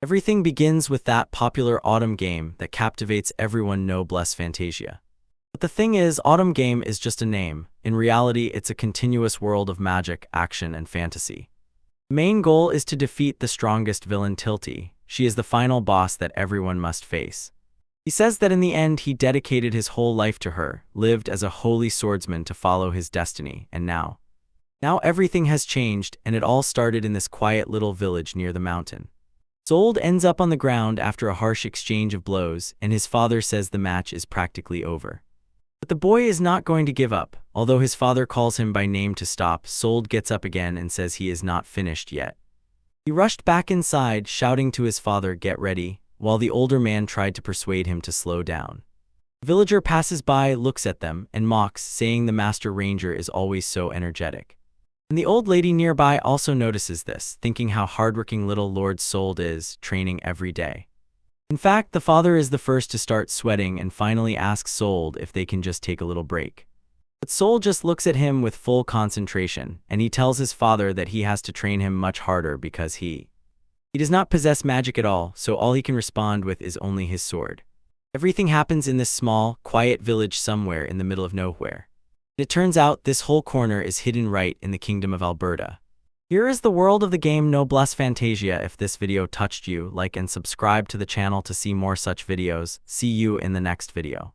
Everything begins with that popular autumn game that captivates everyone, Noblesse Fantasia. But the thing is, autumn game is just a name. In reality, it's a continuous world of magic, action, and fantasy. The main goal is to defeat the strongest villain, Tilty. She is the final boss that everyone must face. He says that in the end he dedicated his whole life to her, lived as a holy swordsman to follow his destiny, and now everything has changed, and it all started in this quiet little village near the mountain. Zold ends up on the ground after a harsh exchange of blows, and his father says the match is practically over. But the boy is not going to give up. Although his father calls him by name to stop, Zold gets up again and says he is not finished yet. He rushed back inside, shouting to his father, "Get ready," while the older man tried to persuade him to slow down. The villager passes by, looks at them, and mocks, saying the Master Ranger is always so energetic. And the old lady nearby also notices this, thinking how hardworking little Lord Zold is, training every day. In fact, the father is the first to start sweating and finally asks Zold if they can just take a little break. But Zold just looks at him with full concentration, and he tells his father that he has to train him much harder because he does not possess magic at all, so all he can respond with is only his sword. Everything happens in this small, quiet village somewhere in the middle of nowhere. It turns out this whole corner is hidden right in the Kingdom of Alberta. Here is the world of the game Noblesse Fantasia. If this video touched you, like and subscribe to the channel to see more such videos. See you in the next video.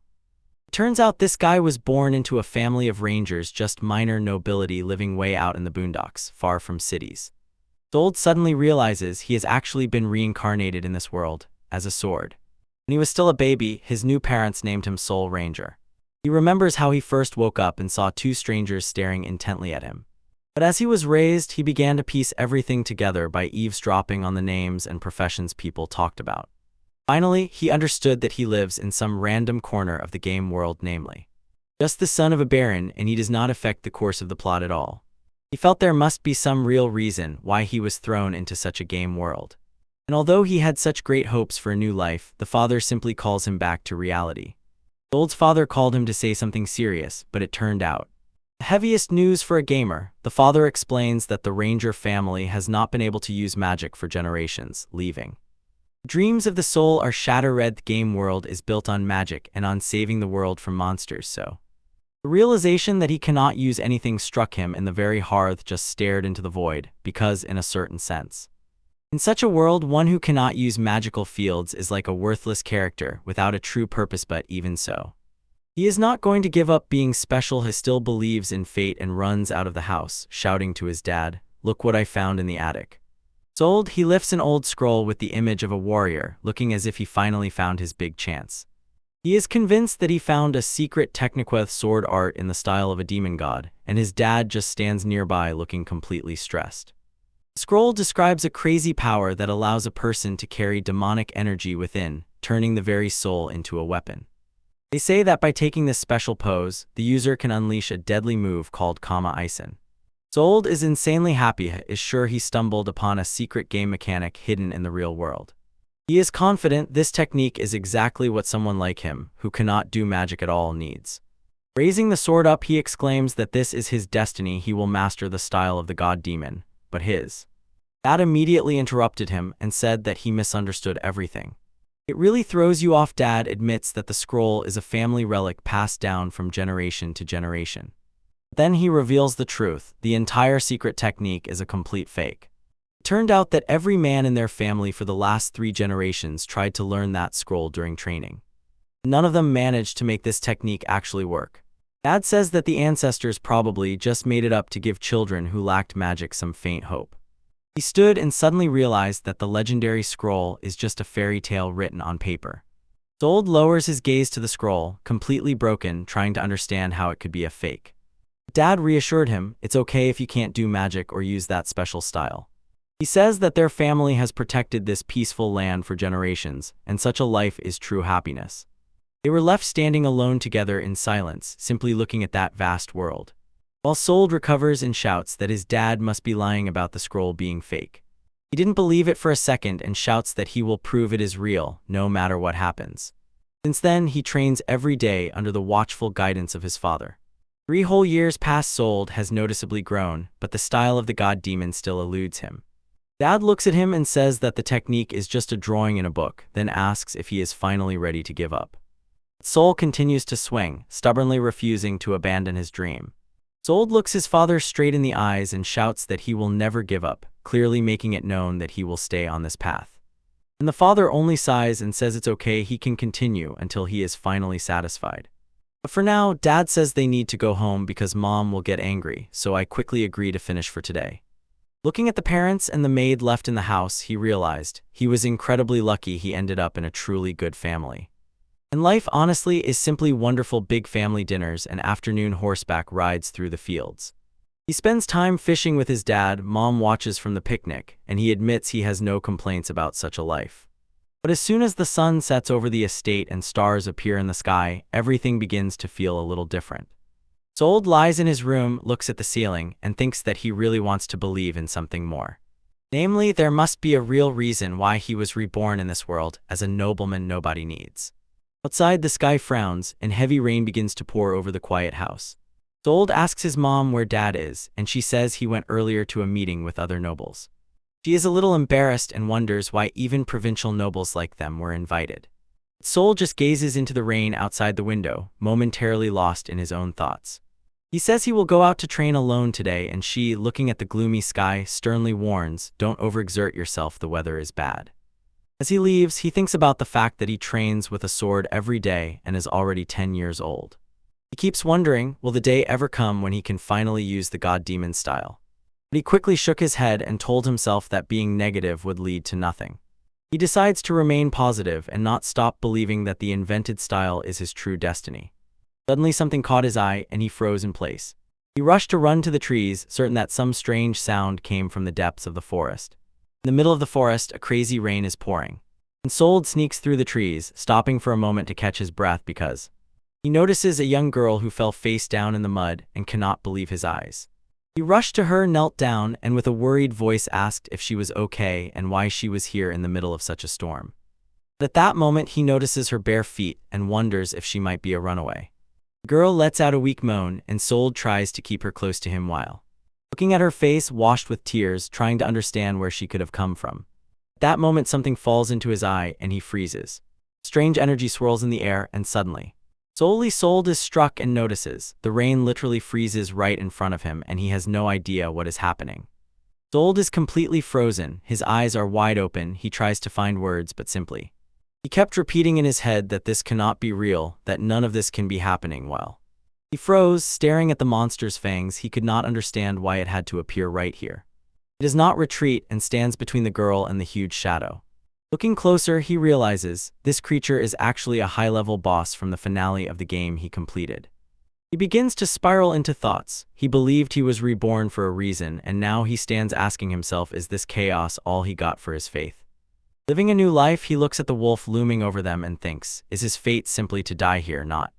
It turns out this guy was born into a family of rangers, just minor nobility living way out in the boondocks, far from cities. Zold suddenly realizes he has actually been reincarnated in this world, as a sword. When he was still a baby, his new parents named him Soul Ranger. He remembers how he first woke up and saw two strangers staring intently at him. But as he was raised, he began to piece everything together by eavesdropping on the names and professions people talked about. Finally, he understood that he lives in some random corner of the game world, namely just the son of a baron, and he does not affect the course of the plot at all. He felt there must be some real reason why he was thrown into such a game world. And although he had such great hopes for a new life, the father simply calls him back to reality. Zold's father called him to say something serious, but it turned out the heaviest news for a gamer. The father explains that the Ranger family has not been able to use magic for generations, leaving dreams of the soul are shattered. The game world is built on magic and on saving the world from monsters, so the realization that he cannot use anything struck him in the very heart, just stared into the void, because in a certain sense, in such a world, one who cannot use magical fields is like a worthless character without a true purpose. But even so, he is not going to give up being special. He still believes in fate and runs out of the house, shouting to his dad, "Look what I found in the attic." Zold, he lifts an old scroll with the image of a warrior, looking as if he finally found his big chance. He is convinced that he found a secret technique sword art in the style of a demon god, and his dad just stands nearby looking completely stressed. The scroll describes a crazy power that allows a person to carry demonic energy within, turning the very soul into a weapon. They say that by taking this special pose, the user can unleash a deadly move called Isen. Zold is insanely happy, is sure he stumbled upon a secret game mechanic hidden in the real world. He is confident this technique is exactly what someone like him, who cannot do magic at all, needs. Raising the sword up, he exclaims that this is his destiny. He will master the style of the god demon, but his dad immediately interrupted him and said that he misunderstood everything. It really throws you off. Dad admits that the scroll is a family relic passed down from generation to generation. Then he reveals the truth. The entire secret technique is a complete fake. It turned out that every man in their family for the last 3 generations tried to learn that scroll during training. None of them managed to make this technique actually work. Dad says that the ancestors probably just made it up to give children who lacked magic some faint hope. He stood and suddenly realized that the legendary scroll is just a fairy tale written on paper. Zold lowers his gaze to the scroll, completely broken, trying to understand how it could be a fake. Dad reassured him, it's okay if you can't do magic or use that special style. He says that their family has protected this peaceful land for generations, and such a life is true happiness. They were left standing alone together in silence, simply looking at that vast world. While Zold recovers and shouts that his dad must be lying about the scroll being fake. He didn't believe it for a second and shouts that he will prove it is real, no matter what happens. Since then, he trains every day under the watchful guidance of his father. 3 whole years past. Zold has noticeably grown, but the style of the god demon still eludes him. Dad looks at him and says that the technique is just a drawing in a book, then asks if he is finally ready to give up. Soul continues to swing, stubbornly refusing to abandon his dream. Soul looks his father straight in the eyes and shouts that he will never give up, clearly making it known that he will stay on this path. And the father only sighs and says it's okay, he can continue until he is finally satisfied. But for now, Dad says they need to go home because Mom will get angry, so I quickly agree to finish for today. Looking at the parents and the maid left in the house, he realized he was incredibly lucky he ended up in a truly good family. And life honestly is simply wonderful: big family dinners and afternoon horseback rides through the fields. He spends time fishing with his dad, Mom watches from the picnic, and he admits he has no complaints about such a life. But as soon as the sun sets over the estate and stars appear in the sky, everything begins to feel a little different. Soul lies in his room, looks at the ceiling, and thinks that he really wants to believe in something more. Namely, there must be a real reason why he was reborn in this world as a nobleman nobody needs. Outside, the sky frowns, and heavy rain begins to pour over the quiet house. Soul asks his mom where Dad is, and she says he went earlier to a meeting with other nobles. She is a little embarrassed and wonders why even provincial nobles like them were invited. Soul just gazes into the rain outside the window, momentarily lost in his own thoughts. He says he will go out to train alone today, and she, looking at the gloomy sky, sternly warns, "Don't overexert yourself, the weather is bad." As he leaves, he thinks about the fact that he trains with a sword every day and is already 10 years old. He keeps wondering, will the day ever come when he can finally use the god-demon style? But he quickly shook his head and told himself that being negative would lead to nothing. He decides to remain positive and not stop believing that the invented style is his true destiny. Suddenly something caught his eye and he froze in place. He rushed to run to the trees, certain that some strange sound came from the depths of the forest. In the middle of the forest, a crazy rain is pouring. And Soul sneaks through the trees, stopping for a moment to catch his breath because he notices a young girl who fell face down in the mud and cannot believe his eyes. He rushed to her, knelt down, and with a worried voice asked if she was okay and why she was here in the middle of such a storm. But at that moment, he notices her bare feet and wonders if she might be a runaway. The girl lets out a weak moan, and Soul tries to keep her close to him while looking at her face washed with tears, trying to understand where she could have come from. At that moment, something falls into his eye and he freezes. Strange energy swirls in the air, and suddenly, Soul is struck and notices the rain literally freezes right in front of him, and he has no idea what is happening. Soul is completely frozen, his eyes are wide open, he tries to find words but simply he kept repeating in his head that this cannot be real, that none of this can be happening. While he froze, staring at the monster's fangs, he could not understand why it had to appear right here. It does not retreat and stands between the girl and the huge shadow. Looking closer, he realizes this creature is actually a high-level boss from the finale of the game he completed. He begins to spiral into thoughts. He believed he was reborn for a reason, and now he stands asking himself, is this chaos all he got for his faith? Living a new life, he looks at the wolf looming over them and thinks, is his fate simply to die here? Not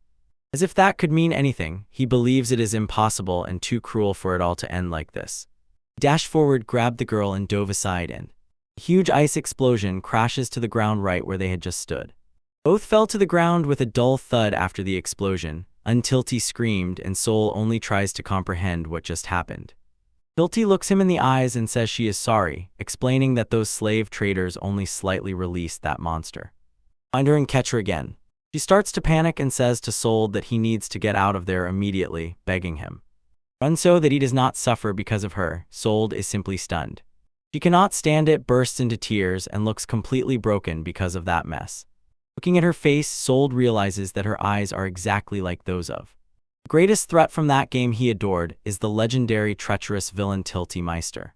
as if that could mean anything. He believes it is impossible and too cruel for it all to end like this. He dashed forward, grabbed the girl, and dove aside, and a huge ice explosion crashes to the ground right where they had just stood. Both fell to the ground with a dull thud after the explosion. Tilty screamed, and Soul only tries to comprehend what just happened. Tilty looks him in the eyes and says she is sorry, explaining that those slave traders only slightly released that monster. Find her and catch her again. She starts to panic and says to Soul that he needs to get out of there immediately, begging him run so that he does not suffer because of her. Soul is simply stunned. She cannot stand it, bursts into tears, and looks completely broken because of that mess. Looking at her face, Soul realizes that her eyes are exactly like those of the greatest threat from that game he adored, is the legendary treacherous villain Tilty Meister.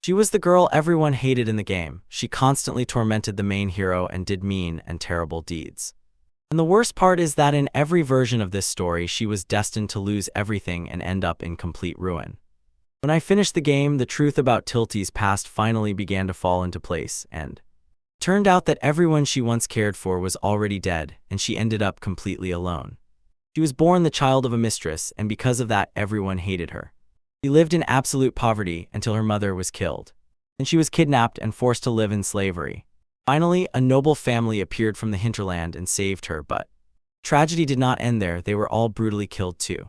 She was the girl everyone hated in the game. She constantly tormented the main hero and did mean and terrible deeds. And the worst part is that in every version of this story, she was destined to lose everything and end up in complete ruin. When I finished the game, the truth about Tilty's past finally began to fall into place, and it turned out that everyone she once cared for was already dead, and she ended up completely alone. She was born the child of a mistress, and because of that, everyone hated her. She lived in absolute poverty until her mother was killed. Then she was kidnapped and forced to live in slavery. Finally, a noble family appeared from the hinterland and saved her, but tragedy did not end there. They were all brutally killed too.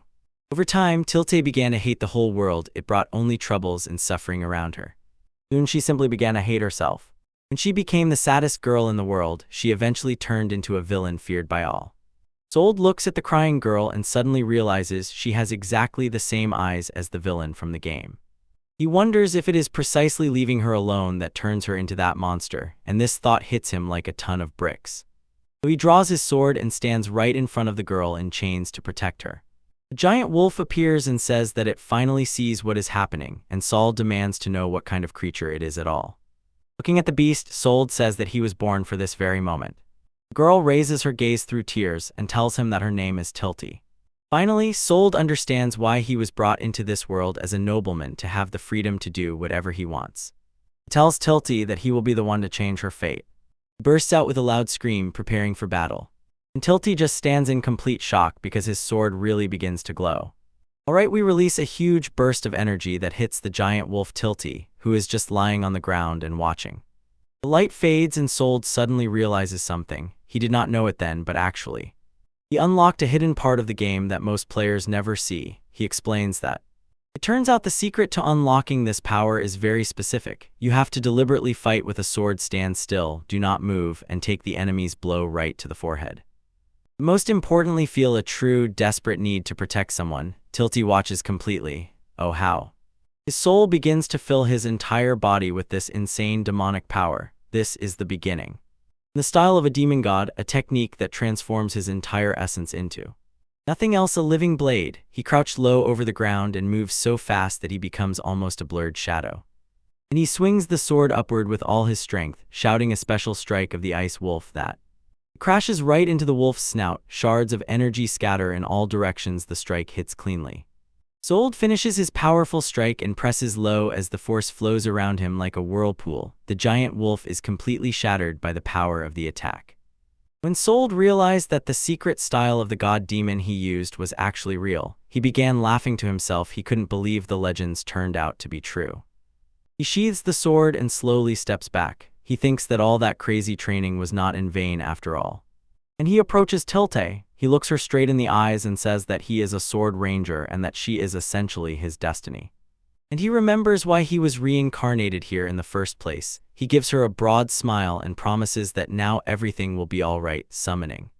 Over time, Tilty began to hate the whole world. It brought only troubles and suffering around her. Soon she simply began to hate herself. When she became the saddest girl in the world, she eventually turned into a villain feared by all. Sold looks at the crying girl and suddenly realizes she has exactly the same eyes as the villain from the game. He wonders if it is precisely leaving her alone that turns her into that monster, and this thought hits him like a ton of bricks. So he draws his sword and stands right in front of the girl in chains to protect her. A giant wolf appears and says that it finally sees what is happening, and Saul demands to know what kind of creature it is at all. Looking at the beast, Sold says that he was born for this very moment. The girl raises her gaze through tears and tells him that her name is Tilty. Finally, Sold understands why he was brought into this world as a nobleman to have the freedom to do whatever he wants. He tells Tilty that he will be the one to change her fate. He bursts out with a loud scream, preparing for battle. And Tilty just stands in complete shock because his sword really begins to glow. Alright, we release a huge burst of energy that hits the giant wolf Tilty, who is just lying on the ground and watching. The light fades and Sold suddenly realizes something. He did not know it then, but actually, he unlocked a hidden part of the game that most players never see. He explains that it turns out the secret to unlocking this power is very specific. You have to deliberately fight with a sword, stand still, do not move, and take the enemy's blow right to the forehead. Most importantly, feel a true, desperate need to protect someone. Tilty watches completely. Oh, how? His soul begins to fill his entire body with this insane demonic power. This is the beginning. In the style of a demon god, a technique that transforms his entire essence into nothing else, a living blade. He crouched low over the ground and moves so fast that he becomes almost a blurred shadow. And he swings the sword upward with all his strength, shouting a special strike of the ice wolf that crashes right into the wolf's snout. Shards of energy scatter in all directions. The strike hits cleanly. Sold finishes his powerful strike and presses low as the force flows around him like a whirlpool. The giant wolf is completely shattered by the power of the attack. When Sold realized that the secret style of the god demon he used was actually real, he began laughing to himself. He couldn't believe the legends turned out to be true. He sheathes the sword and slowly steps back. He thinks that all that crazy training was not in vain after all. And he approaches Tilty. He looks her straight in the eyes and says that he is a sword ranger and that she is essentially his destiny. And he remembers why he was reincarnated here in the first place. He gives her a broad smile and promises that now everything will be all right, summoning.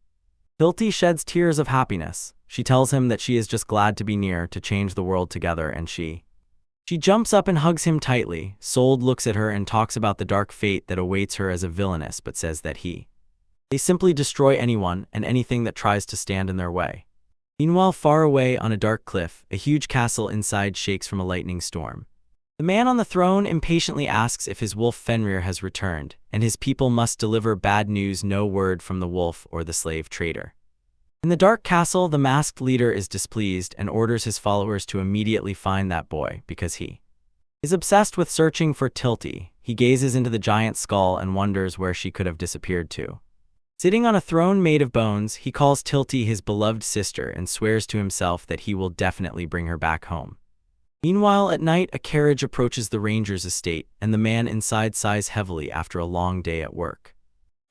Tilty sheds tears of happiness. She tells him that she is just glad to be near to change the world together, and she jumps up and hugs him tightly. Sold looks at her and talks about the dark fate that awaits her as a villainess, but says that they simply destroy anyone and anything that tries to stand in their way. Meanwhile, far away on a dark cliff, a huge castle inside shakes from a lightning storm. The man on the throne impatiently asks if his wolf Fenrir has returned, and his people must deliver bad news. No word from the wolf or the slave trader. In the dark castle, the masked leader is displeased and orders his followers to immediately find that boy because he is obsessed with searching for Tilty. He gazes into the giant skull and wonders where she could have disappeared to. Sitting on a throne made of bones, he calls Tilty his beloved sister and swears to himself that he will definitely bring her back home. Meanwhile, at night, a carriage approaches the ranger's estate, and the man inside sighs heavily after a long day at work.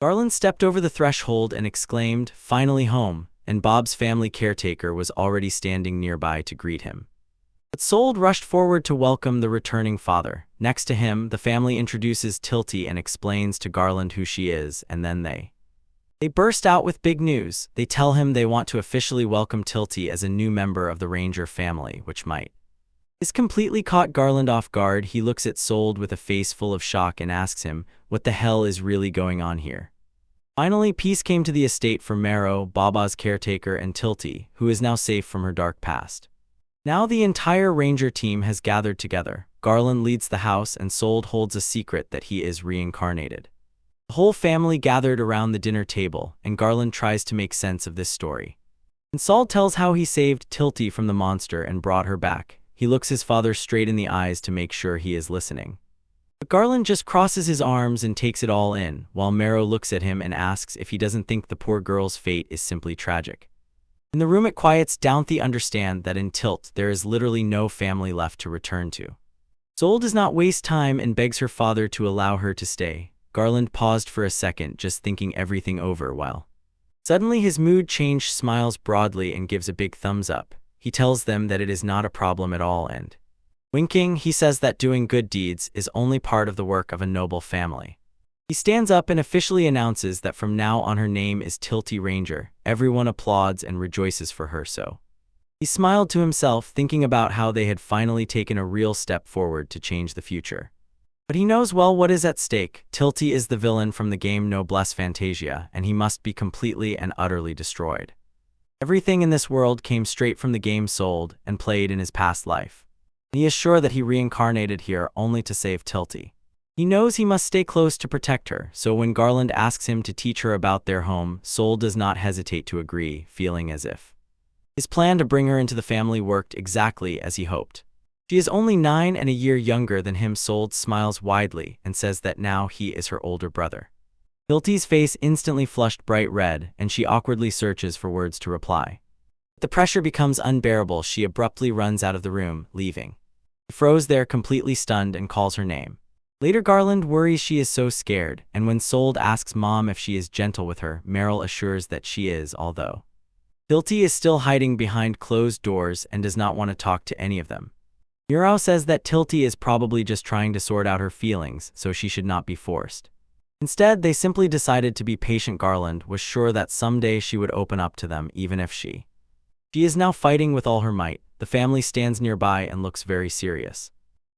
Garland stepped over the threshold and exclaimed, "Finally home," and Bob's family caretaker was already standing nearby to greet him. But Sold rushed forward to welcome the returning father. Next to him, the family introduces Tilty and explains to Garland who she is, and then they burst out with big news. They tell him they want to officially welcome Tilty as a new member of the Ranger family, which is completely caught Garland off guard. He looks at Sold with a face full of shock and asks him, what the hell is really going on here? Finally, peace came to the estate for Marrow, Baba's caretaker, and Tilty, who is now safe from her dark past. Now the entire Ranger team has gathered together. Garland leads the house and Sold holds a secret that he is reincarnated. The whole family gathered around the dinner table, and Garland tries to make sense of this story. And Sold tells how he saved Tilty from the monster and brought her back. He looks his father straight in the eyes to make sure he is listening. But Garland just crosses his arms and takes it all in, while Marrow looks at him and asks if he doesn't think the poor girl's fate is simply tragic. In the room it quiets down. They understand that in Tilt there is literally no family left to return to. Soul does not waste time and begs her father to allow her to stay. Garland paused for a second, just thinking everything over, while suddenly his mood changed, smiles broadly and gives a big thumbs up. He tells them that it is not a problem at all, and Winking, he says that doing good deeds is only part of the work of a noble family. He stands up and officially announces that from now on her name is Tilty Ranger. Everyone applauds and rejoices for her so. He smiled to himself, thinking about how they had finally taken a real step forward to change the future. But he knows well what is at stake. Tilty is the villain from the game Noblesse Fantasia, and he must be completely and utterly destroyed. Everything in this world came straight from the game sold and played in his past life. He is sure that he reincarnated here only to save Tilty. He knows he must stay close to protect her, so when Garland asks him to teach her about their home, Soul does not hesitate to agree, feeling as if his plan to bring her into the family worked exactly as he hoped. She is only 9 and a year younger than him. Soul smiles widely and says that now he is her older brother. Tilty's face instantly flushed bright red, and she awkwardly searches for words to reply. The pressure becomes unbearable. She abruptly runs out of the room, leaving. He froze there, completely stunned, and calls her name. Later, Garland worries she is so scared, and when Sold asks Mom if she is gentle with her, Meryl assures that she is, although Tilty is still hiding behind closed doors and does not want to talk to any of them. Murao says that Tilty is probably just trying to sort out her feelings, so she should not be forced. Instead, they simply decided to be patient. Garland was sure that someday she would open up to them, even if she is now fighting with all her might. The family stands nearby and looks very serious.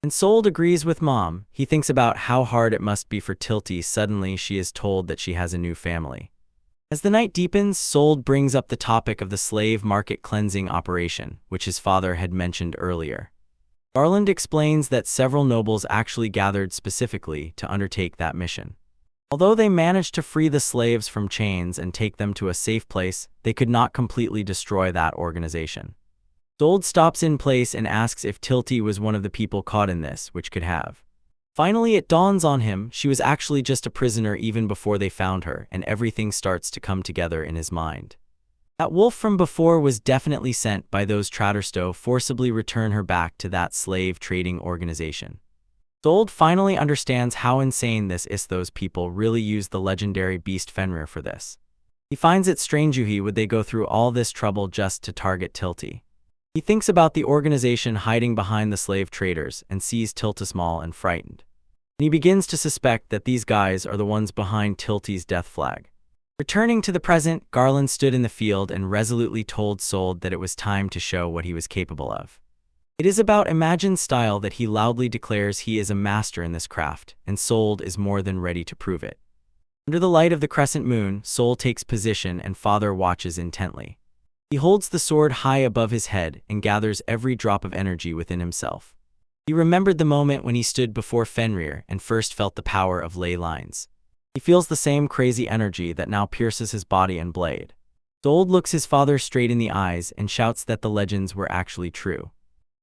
And Sold agrees with Mom. He thinks about how hard it must be for Tilty. Suddenly, she is told that she has a new family. As the night deepens, Sold brings up the topic of the slave market cleansing operation, which his father had mentioned earlier. Garland explains that several nobles actually gathered specifically to undertake that mission. Although they managed to free the slaves from chains and take them to a safe place, they could not completely destroy that organization. Sold stops in place and asks if Tilty was one of the people caught in this, which could have. Finally, it dawns on him she was actually just a prisoner even before they found her, and everything starts to come together in his mind. That wolf from before was definitely sent by those traders to forcibly return her back to that slave trading organization. Sold finally understands how insane this is. Those people really used the legendary beast Fenrir for this. He finds it strange why would they go through all this trouble just to target Tilty. He thinks about the organization hiding behind the slave traders and sees Tilty small and frightened. And he begins to suspect that these guys are the ones behind Tilty's death flag. Returning to the present, Garland stood in the field and resolutely told Sold that it was time to show what he was capable of. It is about imagined style that he loudly declares he is a master in this craft, and Sold is more than ready to prove it. Under the light of the crescent moon, Sold takes position and Father watches intently. He holds the sword high above his head and gathers every drop of energy within himself. He remembered the moment when he stood before Fenrir and first felt the power of ley lines. He feels the same crazy energy that now pierces his body and blade. Sold looks his father straight in the eyes and shouts that the legends were actually true.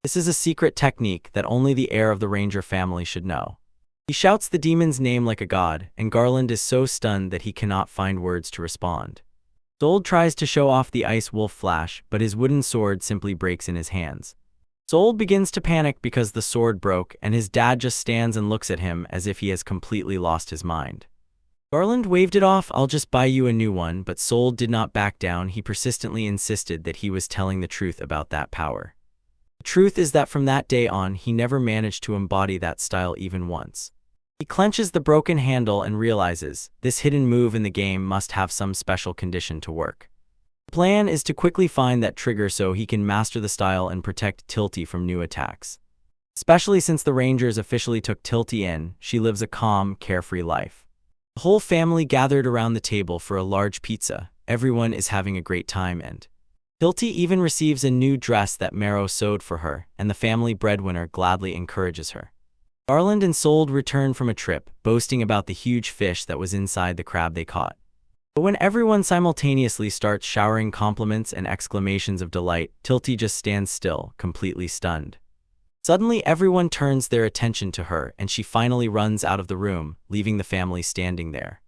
This is a secret technique that only the heir of the Ranger family should know. He shouts the demon's name like a god, and Garland is so stunned that he cannot find words to respond. Sold tries to show off the ice wolf flash, but his wooden sword simply breaks in his hands. Sold begins to panic because the sword broke, and his dad just stands and looks at him as if he has completely lost his mind. Garland waved it off. "I'll just buy you a new one," but Sold did not back down. He persistently insisted that he was telling the truth about that power. The truth is that from that day on, he never managed to embody that style even once. He clenches the broken handle and realizes this hidden move in the game must have some special condition to work. The plan is to quickly find that trigger so he can master the style and protect Tilty from new attacks. Especially since the Rangers officially took Tilty in, she lives a calm, carefree life. The whole family gathered around the table for a large pizza. Everyone is having a great time, and Tilty even receives a new dress that Mero sewed for her, and the family breadwinner gladly encourages her. Garland and Sold return from a trip, boasting about the huge fish that was inside the crab they caught. But when everyone simultaneously starts showering compliments and exclamations of delight, Tilty just stands still, completely stunned. Suddenly, everyone turns their attention to her, and she finally runs out of the room, leaving the family standing there.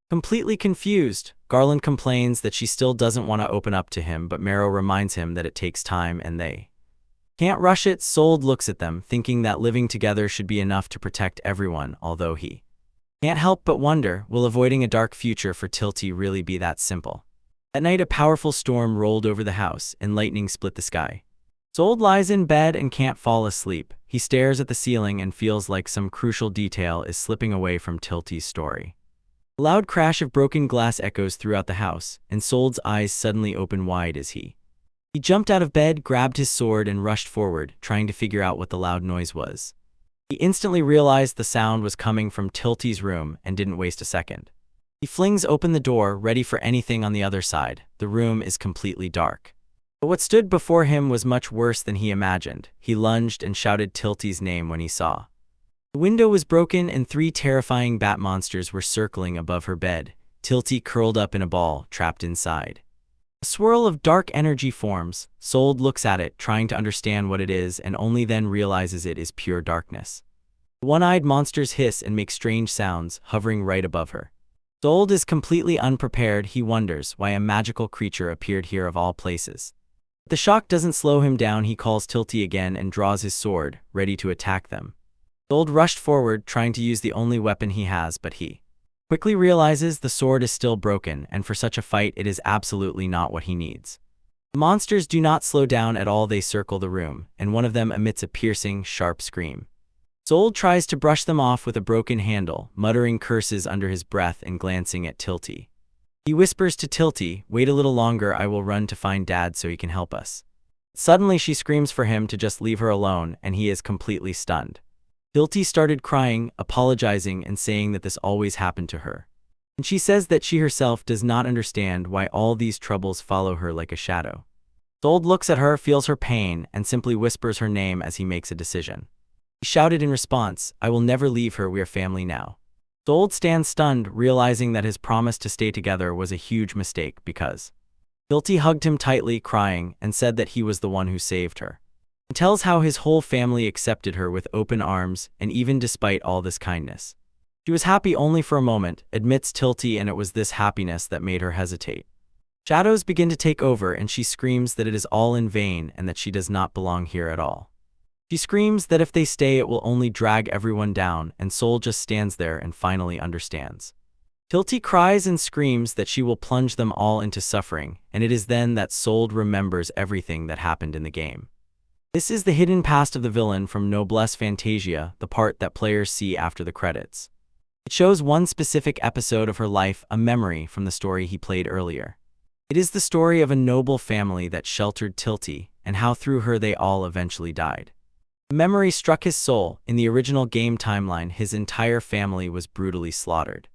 Completely confused, Garland complains that she still doesn't want to open up to him, but Mero reminds him that it takes time and they can't rush it. Sold looks at them, thinking that living together should be enough to protect everyone, although he can't help but wonder, will avoiding a dark future for Tilty really be that simple? At night, a powerful storm rolled over the house, and lightning split the sky. Sold lies in bed and can't fall asleep. He stares at the ceiling and feels like some crucial detail is slipping away from Tilty's story. A loud crash of broken glass echoes throughout the house, and Sold's eyes suddenly open wide as he jumped out of bed, grabbed his sword, and rushed forward, trying to figure out what the loud noise was. He instantly realized the sound was coming from Tilty's room and didn't waste a second. He flings open the door, ready for anything on the other side. The room is completely dark. But what stood before him was much worse than he imagined. He lunged and shouted Tilty's name when he saw. The window was broken and 3 terrifying bat monsters were circling above her bed, Tilty curled up in a ball, trapped inside. A swirl of dark energy forms. Sold looks at it, trying to understand what it is, and only then realizes it is pure darkness. The one-eyed monsters hiss and make strange sounds, hovering right above her. Sold is completely unprepared. He wonders why a magical creature appeared here of all places. The shock doesn't slow him down. He calls Tilty again and draws his sword, ready to attack them. Sold rushed forward, trying to use the only weapon he has, but he quickly realizes the sword is still broken, and for such a fight it is absolutely not what he needs. The monsters do not slow down at all. They circle the room, and one of them emits a piercing, sharp scream. Sold tries to brush them off with a broken handle, muttering curses under his breath and glancing at Tilty. He whispers to Tilty, "Wait a little longer, I will run to find Dad so he can help us." Suddenly she screams for him to just leave her alone, and he is completely stunned. Tilty started crying, apologizing and saying that this always happened to her. And she says that she herself does not understand why all these troubles follow her like a shadow. Sold looks at her, feels her pain, and simply whispers her name as he makes a decision. He shouted in response, "I will never leave her, we are family now." Sold stands stunned, realizing that his promise to stay together was a huge mistake because Tilty hugged him tightly, crying, and said that he was the one who saved her. He tells how his whole family accepted her with open arms, and even despite all this kindness. She was happy only for a moment, admits Tilty, and it was this happiness that made her hesitate. Shadows begin to take over, and she screams that it is all in vain and that she does not belong here at all. She screams that if they stay it will only drag everyone down, and Soul just stands there and finally understands. Tilty cries and screams that she will plunge them all into suffering, and it is then that Soul remembers everything that happened in the game. This is the hidden past of the villain from Noblesse Fantasia, the part that players see after the credits. It shows one specific episode of her life, a memory from the story he played earlier. It is the story of a noble family that sheltered Tilty, and how through her they all eventually died. The memory struck his soul. In the original game timeline, his entire family was brutally slaughtered.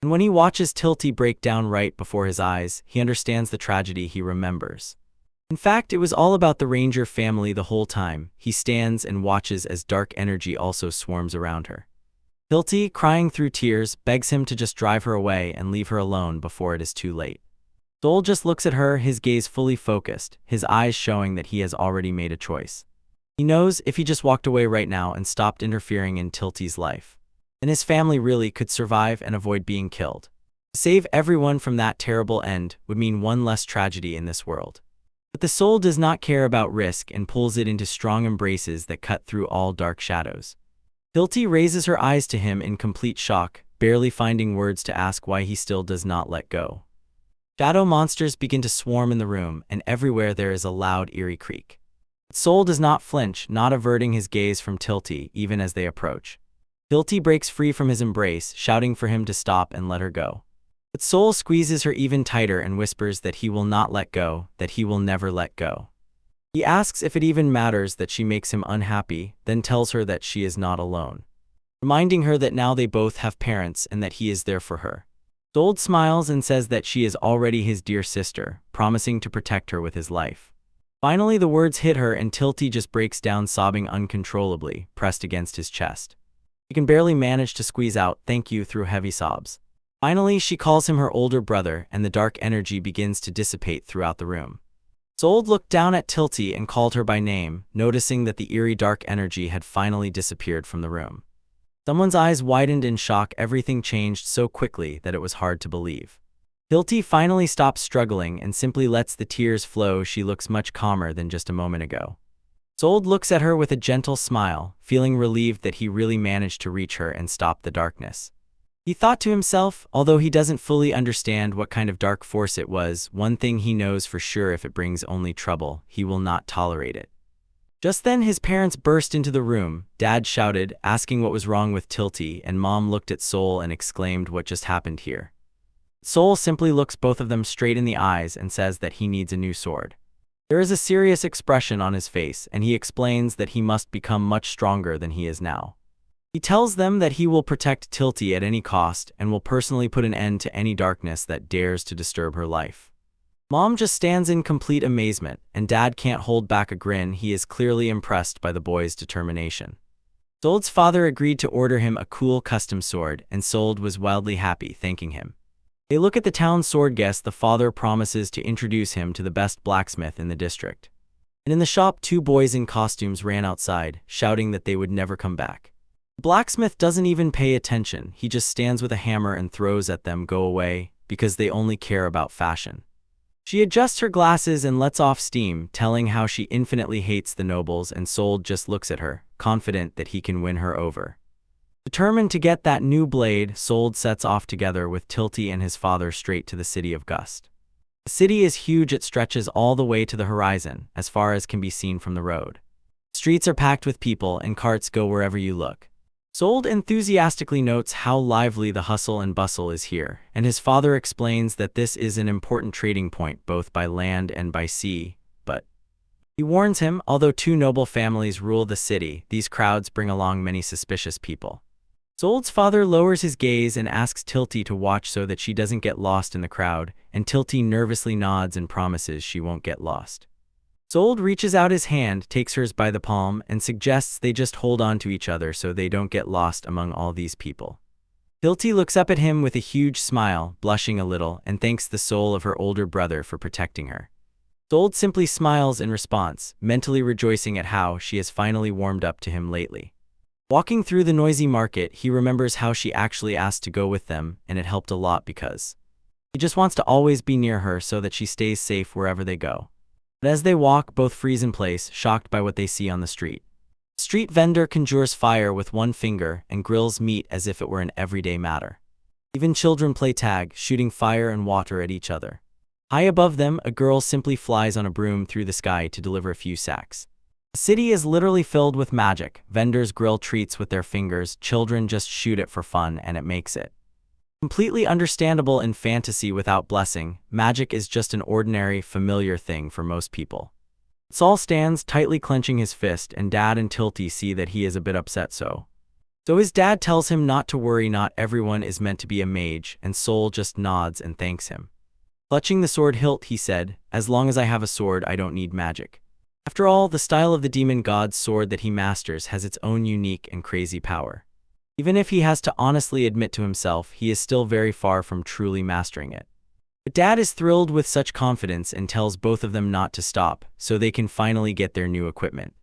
And when he watches Tilty break down right before his eyes, he understands the tragedy he remembers. In fact, it was all about the Ranger family the whole time. He stands and watches as dark energy also swarms around her. Tilty, crying through tears, begs him to just drive her away and leave her alone before it is too late. Soul just looks at her, his gaze fully focused, his eyes showing that he has already made a choice. He knows if he just walked away right now and stopped interfering in Tilty's life, then his family really could survive and avoid being killed. To save everyone from that terrible end would mean one less tragedy in this world. But the soul does not care about risk and pulls it into strong embraces that cut through all dark shadows. Tilty raises her eyes to him in complete shock, barely finding words to ask why he still does not let go. Shadow monsters begin to swarm in the room, and everywhere there is a loud, eerie creak. But Soul does not flinch, not averting his gaze from Tilty even as they approach. Tilty breaks free from his embrace, shouting for him to stop and let her go. But Soul squeezes her even tighter and whispers that he will not let go, that he will never let go. He asks if it even matters that she makes him unhappy, then tells her that she is not alone, reminding her that now they both have parents and that he is there for her. Soul smiles and says that she is already his dear sister, promising to protect her with his life. Finally the words hit her and Tilty just breaks down sobbing uncontrollably, pressed against his chest. She can barely manage to squeeze out "thank you" through heavy sobs. Finally, she calls him her older brother, and the dark energy begins to dissipate throughout the room. Soul looked down at Tilty and called her by name, noticing that the eerie dark energy had finally disappeared from the room. Someone's eyes widened in shock. Everything changed so quickly that it was hard to believe. Tilty finally stops struggling and simply lets the tears flow. She looks much calmer than just a moment ago. Soul looks at her with a gentle smile, feeling relieved that he really managed to reach her and stop the darkness. He thought to himself, although he doesn't fully understand what kind of dark force it was, one thing he knows for sure: if it brings only trouble, he will not tolerate it. Just then his parents burst into the room. Dad shouted, asking what was wrong with Tilty, and Mom looked at Soul and exclaimed what just happened here. Soul simply looks both of them straight in the eyes and says that he needs a new sword. There is a serious expression on his face, and he explains that he must become much stronger than he is now. He tells them that he will protect Tilty at any cost and will personally put an end to any darkness that dares to disturb her life. Mom just stands in complete amazement, and Dad can't hold back a grin. He is clearly impressed by the boy's determination. Sold's father agreed to order him a cool custom sword, and Sold was wildly happy, thanking him. They look at the town sword guest. The father promises to introduce him to the best blacksmith in the district. And in the shop, two boys in costumes ran outside, shouting that they would never come back. The blacksmith doesn't even pay attention. He just stands with a hammer and throws at them, "Go away," because they only care about fashion. She adjusts her glasses and lets off steam, telling how she infinitely hates the nobles, and Sold just looks at her, confident that he can win her over. Determined to get that new blade, Sold sets off together with Tilty and his father straight to the city of Gust. The city is huge. It stretches all the way to the horizon, as far as can be seen from the road. Streets are packed with people, and carts go wherever you look. Sold enthusiastically notes how lively the hustle and bustle is here, and his father explains that this is an important trading point both by land and by sea, but he warns him, although two noble families rule the city, these crowds bring along many suspicious people. Sold's father lowers his gaze and asks Tilty to watch so that she doesn't get lost in the crowd, and Tilty nervously nods and promises she won't get lost. Sold reaches out his hand, takes hers by the palm, and suggests they just hold on to each other so they don't get lost among all these people. Tilty looks up at him with a huge smile, blushing a little, and thanks the soul of her older brother for protecting her. Sold simply smiles in response, mentally rejoicing at how she has finally warmed up to him lately. Walking through the noisy market, he remembers how she actually asked to go with them, and it helped a lot because he just wants to always be near her so that she stays safe wherever they go. But as they walk, both freeze in place, shocked by what they see on the street. A street vendor conjures fire with one finger and grills meat as if it were an everyday matter. Even children play tag, shooting fire and water at each other. High above them, a girl simply flies on a broom through the sky to deliver a few sacks. The city is literally filled with magic. Vendors grill treats with their fingers, children just shoot it for fun, and it makes it completely understandable in fantasy without blessing. Magic is just an ordinary, familiar thing for most people. Saul stands, tightly clenching his fist, and Dad and Tilty see that he is a bit upset so his dad tells him not to worry, not everyone is meant to be a mage, and Soul just nods and thanks him. Clutching the sword hilt, he said, "As long as I have a sword, I don't need magic." After all, the style of the demon god's sword that he masters has its own unique and crazy power. Even if he has to honestly admit to himself, he is still very far from truly mastering it. But Dad is thrilled with such confidence and tells both of them not to stop, so they can finally get their new equipment.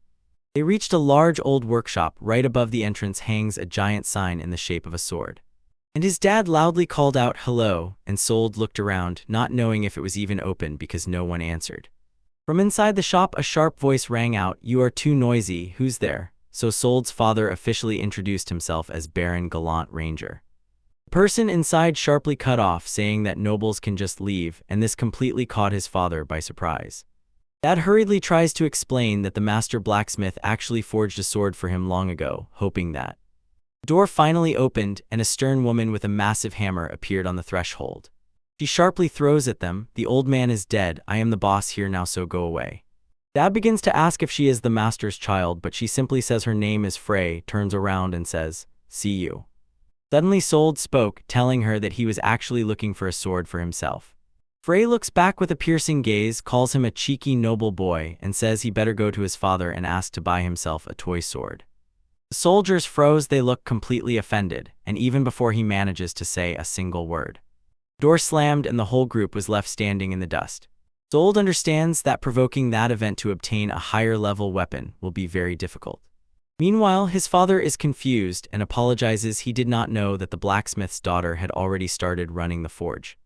They reached a large old workshop. Right above the entrance hangs a giant sign in the shape of a sword. And his dad loudly called out, "Hello," and Sold looked around, not knowing if it was even open because no one answered. From inside the shop, a sharp voice rang out, "You are too noisy, who's there?" So Sold's father officially introduced himself as Baron Gallant Ranger. The person inside sharply cut off, saying that nobles can just leave, and this completely caught his father by surprise. Dad hurriedly tries to explain that the master blacksmith actually forged a sword for him long ago, hoping that. The door finally opened, and a stern woman with a massive hammer appeared on the threshold. She sharply throws at them, "The old man is dead. I am the boss here now, so go away." Dad begins to ask if she is the master's child, but she simply says her name is Frey, turns around and says, "See you." Suddenly Sold spoke, telling her that he was actually looking for a sword for himself. Frey looks back with a piercing gaze, calls him a cheeky noble boy, and says he better go to his father and ask to buy himself a toy sword. The soldiers froze. They look completely offended, and even before he manages to say a single word, the door slammed and the whole group was left standing in the dust. Sold understands that provoking that event to obtain a higher level weapon will be very difficult. Meanwhile, his father is confused and apologizes. He did not know that the blacksmith's daughter had already started running the forge.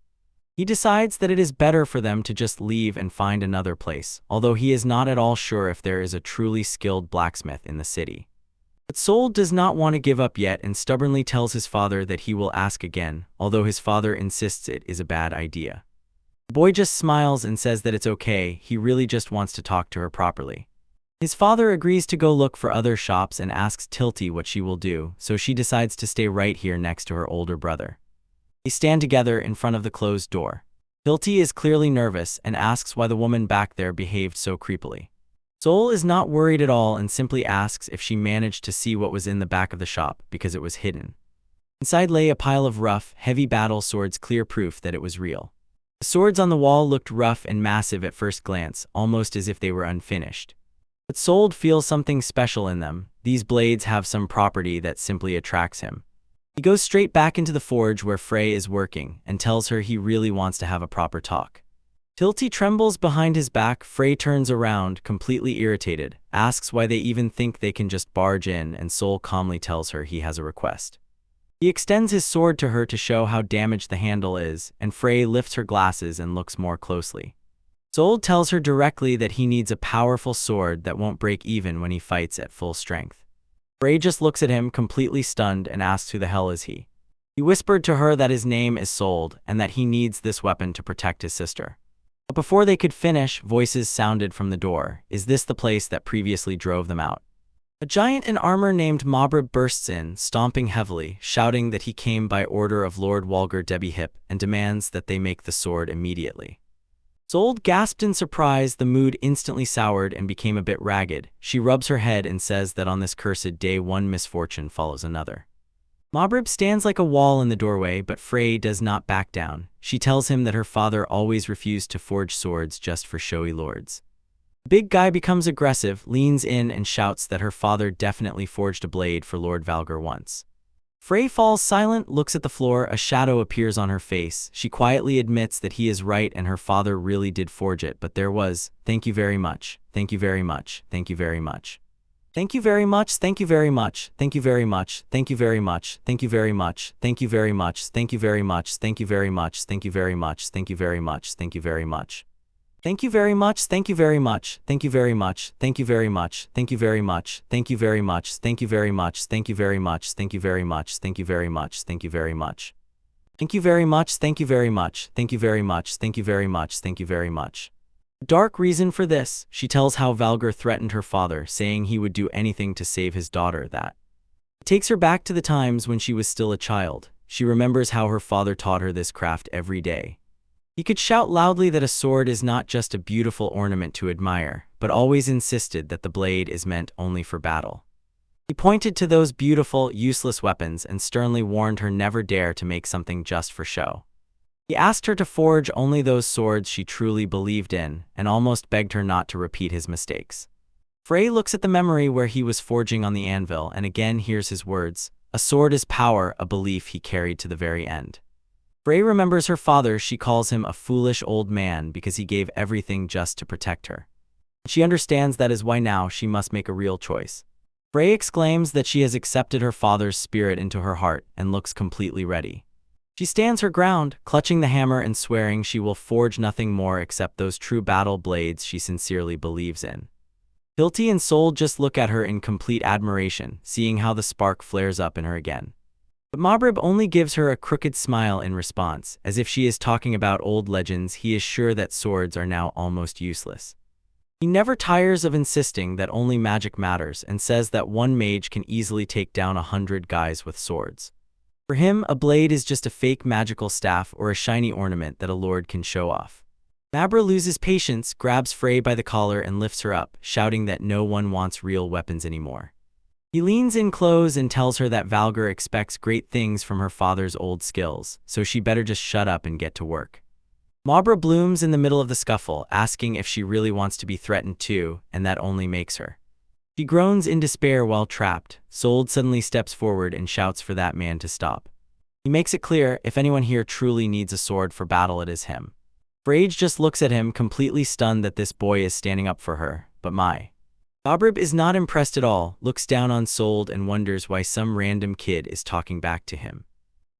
He decides that it is better for them to just leave and find another place, although he is not at all sure if there is a truly skilled blacksmith in the city. But Sold does not want to give up yet and stubbornly tells his father that he will ask again, although his father insists it is a bad idea. The boy just smiles and says that it's okay, he really just wants to talk to her properly. His father agrees to go look for other shops and asks Tilty what she will do, so she decides to stay right here next to her older brother. They stand together in front of the closed door. Tilty is clearly nervous and asks why the woman back there behaved so creepily. Sol is not worried at all and simply asks if she managed to see what was in the back of the shop because it was hidden. Inside lay a pile of rough, heavy battle swords, clear proof that it was real. The swords on the wall looked rough and massive at first glance, almost as if they were unfinished. But Sol feels something special in them. These blades have some property that simply attracts him. He goes straight back into the forge where Frey is working and tells her he really wants to have a proper talk. Tilty trembles behind his back. Frey turns around, completely irritated, asks why they even think they can just barge in, and Sol calmly tells her he has a request. He extends his sword to her to show how damaged the handle is, and Frey lifts her glasses and looks more closely. Sol tells her directly that he needs a powerful sword that won't break even when he fights at full strength. Frey just looks at him, completely stunned, and asks who the hell is he. He whispered to her that his name is Sol and that he needs this weapon to protect his sister. But before they could finish, voices sounded from the door. Is this the place that previously drove them out? A giant in armor named Mobrib bursts in, stomping heavily, shouting that he came by order of Lord Walger Debbie and demands that they make the sword immediately. Zold gasped in surprise. The mood instantly soured and became a bit ragged. She rubs her head and says that on this cursed day one misfortune follows another. Mobrib stands like a wall in the doorway, but Frey does not back down. She tells him that her father always refused to forge swords just for showy lords. The big guy becomes aggressive, leans in and shouts that her father definitely forged a blade for Lord Valger once. Frey falls silent, looks at the floor. A shadow appears on her face. She quietly admits that he is right and her father really did forge it, but there was, thank you very much, thank you very much, thank you very much. Thank you very much, thank you very much, thank you very much, thank you very much, thank you very much, thank you very much, thank you very much, thank you very much, thank you very much, thank you very much, thank you very much. Thank you very much, thank you very much, thank you very much, thank you very much, thank you very much, thank you very much, thank you very much, thank you very much, thank you very much, thank you very much, thank you very much. Thank you very much, thank you very much, thank you very much, thank you very much, thank you very much. Dark reason for this, she tells how Valger threatened her father, saying he would do anything to save his daughter. That it takes her back to the times when she was still a child. She remembers how her father taught her this craft every day. He could shout loudly that a sword is not just a beautiful ornament to admire, but always insisted that the blade is meant only for battle. He pointed to those beautiful, useless weapons and sternly warned her never dare to make something just for show. He asked her to forge only those swords she truly believed in, and almost begged her not to repeat his mistakes. Frey looks at the memory where he was forging on the anvil and again hears his words, "A sword is power," a belief he carried to the very end. Frey remembers her father. She calls him a foolish old man because he gave everything just to protect her. She understands that is why now she must make a real choice. Frey exclaims that she has accepted her father's spirit into her heart and looks completely ready. She stands her ground, clutching the hammer and swearing she will forge nothing more except those true battle blades she sincerely believes in. Hilti and Sol just look at her in complete admiration, seeing how the spark flares up in her again. But Mobrib only gives her a crooked smile in response, as if she is talking about old legends. He is sure that swords are now almost useless. He never tires of insisting that only magic matters and says that one mage can easily take down 100 guys with swords. For him, a blade is just a fake magical staff or a shiny ornament that a lord can show off. Mabra loses patience, grabs Frey by the collar and lifts her up, shouting that no one wants real weapons anymore. He leans in close and tells her that Valger expects great things from her father's old skills, so she better just shut up and get to work. Mabra blooms in the middle of the scuffle, asking if she really wants to be threatened too, and that only makes her. She groans in despair while trapped. Sold suddenly steps forward and shouts for that man to stop. He makes it clear, if anyone here truly needs a sword for battle, it is him. Frage just looks at him, completely stunned that this boy is standing up for her, but Mobrib is not impressed at all, looks down on Sold and wonders why some random kid is talking back to him.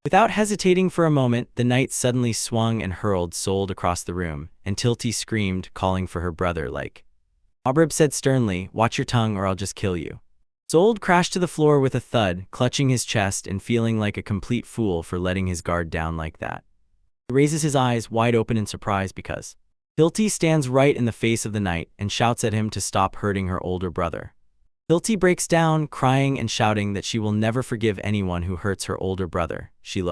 Without hesitating for a moment, the knight suddenly swung and hurled Sold across the room, and Tilty screamed, calling for her brother like. Mobrib said sternly, "Watch your tongue or I'll just kill you." Sold crashed to the floor with a thud, clutching his chest and feeling like a complete fool for letting his guard down like that. He raises his eyes wide open in surprise because Hilti stands right in the face of the knight and shouts at him to stop hurting her older brother. Hilti breaks down, crying and shouting that she will never forgive anyone who hurts her older brother. She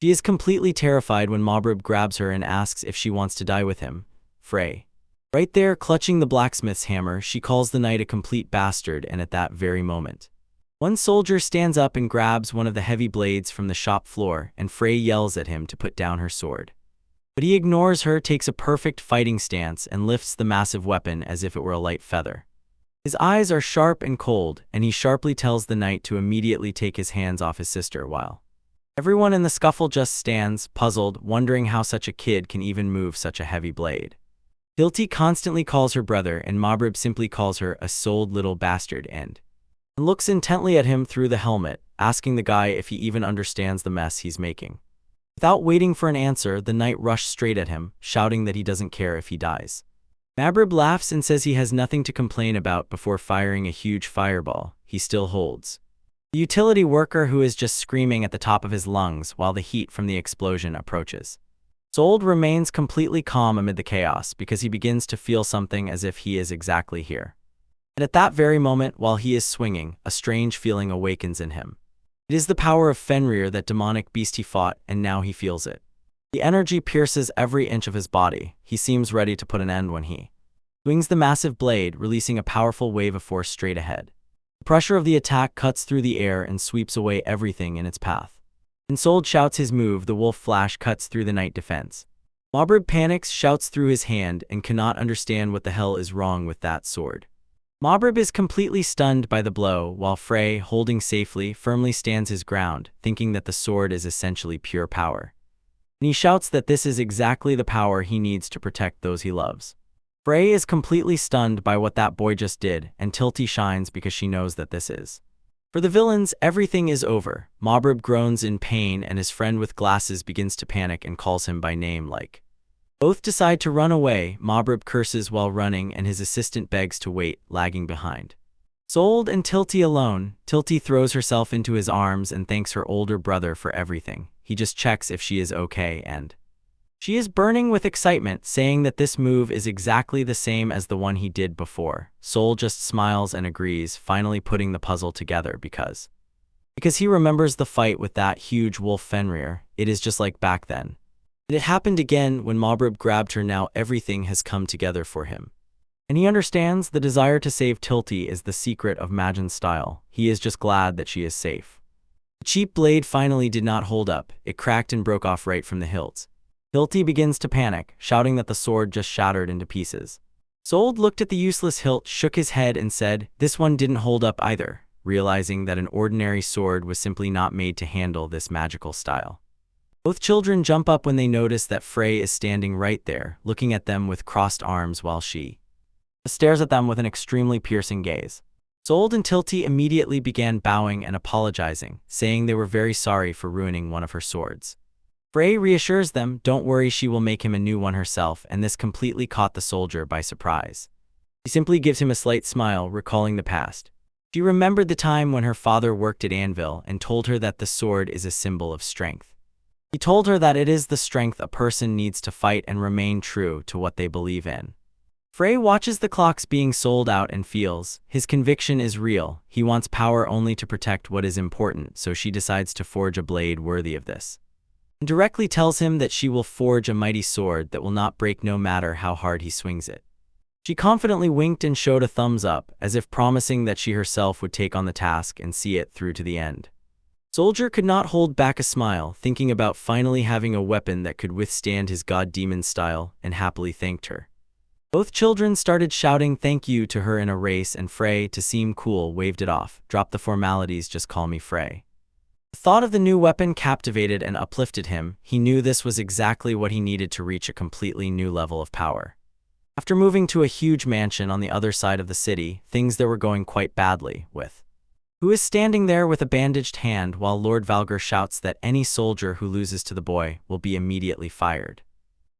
is completely terrified when Mabrib grabs her and asks if she wants to die with him. Frey. Right there, clutching the blacksmith's hammer, she calls the knight a complete bastard, and at that very moment, one soldier stands up and grabs one of the heavy blades from the shop floor, and Frey yells at him to put down her sword. But he ignores her, takes a perfect fighting stance, and lifts the massive weapon as if it were a light feather. His eyes are sharp and cold, and he sharply tells the knight to immediately take his hands off his sister, while everyone in the scuffle just stands, puzzled, wondering how such a kid can even move such a heavy blade. Hilti constantly calls her brother, and Mabrib simply calls her a sold little bastard and looks intently at him through the helmet, asking the guy if he even understands the mess he's making. Without waiting for an answer, the knight rushed straight at him, shouting that he doesn't care if he dies. Mabrib laughs and says he has nothing to complain about before firing a huge fireball he still holds. The utility worker, who is just screaming at the top of his lungs while the heat from the explosion approaches. Sold remains completely calm amid the chaos because he begins to feel something as if he is exactly here. And at that very moment, while he is swinging, a strange feeling awakens in him. It is the power of Fenrir, that demonic beast he fought, and now he feels it. The energy pierces every inch of his body. He seems ready to put an end when he swings the massive blade, releasing a powerful wave of force straight ahead. The pressure of the attack cuts through the air and sweeps away everything in its path. When Sold shouts his move, the wolf flash cuts through the knight defense. Mabrib panics, shouts through his hand, and cannot understand what the hell is wrong with that sword. Mabrib is completely stunned by the blow, while Frey, holding safely, firmly stands his ground, thinking that the sword is essentially pure power. And he shouts that this is exactly the power he needs to protect those he loves. Frey is completely stunned by what that boy just did, and Hilti shines because she knows that this is. For the villains, everything is over. Mabrib groans in pain, and his friend with glasses begins to panic and calls him by name. Both decide to run away. Mabrib curses while running, and his assistant begs to wait, lagging behind. Sold and Hilti alone. Hilti throws herself into his arms and thanks her older brother for everything. He just checks if she is okay, and she is burning with excitement, saying that this move is exactly the same as the one he did before. Soul just smiles and agrees, finally putting the puzzle together because he remembers the fight with that huge wolf Fenrir. It is just like back then. And it happened again when Mabrib grabbed her. Now everything has come together for him. And he understands the desire to save Hilti is the secret of Majin's style. He is just glad that she is safe. The cheap blade finally did not hold up. It cracked and broke off right from the hilt. Hilti begins to panic, shouting that the sword just shattered into pieces. Sold looked at the useless hilt, shook his head and said, "This one didn't hold up either," realizing that an ordinary sword was simply not made to handle this magical style. Both children jump up when they notice that Frey is standing right there, looking at them with crossed arms while she stares at them with an extremely piercing gaze. Sold and Hilti immediately began bowing and apologizing, saying they were very sorry for ruining one of her swords. Frey reassures them, don't worry, she will make him a new one herself, and this completely caught the soldier by surprise. She simply gives him a slight smile, recalling the past. She remembered the time when her father worked at Anvil and told her that the sword is a symbol of strength. He told her that it is the strength a person needs to fight and remain true to what they believe in. Frey watches the clocks being sold out and feels his conviction is real. He wants power only to protect what is important, so she decides to forge a blade worthy of this. And directly tells him that she will forge a mighty sword that will not break no matter how hard he swings it. She confidently winked and showed a thumbs up, as if promising that she herself would take on the task and see it through to the end. Soldier could not hold back a smile, thinking about finally having a weapon that could withstand his god-demon style, and happily thanked her. Both children started shouting thank you to her in a race, and Frey, to seem cool, waved it off. Drop the formalities, just call me Frey. The thought of the new weapon captivated and uplifted him. He knew this was exactly what he needed to reach a completely new level of power. After moving to a huge mansion on the other side of the city, things there were going quite badly, with who is standing there with a bandaged hand while Lord Valgar shouts that any soldier who loses to the boy will be immediately fired.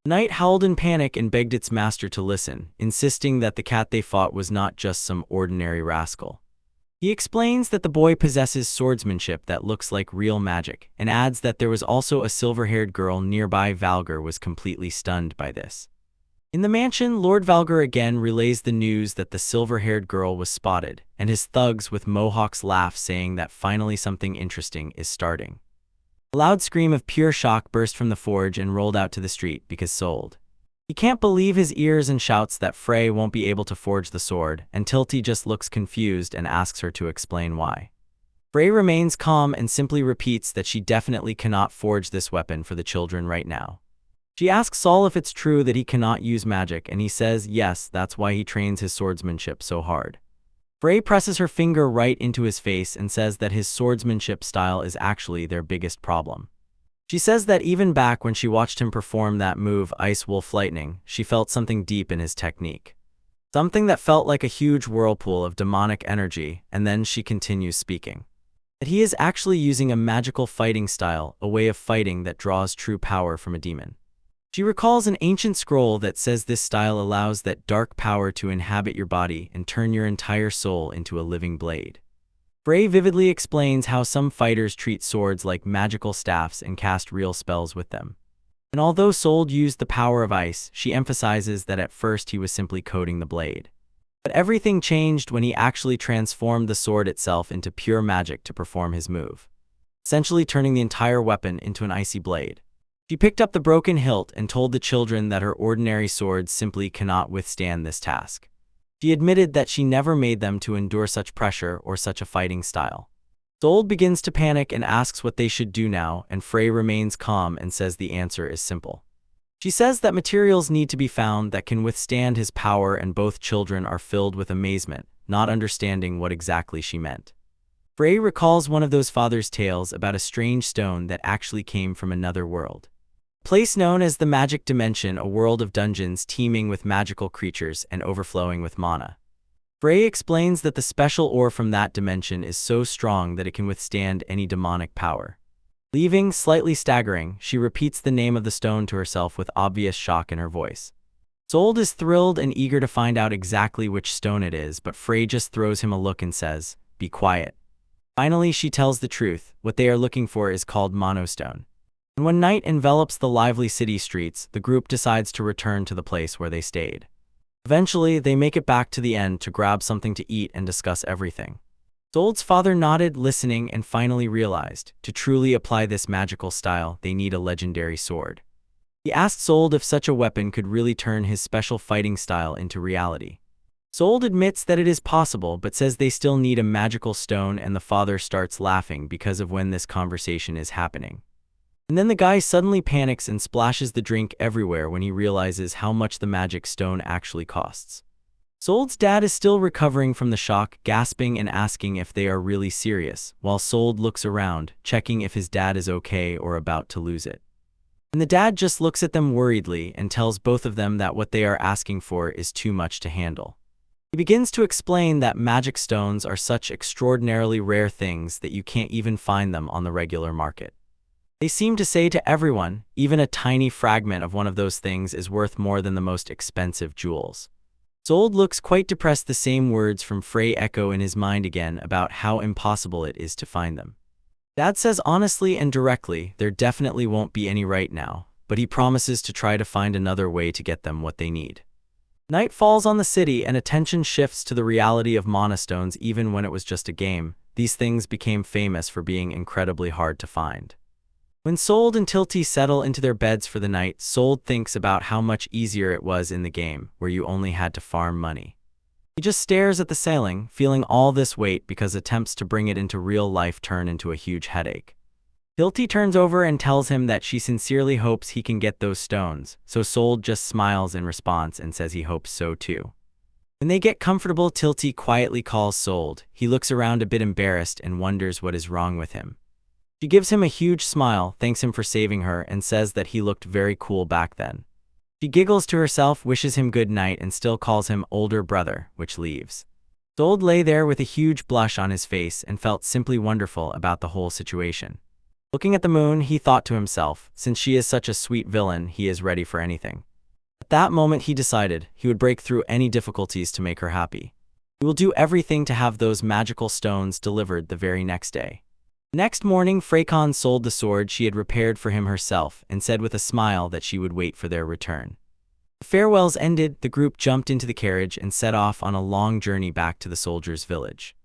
The knight howled in panic and begged its master to listen, insisting that the cat they fought was not just some ordinary rascal. He explains that the boy possesses swordsmanship that looks like real magic, and adds that there was also a silver-haired girl nearby. Valgar was completely stunned by this. In the mansion, Lord Valgar again relays the news that the silver-haired girl was spotted, and his thugs with mohawks laugh, saying that finally something interesting is starting. A loud scream of pure shock burst from the forge and rolled out to the street because sold. He can't believe his ears and shouts that Frey won't be able to forge the sword, and Tilty just looks confused and asks her to explain why. Frey remains calm and simply repeats that she definitely cannot forge this weapon for the children right now. She asks Saul if it's true that he cannot use magic, and he says yes, that's why he trains his swordsmanship so hard. Frey presses her finger right into his face and says that his swordsmanship style is actually their biggest problem. She says that even back when she watched him perform that move, Ice Wolf Lightning, she felt something deep in his technique. Something that felt like a huge whirlpool of demonic energy, and then she continues speaking. That he is actually using a magical fighting style, a way of fighting that draws true power from a demon. She recalls an ancient scroll that says this style allows that dark power to inhabit your body and turn your entire soul into a living blade. Frey vividly explains how some fighters treat swords like magical staffs and cast real spells with them. And although Sold used the power of ice, she emphasizes that at first he was simply coating the blade. But everything changed when he actually transformed the sword itself into pure magic to perform his move, essentially turning the entire weapon into an icy blade. She picked up the broken hilt and told the children that her ordinary swords simply cannot withstand this task. She admitted that she never made them to endure such pressure or such a fighting style. Sold begins to panic and asks what they should do now, and Frey remains calm and says the answer is simple. She says that materials need to be found that can withstand his power, and both children are filled with amazement, not understanding what exactly she meant. Frey recalls one of those father's tales about a strange stone that actually came from another world. A place known as the Magic Dimension, a world of dungeons teeming with magical creatures and overflowing with mana. Frey explains that the special ore from that dimension is so strong that it can withstand any demonic power. Leaving slightly staggering, she repeats the name of the stone to herself with obvious shock in her voice. Sold is thrilled and eager to find out exactly which stone it is, but Frey just throws him a look and says, "Be quiet." Finally, she tells the truth. What they are looking for is called Monostone. And when night envelops the lively city streets, the group decides to return to the place where they stayed. Eventually, they make it back to the end to grab something to eat and discuss everything. Sold's father nodded, listening, and finally realized, to truly apply this magical style, they need a legendary sword. He asked Sold if such a weapon could really turn his special fighting style into reality. Sold admits that it is possible, but says they still need a magical stone, and the father starts laughing because of when this conversation is happening. And then the guy suddenly panics and splashes the drink everywhere when he realizes how much the magic stone actually costs. Sold's dad is still recovering from the shock, gasping and asking if they are really serious, while Sold looks around, checking if his dad is okay or about to lose it. And the dad just looks at them worriedly and tells both of them that what they are asking for is too much to handle. He begins to explain that magic stones are such extraordinarily rare things that you can't even find them on the regular market. They seem to say to everyone, even a tiny fragment of one of those things is worth more than the most expensive jewels. Sold looks quite depressed. The same words from Frey echo in his mind again about how impossible it is to find them. Dad says honestly and directly there definitely won't be any right now, but he promises to try to find another way to get them what they need. Night falls on the city and attention shifts to the reality of monastones. Even when it was just a game, these things became famous for being incredibly hard to find. When Sold and Tilty settle into their beds for the night, Sold thinks about how much easier it was in the game, where you only had to farm money. He just stares at the ceiling, feeling all this weight because attempts to bring it into real life turn into a huge headache. Tilty turns over and tells him that she sincerely hopes he can get those stones, so Sold just smiles in response and says he hopes so too. When they get comfortable, Tilty quietly calls Sold. He looks around a bit embarrassed and wonders what is wrong with him. She gives him a huge smile, thanks him for saving her, and says that he looked very cool back then. She giggles to herself, wishes him good night, and still calls him older brother, which leaves. Sold lay there with a huge blush on his face and felt simply wonderful about the whole situation. Looking at the moon, he thought to himself, since she is such a sweet villain, he is ready for anything. At that moment he decided he would break through any difficulties to make her happy. He will do everything to have those magical stones delivered the very next day. Next morning, Freycon sold the sword she had repaired for him herself and said with a smile that she would wait for their return. The farewells ended, the group jumped into the carriage and set off on a long journey back to the soldiers' village.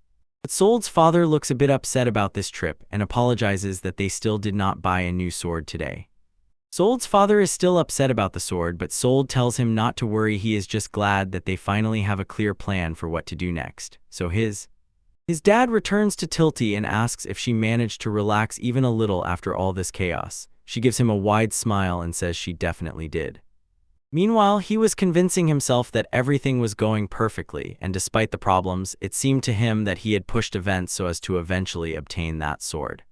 But Sold's father looks a bit upset about this trip and apologizes that they still did not buy a new sword today. Sold's father is still upset about the sword, but Sold tells him not to worry, he is just glad that they finally have a clear plan for what to do next. So his dad returns to Tilty and asks if she managed to relax even a little after all this chaos. She gives him a wide smile and says she definitely did. Meanwhile, he was convincing himself that everything was going perfectly, and despite the problems, it seemed to him that he had pushed events so as to eventually obtain that sword.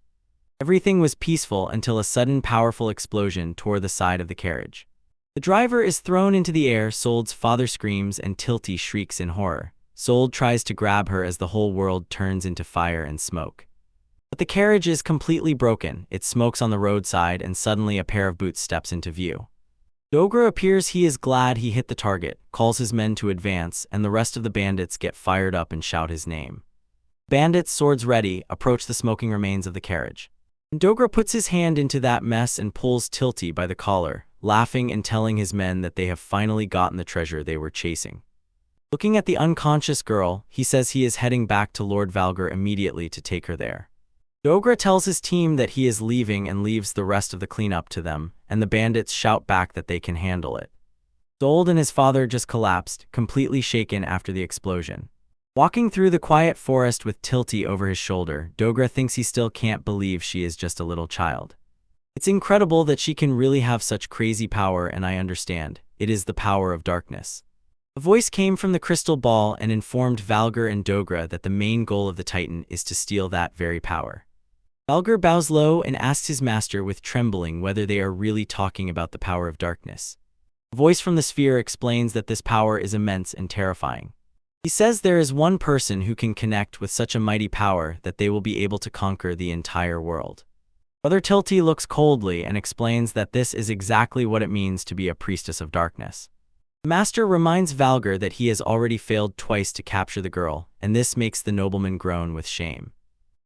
Everything was peaceful until a sudden powerful explosion tore the side of the carriage. The driver is thrown into the air, Sold's father screams and Tilty shrieks in horror. Sold tries to grab her as the whole world turns into fire and smoke. But the carriage is completely broken, it smokes on the roadside and suddenly a pair of boots steps into view. Dogra appears, he is glad he hit the target, calls his men to advance, and the rest of the bandits get fired up and shout his name. Bandits, swords ready, approach the smoking remains of the carriage. Dogra puts his hand into that mess and pulls Tilty by the collar, laughing and telling his men that they have finally gotten the treasure they were chasing. Looking at the unconscious girl, he says he is heading back to Lord Valgar immediately to take her there. Dogra tells his team that he is leaving and leaves the rest of the cleanup to them, and the bandits shout back that they can handle it. Sold and his father just collapsed, completely shaken after the explosion. Walking through the quiet forest with Tilty over his shoulder, Dogra thinks he still can't believe she is just a little child. It's incredible that she can really have such crazy power, and I understand. It is the power of darkness. A voice came from the crystal ball and informed Valgar and Dogra that the main goal of the Titan is to steal that very power. Valgar bows low and asks his master with trembling whether they are really talking about the power of darkness. A voice from the sphere explains that this power is immense and terrifying. He says there is one person who can connect with such a mighty power that they will be able to conquer the entire world. Brother Tilty looks coldly and explains that this is exactly what it means to be a priestess of darkness. The master reminds Valgar that he has already failed twice to capture the girl, and this makes the nobleman groan with shame.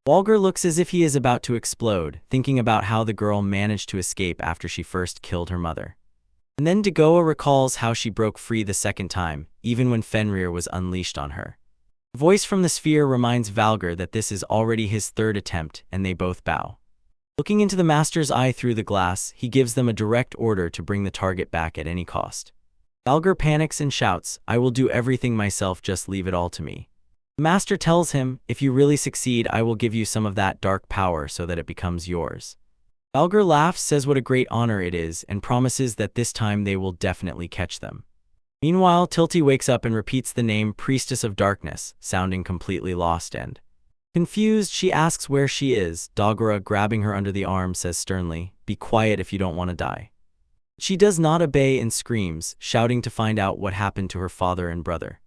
Valgar looks as if he is about to explode, thinking about how the girl managed to escape after she first killed her mother. And then Dagoa recalls how she broke free the second time, even when Fenrir was unleashed on her. A voice from the sphere reminds Valgar that this is already his third attempt, and they both bow. Looking into the master's eye through the glass, he gives them a direct order to bring the target back at any cost. Valgar panics and shouts, "I will do everything myself, just leave it all to me." The master tells him, "If you really succeed, I will give you some of that dark power so that it becomes yours." Valgar laughs, says what a great honor it is, and promises that this time they will definitely catch them. Meanwhile, Tilty wakes up and repeats the name Priestess of Darkness, sounding completely lost and confused. She asks where she is. Dogra, grabbing her under the arm, says sternly, "Be quiet if you don't want to die." She does not obey and screams, shouting to find out what happened to her father and brother.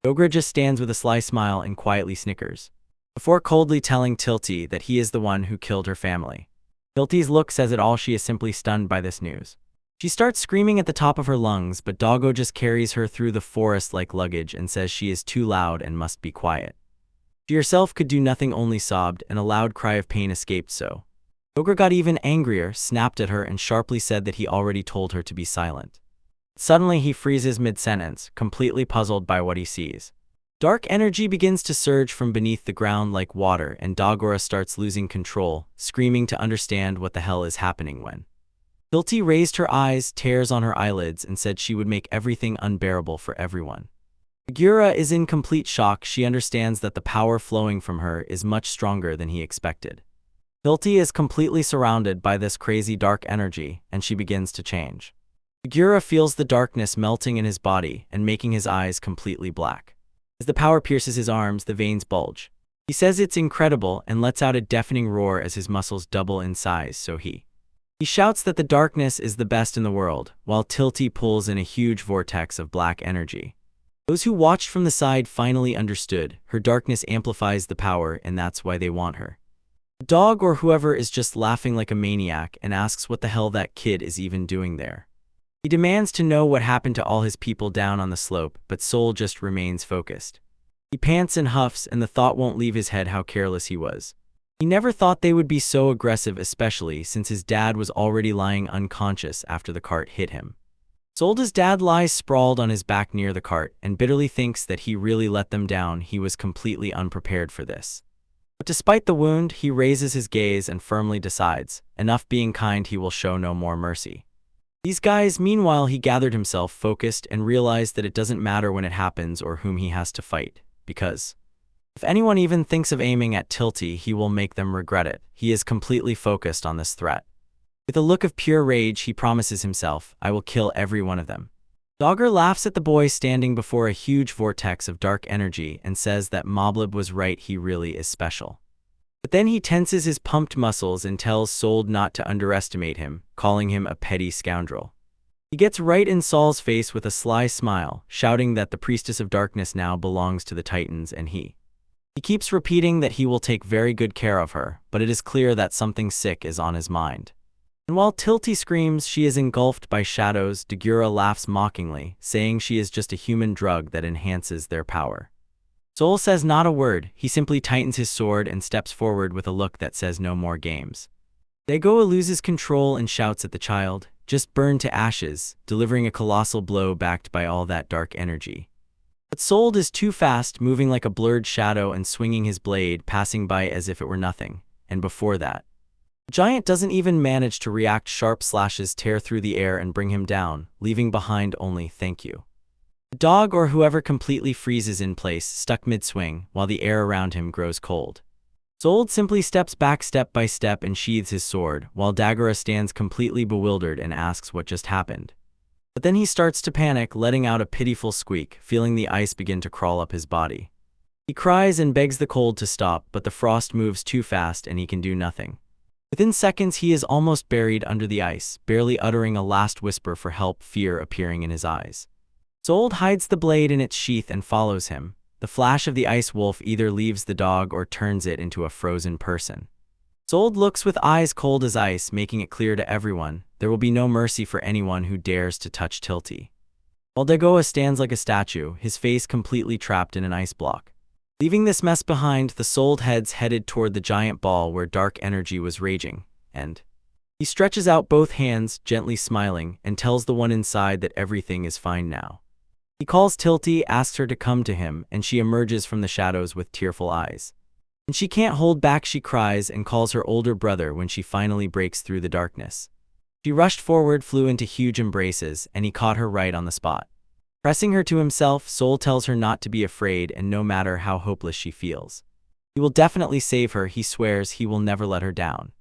Dogra just stands with a sly smile and quietly snickers, before coldly telling Tilty that he is the one who killed her family. Tilty's look says it all, she is simply stunned by this news. She starts screaming at the top of her lungs, but Doggo just carries her through the forest like luggage and says she is too loud and must be quiet. She herself could do nothing, only sobbed, and a loud cry of pain escaped. So Dogra got even angrier, snapped at her, and sharply said that he already told her to be silent. Suddenly he freezes mid-sentence, completely puzzled by what he sees. Dark energy begins to surge from beneath the ground like water, and Dagora starts losing control, screaming to understand what the hell is happening when Tilty raised her eyes, tears on her eyelids, and said she would make everything unbearable for everyone. Agura is in complete shock. She understands that the power flowing from her is much stronger than he expected. Tilty is completely surrounded by this crazy dark energy, and she begins to change. Agura feels the darkness melting in his body and making his eyes completely black. As the power pierces his arms, the veins bulge. He says it's incredible and lets out a deafening roar as his muscles double in size, so he shouts that the darkness is the best in the world, while Tilty pulls in a huge vortex of black energy. Those who watched from the side finally understood. Her darkness amplifies the power, and that's why they want her. The dog or whoever is just laughing like a maniac and asks what the hell that kid is even doing there. He demands to know what happened to all his people down on the slope, but Soul just remains focused. He pants and huffs, and the thought won't leave his head how careless he was. He never thought they would be so aggressive, especially since his dad was already lying unconscious after the cart hit him. Zolda's dad lies sprawled on his back near the cart and bitterly thinks that he really let them down. He was completely unprepared for this. But despite the wound, he raises his gaze and firmly decides, enough being kind, he will show no more mercy. These guys, meanwhile, he gathered himself focused and realized that it doesn't matter when it happens or whom he has to fight, because if anyone even thinks of aiming at Tilty, he will make them regret it. He is completely focused on this threat. With a look of pure rage, he promises himself, I will kill every one of them. Dogger laughs at the boy standing before a huge vortex of dark energy and says that Moblib was right, he really is special. But then he tenses his pumped muscles and tells Sold not to underestimate him, calling him a petty scoundrel. He gets right in Saul's face with a sly smile, shouting that the Priestess of Darkness now belongs to the Titans and he keeps repeating that he will take very good care of her, but it is clear that something sick is on his mind. And while Tilty screams she is engulfed by shadows, Dagura laughs mockingly, saying she is just a human drug that enhances their power. Soul says not a word, he simply tightens his sword and steps forward with a look that says no more games. Dagoa loses control and shouts at the child, just burn to ashes, delivering a colossal blow backed by all that dark energy. But Sold is too fast, moving like a blurred shadow and swinging his blade, passing by as if it were nothing, and before that, the giant doesn't even manage to react. Sharp slashes tear through the air and bring him down, leaving behind only thank you. The dog or whoever completely freezes in place, stuck mid-swing, while the air around him grows cold. Sold simply steps back step by step and sheathes his sword, while Dagura stands completely bewildered and asks what just happened. But then he starts to panic, letting out a pitiful squeak, feeling the ice begin to crawl up his body. He cries and begs the cold to stop, but the frost moves too fast and he can do nothing. Within seconds, he is almost buried under the ice, barely uttering a last whisper for help, fear appearing in his eyes. Sold hides the blade in its sheath and follows him. The flash of the ice wolf either leaves the dog or turns it into a frozen person. Sold looks with eyes cold as ice, making it clear to everyone, there will be no mercy for anyone who dares to touch Tilty. While Dagoa stands like a statue, his face completely trapped in an ice block. Leaving this mess behind, the Sold headed toward the giant ball where dark energy was raging, and he stretches out both hands, gently smiling, and tells the one inside that everything is fine now. He calls Tilty, asks her to come to him, and she emerges from the shadows with tearful eyes. And she can't hold back, she cries and calls her older brother when she finally breaks through the darkness. She rushed forward, flew into huge embraces, and he caught her right on the spot. Pressing her to himself, Soul tells her not to be afraid, and no matter how hopeless she feels, he will definitely save her. He swears he will never let her down.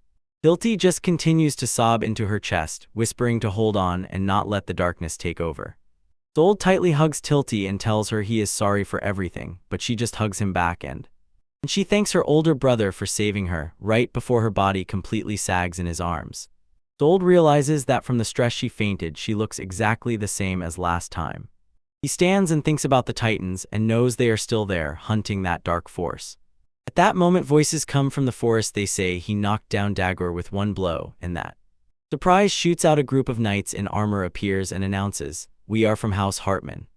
Tilty just continues to sob into her chest, whispering to hold on and not let the darkness take over. Soul tightly hugs Tilty and tells her he is sorry for everything, but she just hugs him back and she thanks her older brother for saving her, right before her body completely sags in his arms. Soul realizes that from the stress she fainted, she looks exactly the same as last time. He stands and thinks about the Titans and knows they are still there, hunting that dark force. At that moment, voices come from the forest. They say he knocked down Dagger with one blow, and that surprise shoots out a group of knights in armor appears and announces, "We are from House Hartman."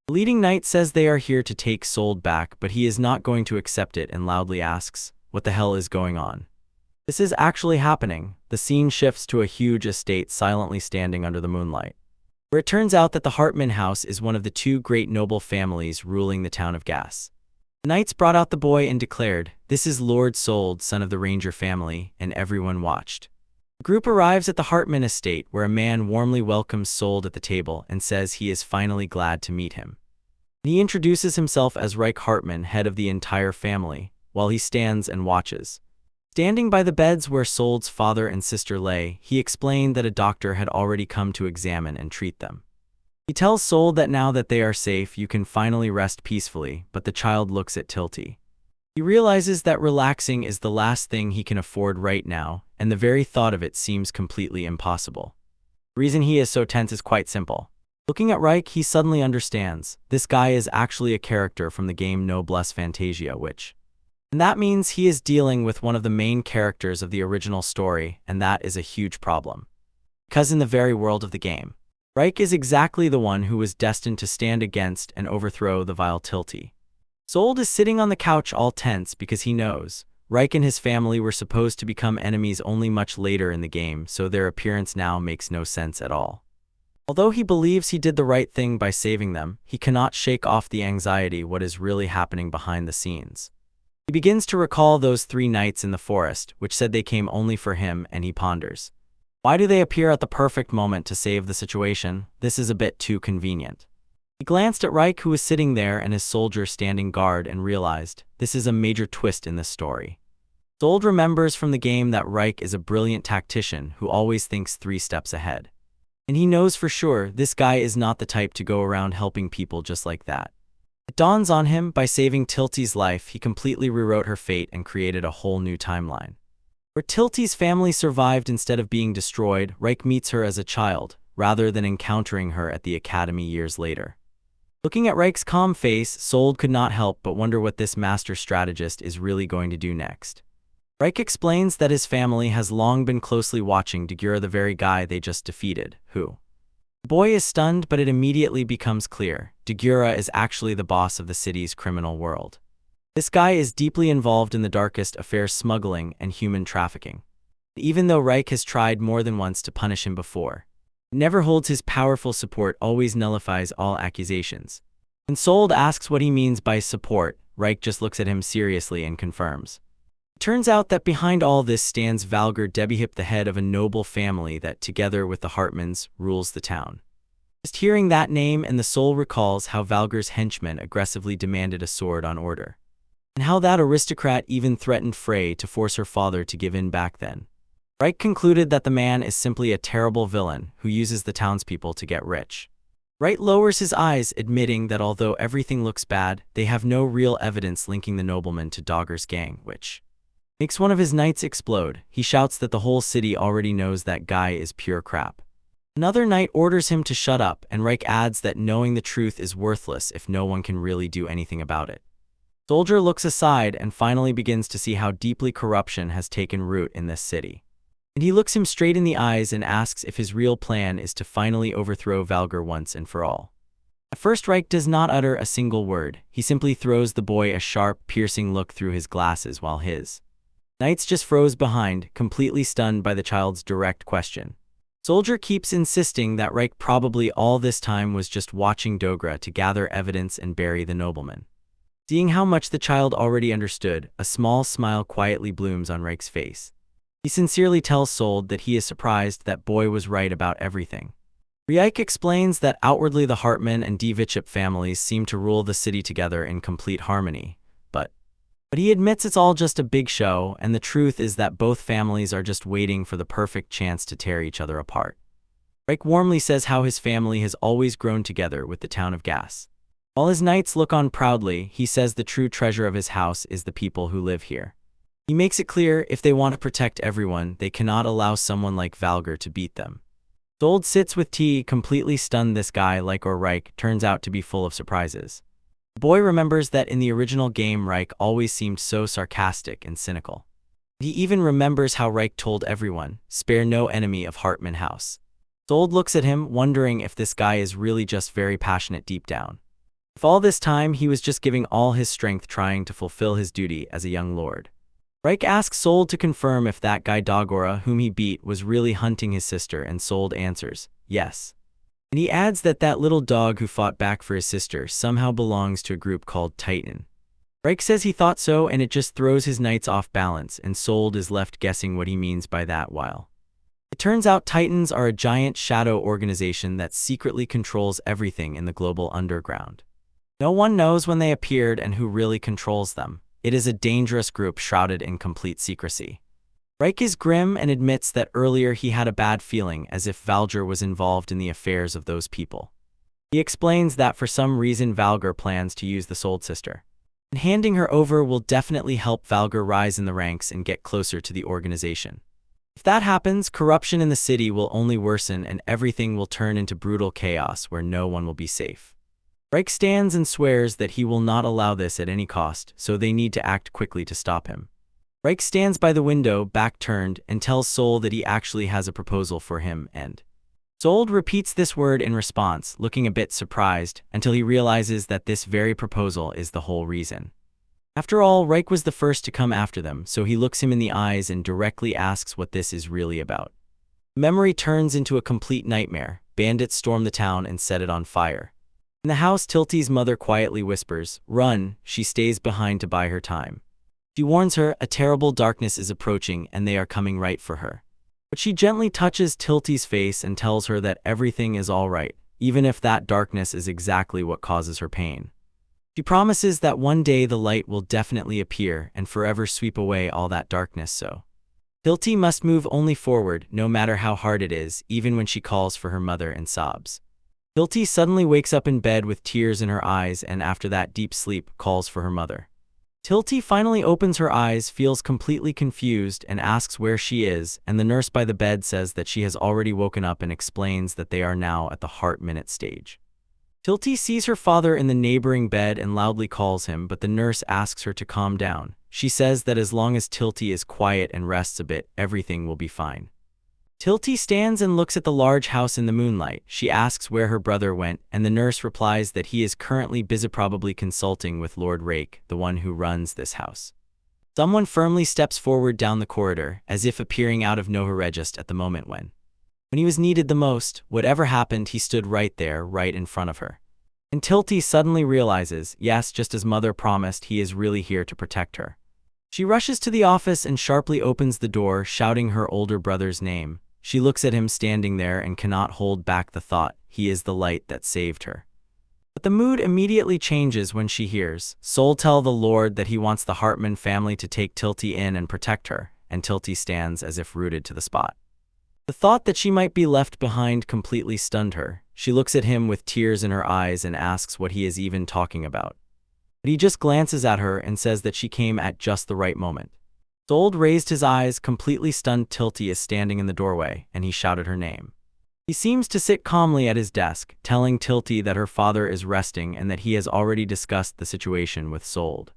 The leading knight says they are here to take Sold back, but he is not going to accept it and loudly asks, what the hell is going on? This is actually happening. The scene shifts to a huge estate silently standing under the moonlight, where it turns out that the Hartman house is one of the two great noble families ruling the town of Gas. The knights brought out the boy and declared, "This is Lord Sold, son of the Ranger family," and everyone watched. The group arrives at the Hartman estate, where a man warmly welcomes Sold at the table and says he is finally glad to meet him. He introduces himself as Reich Hartman, head of the entire family, while he stands and watches. Standing by the beds where Sold's father and sister lay, he explained that a doctor had already come to examine and treat them. He tells Sold that now that they are safe, you can finally rest peacefully, but the child looks at Tilty. He realizes that relaxing is the last thing he can afford right now, and the very thought of it seems completely impossible. The reason he is so tense is quite simple. Looking at Reich, he suddenly understands, this guy is actually a character from the game Noblesse Fantasia, and that means he is dealing with one of the main characters of the original story, and that is a huge problem. Because in the very world of the game, Reich is exactly the one who was destined to stand against and overthrow the vile Tilty. Sold is sitting on the couch all tense because he knows Reich and his family were supposed to become enemies only much later in the game, so their appearance now makes no sense at all. Although he believes he did the right thing by saving them, he cannot shake off the anxiety what is really happening behind the scenes. He begins to recall those 3 knights in the forest, which said they came only for him, and he ponders. Why do they appear at the perfect moment to save the situation? This is a bit too convenient. He glanced at Reich, who was sitting there, and his soldier standing guard, and realized, this is a major twist in this story. Sold remembers from the game that Reich is a brilliant tactician who always thinks 3 steps ahead. And he knows for sure this guy is not the type to go around helping people just like that. It dawns on him, by saving Tilty's life, he completely rewrote her fate and created a whole new timeline. Where Tilty's family survived instead of being destroyed, Reich meets her as a child, rather than encountering her at the academy years later. Looking at Reich's calm face, Sold could not help but wonder what this master strategist is really going to do next. Reich explains that his family has long been closely watching Dagura, the very guy they just defeated, who. The boy is stunned, but it immediately becomes clear. Dagura is actually the boss of the city's criminal world. This guy is deeply involved in the darkest affairs, smuggling and human trafficking. Even though Reich has tried more than once to punish him before, it never holds. His powerful support always nullifies all accusations. When Sold asks what he means by support, Reich just looks at him seriously and confirms. It turns out that behind all this stands Valgar Debihip, the head of a noble family that, together with the Hartmans, rules the town. Just hearing that name, and the soul recalls how Valgar's henchmen aggressively demanded a sword on order, and how that aristocrat even threatened Frey to force her father to give in back then. Reich concluded that the man is simply a terrible villain who uses the townspeople to get rich. Reich lowers his eyes, admitting that although everything looks bad, they have no real evidence linking the nobleman to Dagger's gang, which makes one of his knights explode. He shouts that the whole city already knows that guy is pure crap. Another knight orders him to shut up, and Reich adds that knowing the truth is worthless if no one can really do anything about it. Soldier looks aside and finally begins to see how deeply corruption has taken root in this city. And he looks him straight in the eyes and asks if his real plan is to finally overthrow Valgar once and for all. At first, Reich does not utter a single word. He simply throws the boy a sharp, piercing look through his glasses, while his knights just froze behind, completely stunned by the child's direct question. Soldier keeps insisting that Reich probably all this time was just watching Dogra to gather evidence and bury the nobleman. Seeing how much the child already understood, a small smile quietly blooms on Reich's face. He sincerely tells Sold that he is surprised that boy was right about everything. Reich explains that outwardly the Hartman and Dvichip families seem to rule the city together in complete harmony, but he admits it's all just a big show, and the truth is that both families are just waiting for the perfect chance to tear each other apart. Reich warmly says how his family has always grown together with the town of Gas. While his knights look on proudly, he says the true treasure of his house is the people who live here. He makes it clear if they want to protect everyone, they cannot allow someone like Valgar to beat them. Sold sits with tea, completely stunned. This guy, like Reich, turns out to be full of surprises. The boy remembers that in the original game Reich always seemed so sarcastic and cynical. He even remembers how Reich told everyone, spare no enemy of Hartman House. Sold looks at him, wondering if this guy is really just very passionate deep down. If all this time he was just giving all his strength trying to fulfill his duty as a young lord. Reich asks Sold to confirm if that guy Dagora, whom he beat, was really hunting his sister, and Sold answers, yes. And he adds that that little dog who fought back for his sister somehow belongs to a group called Titan. Reich says he thought so, and it just throws his knights off balance, and Sold is left guessing what he means by that while. It turns out Titans are a giant shadow organization that secretly controls everything in the global underground. No one knows when they appeared and who really controls them. It is a dangerous group shrouded in complete secrecy. Reich is grim and admits that earlier he had a bad feeling, as if Valgar was involved in the affairs of those people. He explains that for some reason Valgar plans to use the Sold sister. And handing her over will definitely help Valgar rise in the ranks and get closer to the organization. If that happens, corruption in the city will only worsen and everything will turn into brutal chaos where no one will be safe. Reich stands and swears that he will not allow this at any cost, so they need to act quickly to stop him. Reich stands by the window, back turned, and tells Sold that he actually has a proposal for him, and Sold repeats this word in response, looking a bit surprised, until he realizes that this very proposal is the whole reason. After all, Reich was the first to come after them, so he looks him in the eyes and directly asks what this is really about. Memory turns into a complete nightmare. bandits storm the town and set it on fire. In the house, Tilty's mother quietly whispers, "Run." She stays behind to buy her time. She warns her a terrible darkness is approaching and they are coming right for her. But she gently touches Tilty's face and tells her that everything is all right, even if that darkness is exactly what causes her pain. She promises that one day the light will definitely appear and forever sweep away all that darkness. So Tilty must move only forward, no matter how hard it is, even when she calls for her mother and sobs. Tilty suddenly wakes up in bed with tears in her eyes and after that deep sleep calls for her mother. Tilty finally opens her eyes, feels completely confused, and asks where she is, and the nurse by the bed says that she has already woken up and explains that they are now at the heart-minute stage. Tilty sees her father in the neighboring bed and loudly calls him, but the nurse asks her to calm down. She says that as long as Tilty is quiet and rests a bit, everything will be fine. Tilty stands and looks at the large house in the moonlight. She asks where her brother went, and the nurse replies that he is currently busy, probably consulting with Lord Rake, the one who runs this house. Someone firmly steps forward down the corridor, as if appearing out of nowhere just at the moment when he was needed the most. Whatever happened, he stood right there, right in front of her. And Tilty suddenly realizes, yes, just as mother promised, he is really here to protect her. She rushes to the office and sharply opens the door, shouting her older brother's name. She looks at him standing there and cannot hold back the thought, he is the light that saved her. But the mood immediately changes when she hears Soul tell the Lord that he wants the Hartman family to take Tilty in and protect her, and Tilty stands as if rooted to the spot. The thought that she might be left behind completely stunned her. She looks at him with tears in her eyes and asks what he is even talking about. But he just glances at her and says that she came at just the right moment. Sold raised his eyes, completely stunned. Tilty is standing in the doorway, and he shouted her name. He seems to sit calmly at his desk, telling Tilty that her father is resting and that he has already discussed the situation with Sold.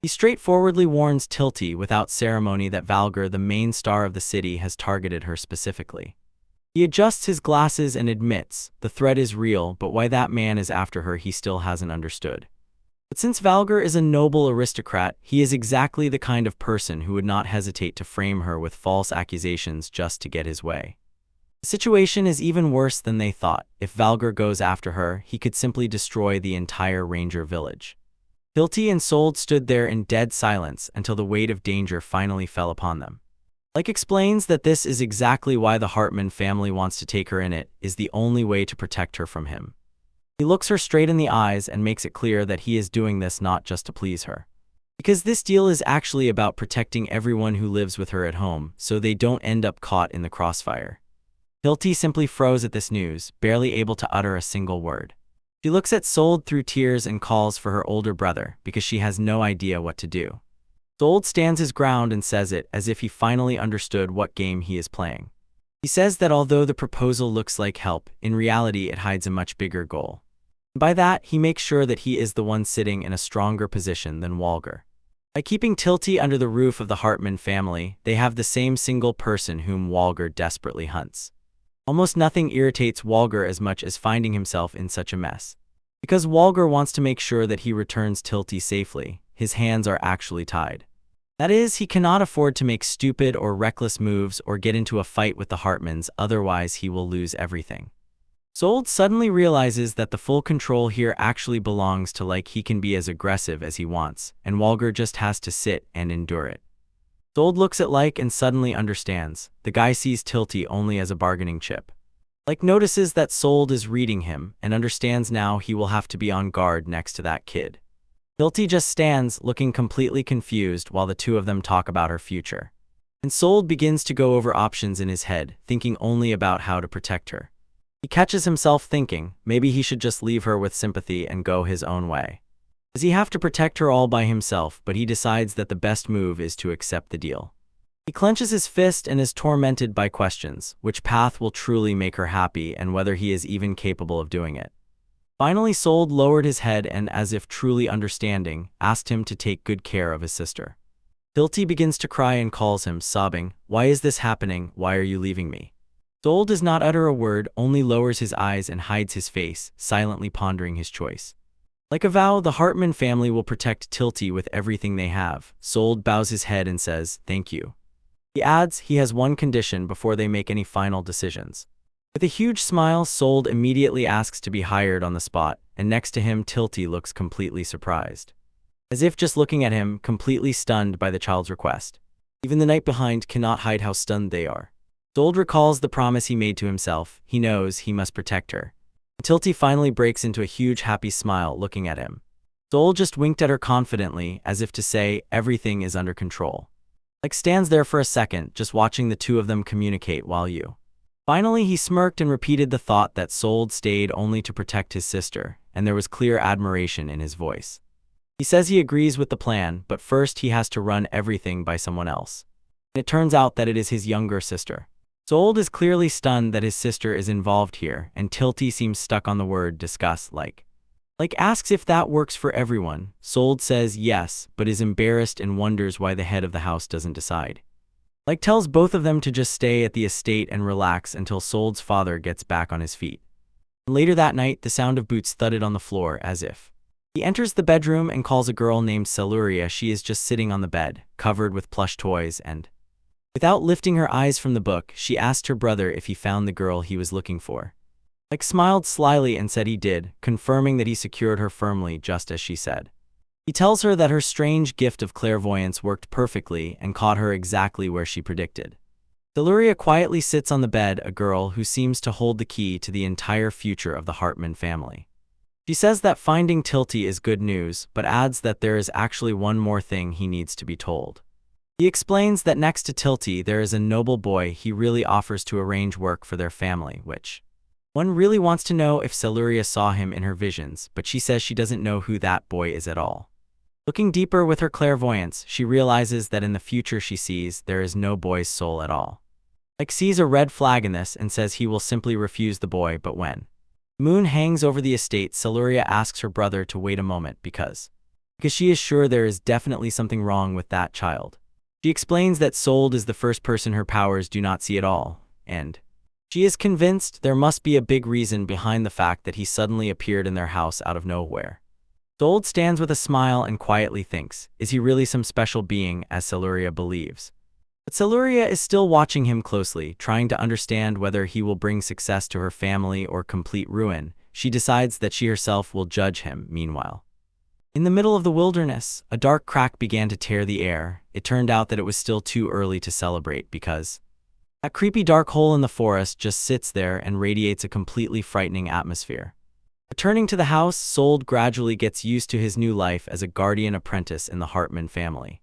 He straightforwardly warns Tilty without ceremony that Valgar, the main star of the city, has targeted her specifically. He adjusts his glasses and admits, the threat is real, but why that man is after her he still hasn't understood. But since Valgar is a noble aristocrat, he is exactly the kind of person who would not hesitate to frame her with false accusations just to get his way. The situation is even worse than they thought. If Valgar goes after her, he could simply destroy the entire ranger village. Tilty and Sold stood there in dead silence until the weight of danger finally fell upon them. Like explains that this is exactly why the Hartman family wants to take her in. It is the only way to protect her from him. He looks her straight in the eyes and makes it clear that he is doing this not just to please her. Because this deal is actually about protecting everyone who lives with her at home, so they don't end up caught in the crossfire. Tilty simply froze at this news, barely able to utter a single word. She looks at Sold through tears and calls for her older brother, because she has no idea what to do. Sold stands his ground and says it as if he finally understood what game he is playing. He says that although the proposal looks like help, in reality it hides a much bigger goal. By that, he makes sure that he is the one sitting in a stronger position than Walger. By keeping Tilty under the roof of the Hartman family, they have the same single person whom Walger desperately hunts. Almost nothing irritates Walger as much as finding himself in such a mess. Because Walger wants to make sure that he returns Tilty safely, his hands are actually tied. That is, he cannot afford to make stupid or reckless moves or get into a fight with the Hartmans, otherwise he will lose everything. Sold suddenly realizes that the full control here actually belongs to he can be as aggressive as he wants, and Walger just has to sit and endure it. Sold looks at and suddenly understands. The guy sees Tilty only as a bargaining chip. Notices that Sold is reading him, and understands now he will have to be on guard next to that kid. Tilty just stands, looking completely confused while the two of them talk about her future. And Sold begins to go over options in his head, thinking only about how to protect her. He catches himself thinking, maybe he should just leave her with sympathy and go his own way. Does he have to protect her all by himself? But he decides that the best move is to accept the deal. He clenches his fist and is tormented by questions, which path will truly make her happy and whether he is even capable of doing it. Finally, Sold lowered his head and, as if truly understanding, asked him to take good care of his sister. Tilty begins to cry and calls him, sobbing, "Why is this happening? Why are you leaving me?" Sold does not utter a word, only lowers his eyes and hides his face, silently pondering his choice. Like a vow, the Hartman family will protect Tilty with everything they have. Sold bows his head and says, "Thank you." He adds he has one condition before they make any final decisions. With a huge smile, Sold immediately asks to be hired on the spot, and next to him Tilty looks completely surprised. As if just looking at him, completely stunned by the child's request. Even the knight behind cannot hide how stunned they are. Sold recalls the promise he made to himself. He knows he must protect her. Tilty finally breaks into a huge happy smile looking at him. Sold just winked at her confidently, as if to say, everything is under control. Like stands there for a second, just watching the two of them communicate while you. Finally, he smirked and repeated the thought that Sold stayed only to protect his sister, and there was clear admiration in his voice. He says he agrees with the plan, but first he has to run everything by someone else. And it turns out that it is his younger sister. Sold is clearly stunned that his sister is involved here, and Tilty seems stuck on the word discuss like asks if that works for everyone. Sold says yes, but is embarrassed and wonders why the head of the house doesn't decide. Tells both of them to just stay at the estate and relax until Sold's father gets back on his feet. Later that night, the sound of boots thudded on the floor as if. He enters the bedroom and calls a girl named Celuria. She is just sitting on the bed, covered with plush toys, and without lifting her eyes from the book, she asked her brother if he found the girl he was looking for. Smiled slyly and said he did, confirming that he secured her firmly just as she said. He tells her that her strange gift of clairvoyance worked perfectly and caught her exactly where she predicted. Celuria quietly sits on the bed, a girl who seems to hold the key to the entire future of the Hartman family. She says that finding Tilty is good news, but adds that there is actually one more thing he needs to be told. He explains that next to Tilty there is a noble boy he really offers to arrange work for their family, which one really wants to know if Celuria saw him in her visions, but she says she doesn't know who that boy is at all. Looking deeper with her clairvoyance, she realizes that in the future she sees there is no boy's soul at all. Sees a red flag in this and says he will simply refuse the boy, but when moon hangs over the estate, Celuria asks her brother to wait a moment because she is sure there is definitely something wrong with that child. She explains that Sold is the first person her powers do not see at all, and she is convinced there must be a big reason behind the fact that he suddenly appeared in their house out of nowhere. Sold stands with a smile and quietly thinks, is he really some special being, as Celuria believes? But Celuria is still watching him closely, trying to understand whether he will bring success to her family or complete ruin. She decides that she herself will judge him, meanwhile. In the middle of the wilderness, a dark crack began to tear the air. It turned out that it was still too early to celebrate because that creepy dark hole in the forest just sits there and radiates a completely frightening atmosphere. Returning to the house, Sold gradually gets used to his new life as a guardian apprentice in the Hartman family.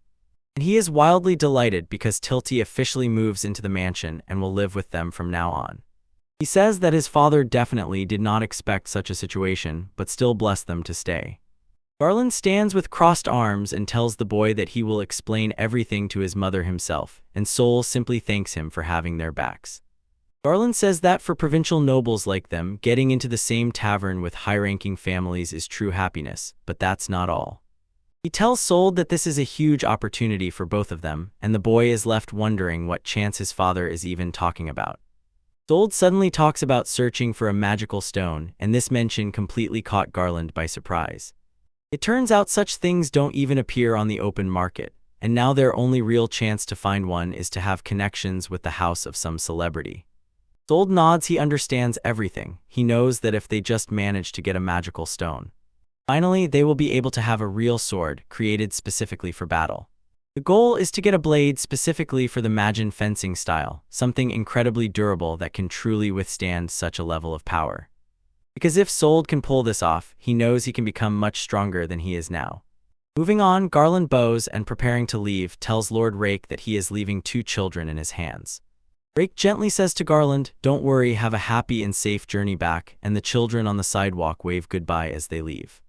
And he is wildly delighted because Tilty officially moves into the mansion and will live with them from now on. He says that his father definitely did not expect such a situation, but still blessed them to stay. Garland stands with crossed arms and tells the boy that he will explain everything to his mother himself, and Soul simply thanks him for having their backs. Garland says that for provincial nobles like them, getting into the same tavern with high-ranking families is true happiness, but that's not all. He tells Sold that this is a huge opportunity for both of them, and the boy is left wondering what chance his father is even talking about. Sold suddenly talks about searching for a magical stone, and this mention completely caught Garland by surprise. It turns out such things don't even appear on the open market, and now their only real chance to find one is to have connections with the house of some celebrity. Sold nods. He understands everything. He knows that if they just manage to get a magical stone, finally they will be able to have a real sword created specifically for battle. The goal is to get a blade specifically for the Majin fencing style, something incredibly durable that can truly withstand such a level of power. Because if Sold can pull this off, he knows he can become much stronger than he is now. Moving on, Garland bows and preparing to leave, tells Lord Rake that he is leaving 2 children in his hands. Rake gently says to Garland, "Don't worry, have a happy and safe journey back," and the children on the sidewalk wave goodbye as they leave.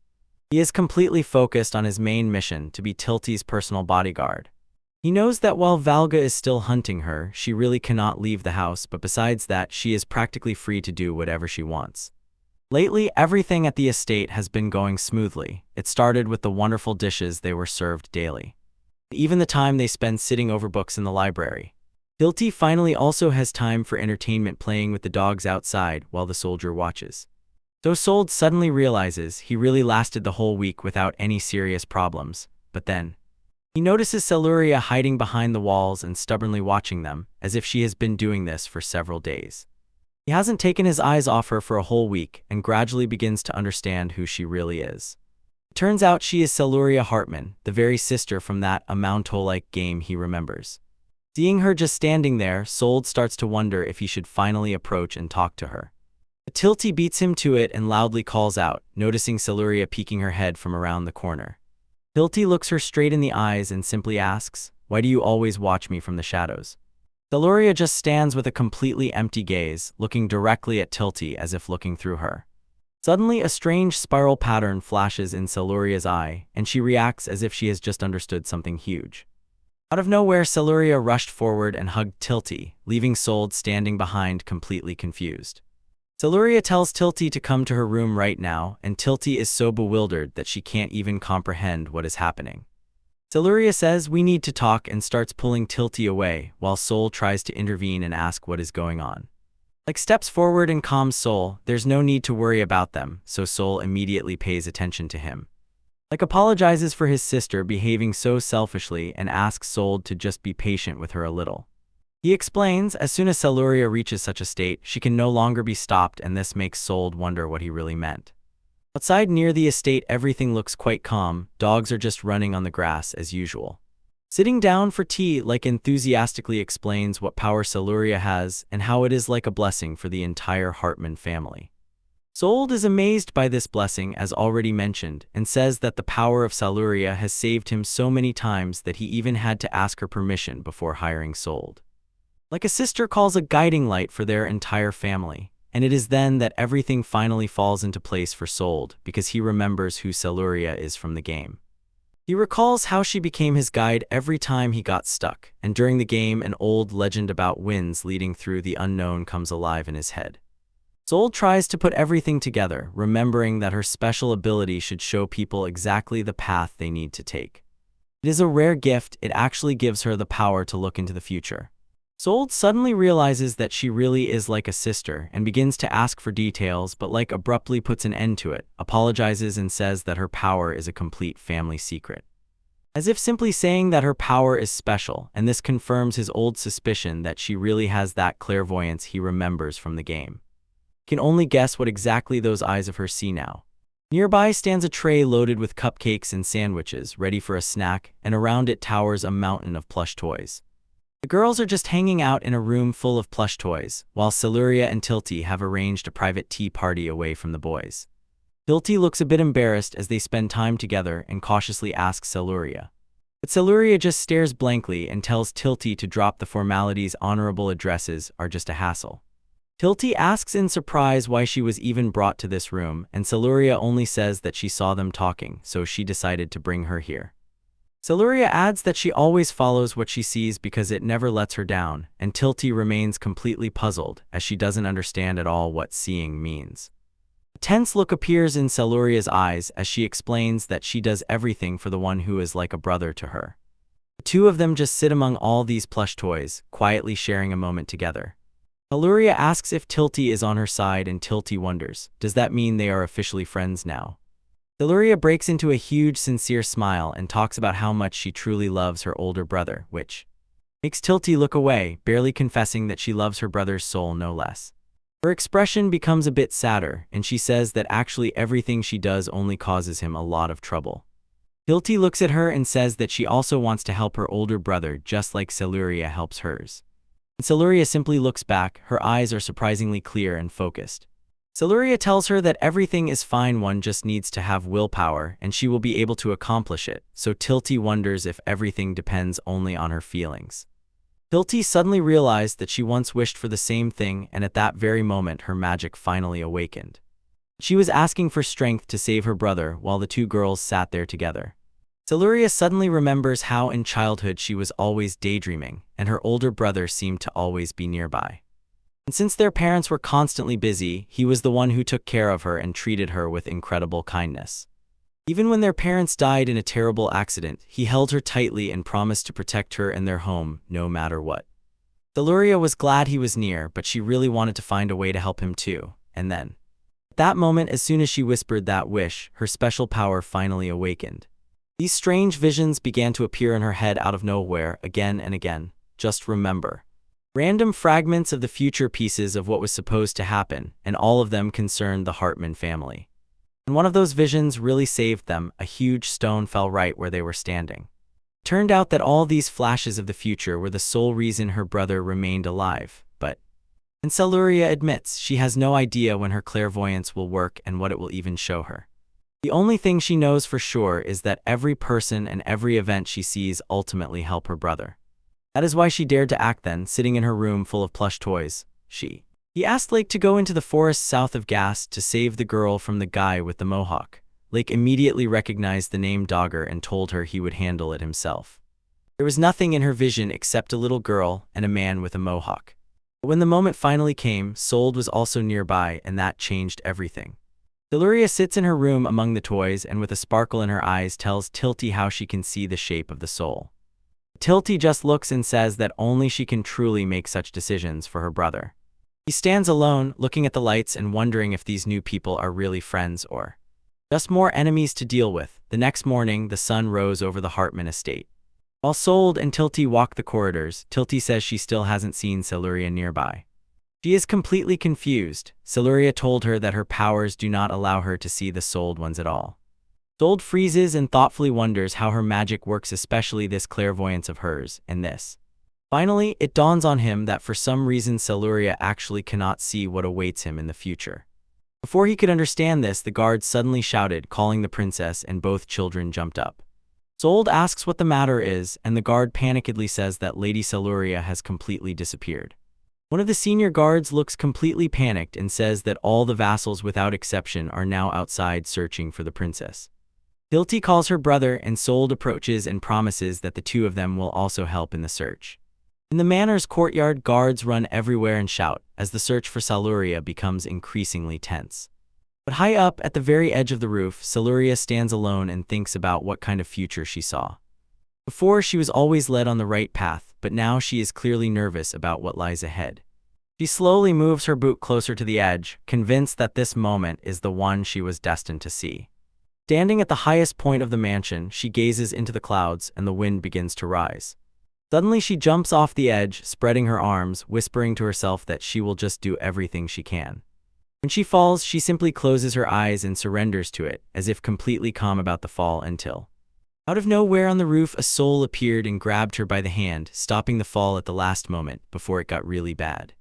He is completely focused on his main mission to be Tilty's personal bodyguard. He knows that while Valga is still hunting her, she really cannot leave the house, but besides that, she is practically free to do whatever she wants. Lately, everything at the estate has been going smoothly. It started with the wonderful dishes they were served daily. Even the time they spend sitting over books in the library. Tilty finally also has time for entertainment, playing with the dogs outside while the soldier watches. So Sold suddenly realizes he really lasted the whole week without any serious problems, but then he notices Celuria hiding behind the walls and stubbornly watching them, as if she has been doing this for several days. He hasn't taken his eyes off her for a whole week and gradually begins to understand who she really is. It turns out she is Celuria Hartman, the very sister from that Amount-like game he remembers. Seeing her just standing there, Sold starts to wonder if he should finally approach and talk to her. But Tilty beats him to it and loudly calls out, noticing Celuria peeking her head from around the corner. Tilty looks her straight in the eyes and simply asks, "Why do you always watch me from the shadows?" Celuria just stands with a completely empty gaze, looking directly at Tilty as if looking through her. Suddenly, a strange spiral pattern flashes in Celuria's eye, and she reacts as if she has just understood something huge. Out of nowhere, Celuria rushed forward and hugged Tilty, leaving Sold standing behind completely confused. Celuria tells Tilty to come to her room right now, and Tilty is so bewildered that she can't even comprehend what is happening. Celuria says, "We need to talk," and starts pulling Tilty away, while Soul tries to intervene and ask what is going on. Like steps forward and calms Soul, there's no need to worry about them, so Soul immediately pays attention to him. Like apologizes for his sister behaving so selfishly and asks Soul to just be patient with her a little. He explains, as soon as Celuria reaches such a state, she can no longer be stopped, and this makes Soul wonder what he really meant. Outside near the estate, everything looks quite calm. Dogs are just running on the grass as usual. Sitting down for tea, Like enthusiastically explains what power Celuria has and how it is like a blessing for the entire Hartman family. Sold is amazed by this blessing, as already mentioned, and says that the power of Celuria has saved him so many times that he even had to ask her permission before hiring Sold. Like a sister calls a guiding light for their entire family, and it is then that everything finally falls into place for Sold, because he remembers who Celuria is from the game. He recalls how she became his guide every time he got stuck, and during the game an old legend about winds leading through the unknown comes alive in his head. Sold tries to put everything together, remembering that her special ability should show people exactly the path they need to take. It is a rare gift. It actually gives her the power to look into the future. Sold suddenly realizes that she really is like a sister and begins to ask for details, but Like abruptly puts an end to it, apologizes and says that her power is a complete family secret. As if simply saying that her power is special, and this confirms his old suspicion that she really has that clairvoyance he remembers from the game. He can only guess what exactly those eyes of hers see now. Nearby stands a tray loaded with cupcakes and sandwiches, ready for a snack, and around it towers a mountain of plush toys. The girls are just hanging out in a room full of plush toys, while Celuria and Tilty have arranged a private tea party away from the boys. Tilty looks a bit embarrassed as they spend time together and cautiously asks Celuria. But Celuria just stares blankly and tells Tilty to drop the formalities. Honorable addresses are just a hassle. Tilty asks in surprise why she was even brought to this room, and Celuria only says that she saw them talking, so she decided to bring her here. Celuria adds that she always follows what she sees because it never lets her down, and Tilty remains completely puzzled as she doesn't understand at all what seeing means. A tense look appears in Celuria's eyes as she explains that she does everything for the one who is like a brother to her. The two of them just sit among all these plush toys, quietly sharing a moment together. Celuria asks if Tilty is on her side, and Tilty wonders, does that mean they are officially friends now? Celuria breaks into a huge, sincere smile and talks about how much she truly loves her older brother, which makes Tilty look away, barely confessing that she loves her brother's soul no less. Her expression becomes a bit sadder, and she says that actually everything she does only causes him a lot of trouble. Tilty looks at her and says that she also wants to help her older brother just like Celuria helps hers. And Celuria simply looks back. Her eyes are surprisingly clear and focused. Celuria tells her that everything is fine, one just needs to have willpower, and she will be able to accomplish it, so Tilty wonders if everything depends only on her feelings. Tilty suddenly realized that she once wished for the same thing, and at that very moment her magic finally awakened. She was asking for strength to save her brother while the two girls sat there together. Celuria suddenly remembers how in childhood she was always daydreaming, and her older brother seemed to always be nearby. And since their parents were constantly busy, he was the one who took care of her and treated her with incredible kindness. Even when their parents died in a terrible accident, he held her tightly and promised to protect her and their home, no matter what. Celuria was glad he was near, but she really wanted to find a way to help him too, and then, at that moment, as soon as she whispered that wish, her special power finally awakened. These strange visions began to appear in her head out of nowhere, again and again. Just remember. Random fragments of the future pieces of what was supposed to happen, and all of them concerned the Hartman family. And one of those visions really saved them. A huge stone fell right where they were standing. It turned out that all these flashes of the future were the sole reason her brother remained alive, and Celuria admits she has no idea when her clairvoyance will work and what it will even show her. The only thing she knows for sure is that every person and every event she sees ultimately help her brother. That is why she dared to act then, sitting in her room full of plush toys. He asked Lake to go into the forest south of Gas to save the girl from the guy with the mohawk. Lake immediately recognized the name Dogger and told her he would handle it himself. There was nothing in her vision except a little girl and a man with a mohawk. But when the moment finally came, Sold was also nearby, and that changed everything. Celuria sits in her room among the toys and with a sparkle in her eyes tells Tilty how she can see the shape of the soul. Tilty just looks and says that only she can truly make such decisions for her brother. He stands alone, looking at the lights and wondering if these new people are really friends or just more enemies to deal with. The next morning, the sun rose over the Hartman estate. While Sold and Tilty walk the corridors, Tilty says she still hasn't seen Celuria nearby. She is completely confused. Celuria told her that her powers do not allow her to see the Sold ones at all. Sold freezes and thoughtfully wonders how her magic works, especially this clairvoyance of hers, and this. Finally, it dawns on him that for some reason Celuria actually cannot see what awaits him in the future. Before he could understand this, the guard suddenly shouted, calling the princess, and both children jumped up. Sold asks what the matter is, and the guard panikedly says that Lady Celuria has completely disappeared. One of the senior guards looks completely panicked and says that all the vassals without exception are now outside searching for the princess. Tilty calls her brother, and Sold approaches and promises that the two of them will also help in the search. In the manor's courtyard, guards run everywhere and shout as the search for Celuria becomes increasingly tense. But high up at the very edge of the roof, Celuria stands alone and thinks about what kind of future she saw. Before, she was always led on the right path, but now she is clearly nervous about what lies ahead. She slowly moves her boot closer to the edge, convinced that this moment is the one she was destined to see. Standing at the highest point of the mansion, she gazes into the clouds and the wind begins to rise. Suddenly she jumps off the edge, spreading her arms, whispering to herself that she will just do everything she can. When she falls, she simply closes her eyes and surrenders to it, as if completely calm about the fall until, out of nowhere on the roof, a soul appeared and grabbed her by the hand, stopping the fall at the last moment before it got really bad.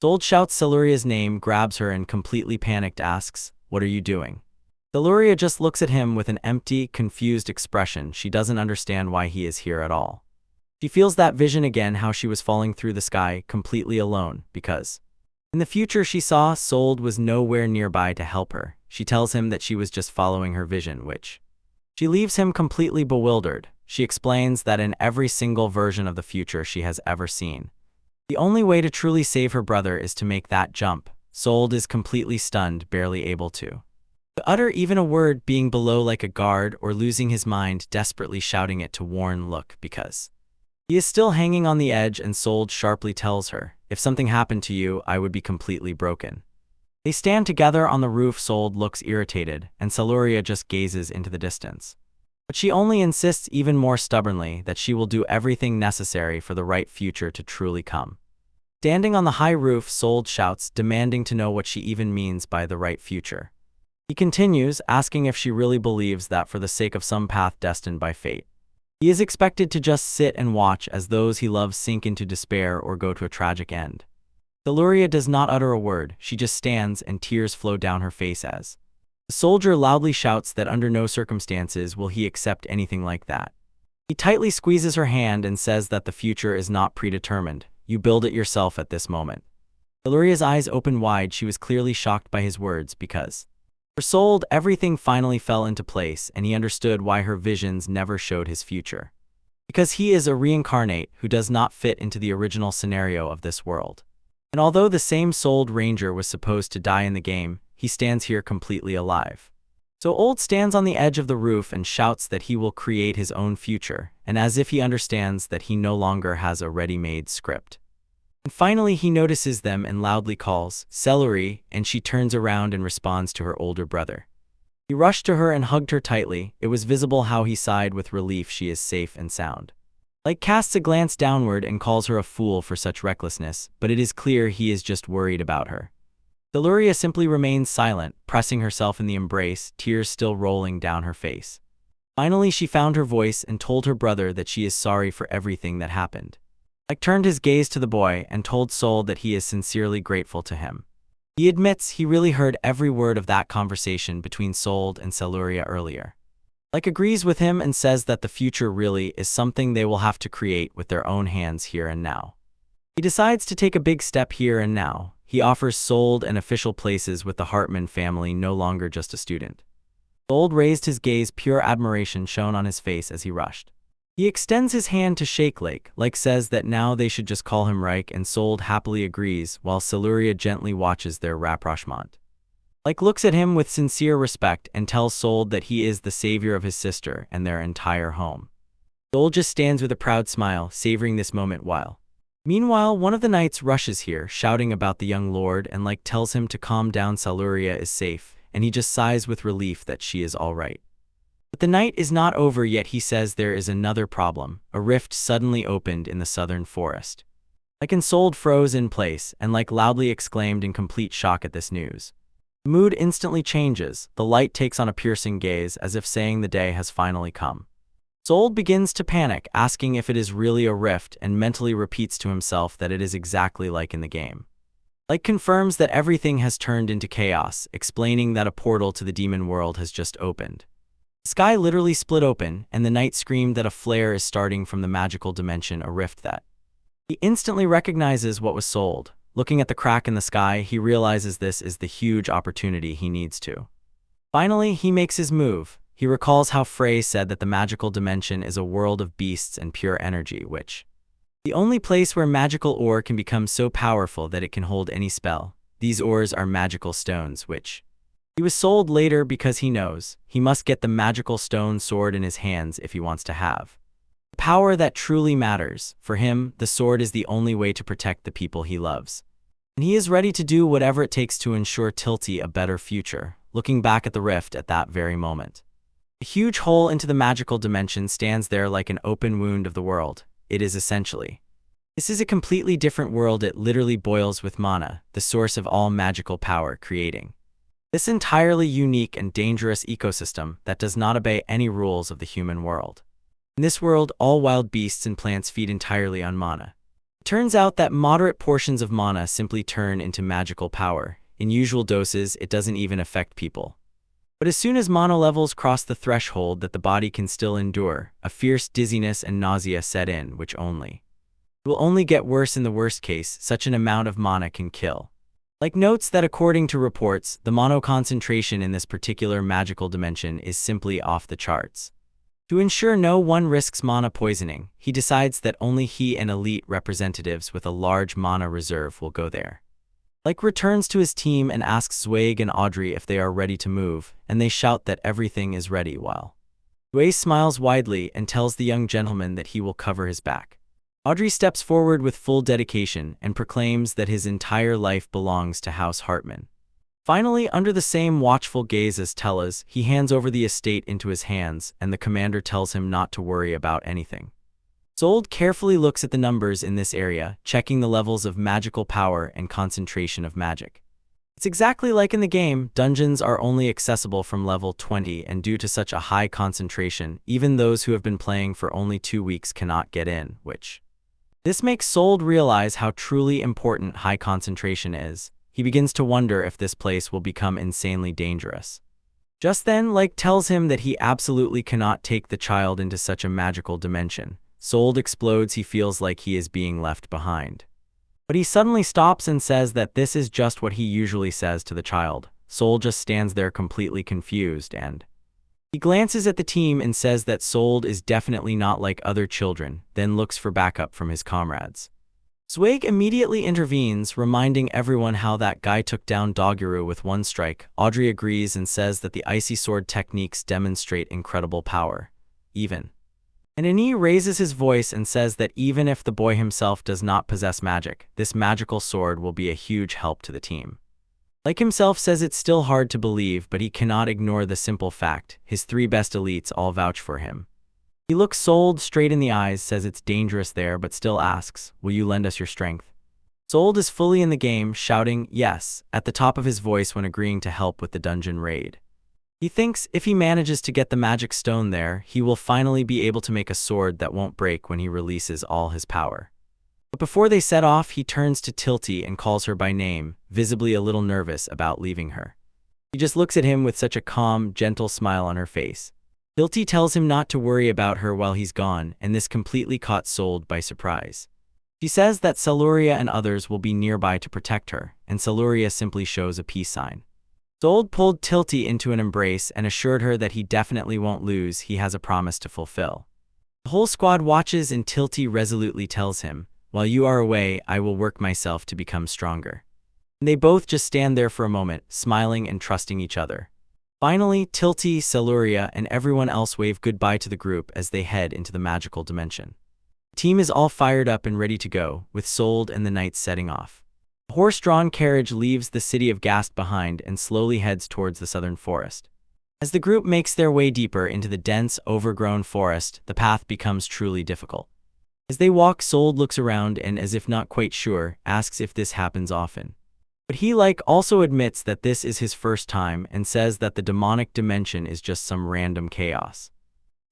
Sold shouts Celuria's name, grabs her, and completely panicked asks, "What are you doing?" Celuria just looks at him with an empty, confused expression. She doesn't understand why he is here at all. She feels that vision again, how she was falling through the sky, completely alone, because in the future she saw Sold was nowhere nearby to help her. She tells him that she was just following her vision, which she leaves him completely bewildered. She explains that in every single version of the future she has ever seen, the only way to truly save her brother is to make that jump. Sold is completely stunned, barely able to utter even a word, being below like a guard or losing his mind, desperately shouting it to warn Look, because he is still hanging on the edge, and Sold sharply tells her, "If something happened to you, I would be completely broken." They stand together on the roof. Sold looks irritated, and Celuria just gazes into the distance. But she only insists even more stubbornly that she will do everything necessary for the right future to truly come. Standing on the high roof, Sold shouts, demanding to know what she even means by the right future. He continues, asking if she really believes that for the sake of some path destined by fate, he is expected to just sit and watch as those he loves sink into despair or go to a tragic end. Celuria does not utter a word. She just stands, and tears flow down her face as the soldier loudly shouts that under no circumstances will he accept anything like that. He tightly squeezes her hand and says that the future is not predetermined. You build it yourself at this moment. Celuria's eyes open wide. She was clearly shocked by his words because for Sold, everything finally fell into place, and he understood why her visions never showed his future. Because he is a reincarnate who does not fit into the original scenario of this world. And although the same Sold Ranger was supposed to die in the game, he stands here completely alive. So Old stands on the edge of the roof and shouts that he will create his own future, and as if he understands that he no longer has a ready-made script. And finally he notices them and loudly calls, "Celery," and she turns around and responds to her older brother. He rushed to her and hugged her tightly. It was visible how he sighed with relief. She is safe and sound. Like casts a glance downward and calls her a fool for such recklessness, but it is clear he is just worried about her. Siluria simply remains silent, pressing herself in the embrace, tears still rolling down her face. Finally, she found her voice and told her brother that she is sorry for everything that happened. Like turned his gaze to the boy and told Soul that he is sincerely grateful to him. He admits he really heard every word of that conversation between Soul and Siluria earlier. Like agrees with him and says that the future really is something they will have to create with their own hands here and now. He decides to take a big step here and now. He offers Soul and official places with the Hartman family, no longer just a student. Soul raised his gaze, pure admiration shone on his face as he rushed. He extends his hand to shake Like says that now they should just call him Reich, and Soul happily agrees while Siluria gently watches their rapprochement. Like looks at him with sincere respect and tells Soul that he is the savior of his sister and their entire home. Soul just stands with a proud smile, savoring this moment while. Meanwhile, one of the knights rushes here, shouting about the young lord, and Like tells him to calm down. Siluria is safe, and he just sighs with relief that she is all right. But the night is not over yet. He says there is another problem. A rift suddenly opened in the southern forest. Like and Soul froze in place, and Like loudly exclaimed in complete shock at this news. The mood instantly changes. The light takes on a piercing gaze, as if saying the day has finally come. Soul begins to panic, asking if it is really a rift, and mentally repeats to himself that it is exactly like in the game. Like confirms that everything has turned into chaos, explaining that a portal to the demon world has just opened. The sky literally split open, and the knight screamed that a flare is starting from the magical dimension, a rift that. He instantly recognizes what was sold. Looking at the crack in the sky, he realizes this is the huge opportunity he needs to. Finally, he makes his move. He recalls how Frey said that the magical dimension is a world of beasts and pure energy, which the only place where magical ore can become so powerful that it can hold any spell. These ores are magical stones, which he was sold later because he knows he must get the magical stone sword in his hands if he wants to have the power that truly matters. For him, the sword is the only way to protect the people he loves. And he is ready to do whatever it takes to ensure Tilty a better future. Looking back at the rift at that very moment, a huge hole into the magical dimension stands there like an open wound of the world. It is essentially. This is a completely different world. It literally boils with mana, the source of all magical power, creating this entirely unique and dangerous ecosystem that does not obey any rules of the human world. In this world, all wild beasts and plants feed entirely on mana. It turns out that moderate portions of mana simply turn into magical power. In usual doses, it doesn't even affect people. But as soon as mana levels cross the threshold that the body can still endure, a fierce dizziness and nausea set in, which will only get worse in the worst case. Such an amount of mana can kill. Like notes that according to reports, the mana concentration in this particular magical dimension is simply off the charts. To ensure no one risks mana poisoning, he decides that only he and elite representatives with a large mana reserve will go there. Like returns to his team and asks Zweig and Audrey if they are ready to move, and they shout that everything is ready while Zweig smiles widely and tells the young gentleman that he will cover his back. Audrey steps forward with full dedication and proclaims that his entire life belongs to House Hartman. Finally, under the same watchful gaze as Tella's, he hands over the estate into his hands, and the commander tells him not to worry about anything. Sold carefully looks at the numbers in this area, checking the levels of magical power and concentration of magic. It's exactly like in the game. Dungeons are only accessible from level 20, and due to such a high concentration, even those who have been playing for only 2 weeks cannot get in, which this makes Sold realize how truly important high concentration is. He begins to wonder if this place will become insanely dangerous. Just then, Like tells him that he absolutely cannot take the child into such a magical dimension. Sold explodes. He feels like he is being left behind. But he suddenly stops and says that this is just what he usually says to the child. Sold just stands there completely confused, and he glances at the team and says that Sold is definitely not like other children, then looks for backup from his comrades. Zweig immediately intervenes, reminding everyone how that guy took down Doguru with one strike. Audrey agrees and says that the icy sword techniques demonstrate incredible power. And Ani raises his voice and says that even if the boy himself does not possess magic, this magical sword will be a huge help to the team. Like himself says it's still hard to believe, but he cannot ignore the simple fact his 3 best elites all vouch for him. He looks Sold straight in the eyes, says it's dangerous there, but still asks, "Will you lend us your strength?" Sold is fully in the game, shouting yes at the top of his voice when agreeing to help with the dungeon raid. He thinks if he manages to get the magic stone there, he will finally be able to make a sword that won't break when he releases all his power. But before they set off, he turns to Tilty and calls her by name, visibly a little nervous about leaving her. She just looks at him with such a calm, gentle smile on her face. Tilty tells him not to worry about her while he's gone, and this completely caught Sold by surprise. She says that Saluria and others will be nearby to protect her, and Saluria simply shows a peace sign. Sold pulled Tilty into an embrace and assured her that he definitely won't lose, he has a promise to fulfill. The whole squad watches and Tilty resolutely tells him, "While you are away, I will work myself to become stronger." And they both just stand there for a moment, smiling and trusting each other. Finally, Tilty, Saluria, and everyone else wave goodbye to the group as they head into the magical dimension. The team is all fired up and ready to go, with Sold and the knights setting off. A horse-drawn carriage leaves the city of Gast behind and slowly heads towards the southern forest. As the group makes their way deeper into the dense, overgrown forest, the path becomes truly difficult. As they walk, Sold looks around and, as if not quite sure, asks if this happens often. But he also admits that this is his first time and says that the demonic dimension is just some random chaos.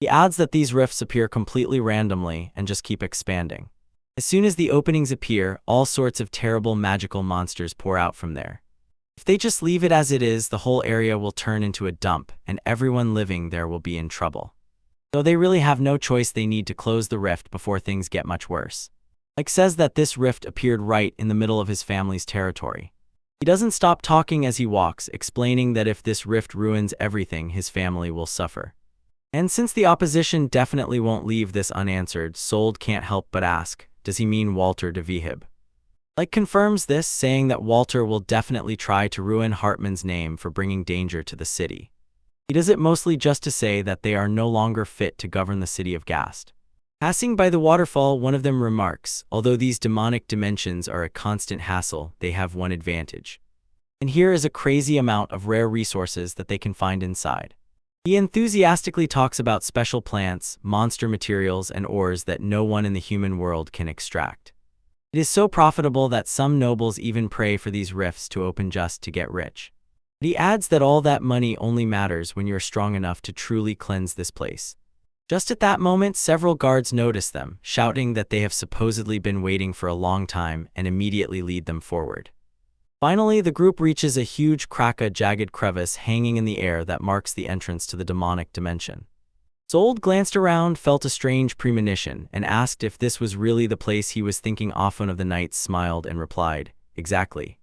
He adds that these rifts appear completely randomly and just keep expanding. As soon as the openings appear, all sorts of terrible magical monsters pour out from there. If they just leave it as it is, the whole area will turn into a dump and everyone living there will be in trouble. Though they really have no choice, they need to close the rift before things get much worse. Says that this rift appeared right in the middle of his family's territory. He doesn't stop talking as he walks, explaining that if this rift ruins everything, his family will suffer. And since the opposition definitely won't leave this unanswered, Sold can't help but ask, does he mean Walter de Vihib? Confirms this, saying that Walter will definitely try to ruin Hartmann's name for bringing danger to the city. He does it mostly just to say that they are no longer fit to govern the city of Gast. Passing by the waterfall, one of them remarks, although these demonic dimensions are a constant hassle, they have one advantage. And here is a crazy amount of rare resources that they can find inside. He enthusiastically talks about special plants, monster materials, and ores that no one in the human world can extract. It is so profitable that some nobles even pray for these rifts to open just to get rich. But he adds that all that money only matters when you're strong enough to truly cleanse this place. Just at that moment, several guards notice them, shouting that they have supposedly been waiting for a long time and immediately lead them forward. Finally, the group reaches a huge jagged crevice hanging in the air that marks the entrance to the demonic dimension. Sold glanced around, felt a strange premonition, and asked if this was really the place he was thinking of. One of the knights smiled and replied, "Exactly.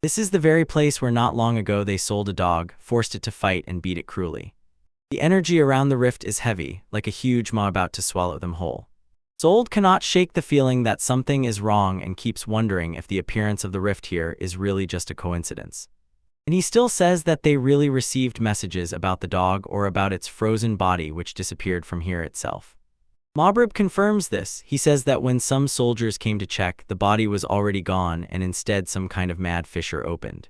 This is the very place where not long ago they sold a dog, forced it to fight, and beat it cruelly. The energy around the rift is heavy, like a huge maw about to swallow them whole." Sold cannot shake the feeling that something is wrong and keeps wondering if the appearance of the rift here is really just a coincidence. And he still says that they really received messages about the dog or about its frozen body which disappeared from here itself. Mabrib confirms this. He says that when some soldiers came to check, the body was already gone and instead some kind of mad fissure opened.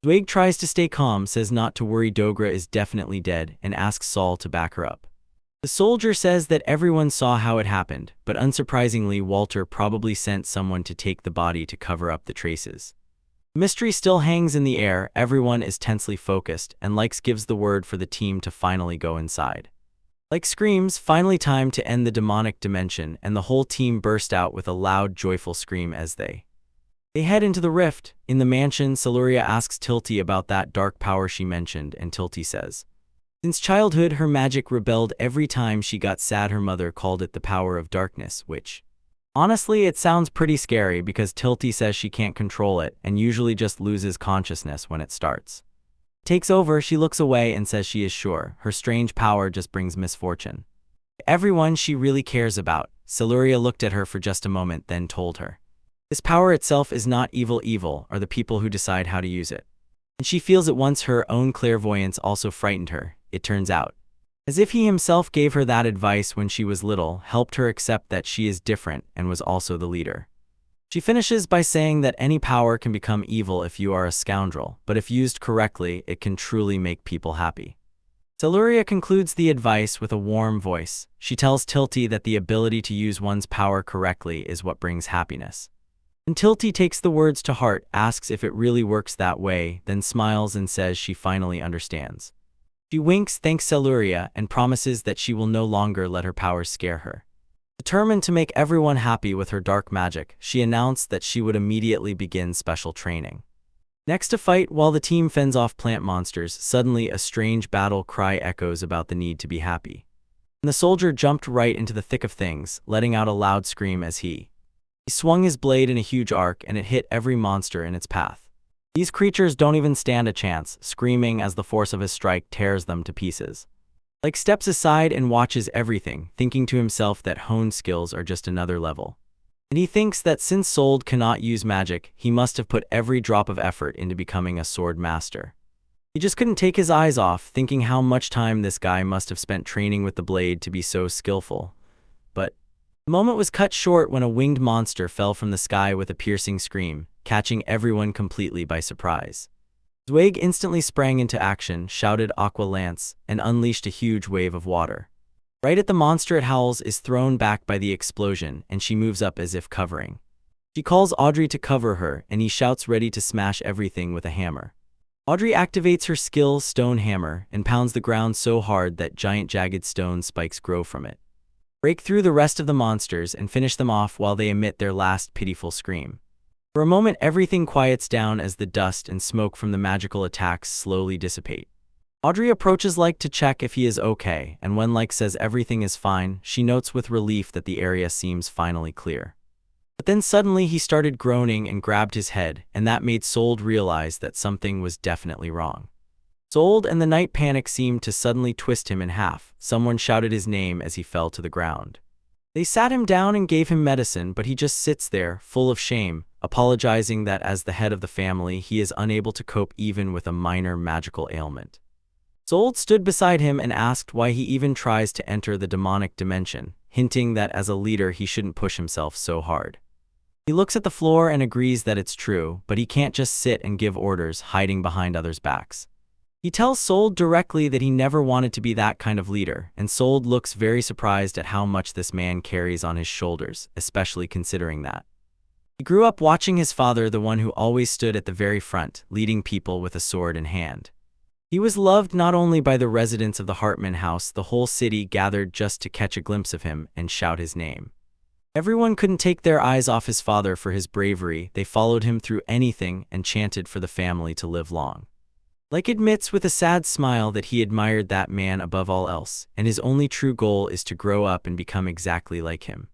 Zweig tries to stay calm, says not to worry, Dogra is definitely dead, and asks Saul to back her up. The soldier says that everyone saw how it happened, but unsurprisingly Walter probably sent someone to take the body to cover up the traces. The mystery still hangs in the air, everyone is tensely focused, and gives the word for the team to finally go inside. Screams, finally time to end the demonic dimension, and the whole team burst out with a loud, joyful scream as they head into the rift. In the mansion, Saluria asks Tilty about that dark power she mentioned, and Tilty says, since childhood her magic rebelled every time she got sad. Her mother called it the power of darkness, which, honestly, it sounds pretty scary because Tilty says she can't control it and usually just loses consciousness when it starts. Takes over, she looks away and says she is sure her strange power just brings misfortune. Everyone she really cares about. Saluria looked at her for just a moment, then told her, this power itself is not evil, evil are the people who decide how to use it. And she feels at once her own clairvoyance also frightened her, it turns out. As if he himself gave her that advice when she was little, helped her accept that she is different and was also the leader. She finishes by saying that any power can become evil if you are a scoundrel, but if used correctly, it can truly make people happy. Siluria concludes the advice with a warm voice. She tells Tilty that the ability to use one's power correctly is what brings happiness. And Tilty takes the words to heart, asks if it really works that way, then smiles and says she finally understands. She winks, thanks Siluria, and promises that she will no longer let her powers scare her. Determined to make everyone happy with her dark magic, she announced that she would immediately begin special training. Next to fight, while the team fends off plant monsters, suddenly a strange battle cry echoes about the need to be happy. And the soldier jumped right into the thick of things, letting out a loud scream as he swung his blade in a huge arc and it hit every monster in its path. These creatures don't even stand a chance, screaming as the force of his strike tears them to pieces. Like steps aside and watches everything, thinking to himself that Hone's skills are just another level. And he thinks that since Sold cannot use magic, he must have put every drop of effort into becoming a sword master. He just couldn't take his eyes off, thinking how much time this guy must have spent training with the blade to be so skillful. But the moment was cut short when a winged monster fell from the sky with a piercing scream, catching everyone completely by surprise. Zweig instantly sprang into action, shouted Aqua Lance, and unleashed a huge wave of water. Right at the monster it howls is thrown back by the explosion, and she moves up as if covering. She calls Audrey to cover her, and he shouts ready to smash everything with a hammer. Audrey activates her skill Stone Hammer and pounds the ground so hard that giant jagged stone spikes grow from it. Break through the rest of the monsters and finish them off while they emit their last pitiful scream. For a moment everything quiets down as the dust and smoke from the magical attacks slowly dissipate. Audrey approaches Like to check if he is okay, and when Like says everything is fine, she notes with relief that the area seems finally clear. But then suddenly he started groaning and grabbed his head, and that made Sold realize that something was definitely wrong. Sold and the night panic seemed to suddenly twist him in half. Someone shouted his name as he fell to the ground. They sat him down and gave him medicine, but he just sits there, full of shame, apologizing that as the head of the family he is unable to cope even with a minor magical ailment. Sold stood beside him and asked why he even tries to enter the demonic dimension, hinting that as a leader he shouldn't push himself so hard. He looks at the floor and agrees that it's true, but he can't just sit and give orders, hiding behind others' backs. He tells Sold directly that he never wanted to be that kind of leader, and Sold looks very surprised at how much this man carries on his shoulders, especially considering that he grew up watching his father, the one who always stood at the very front, leading people with a sword in hand. He was loved not only by the residents of the Hartman house, the whole city gathered just to catch a glimpse of him and shout his name. Everyone couldn't take their eyes off his father for his bravery. They followed him through anything and chanted for the family to live long. Like admits with a sad smile that he admired that man above all else, and his only true goal is to grow up and become exactly like him.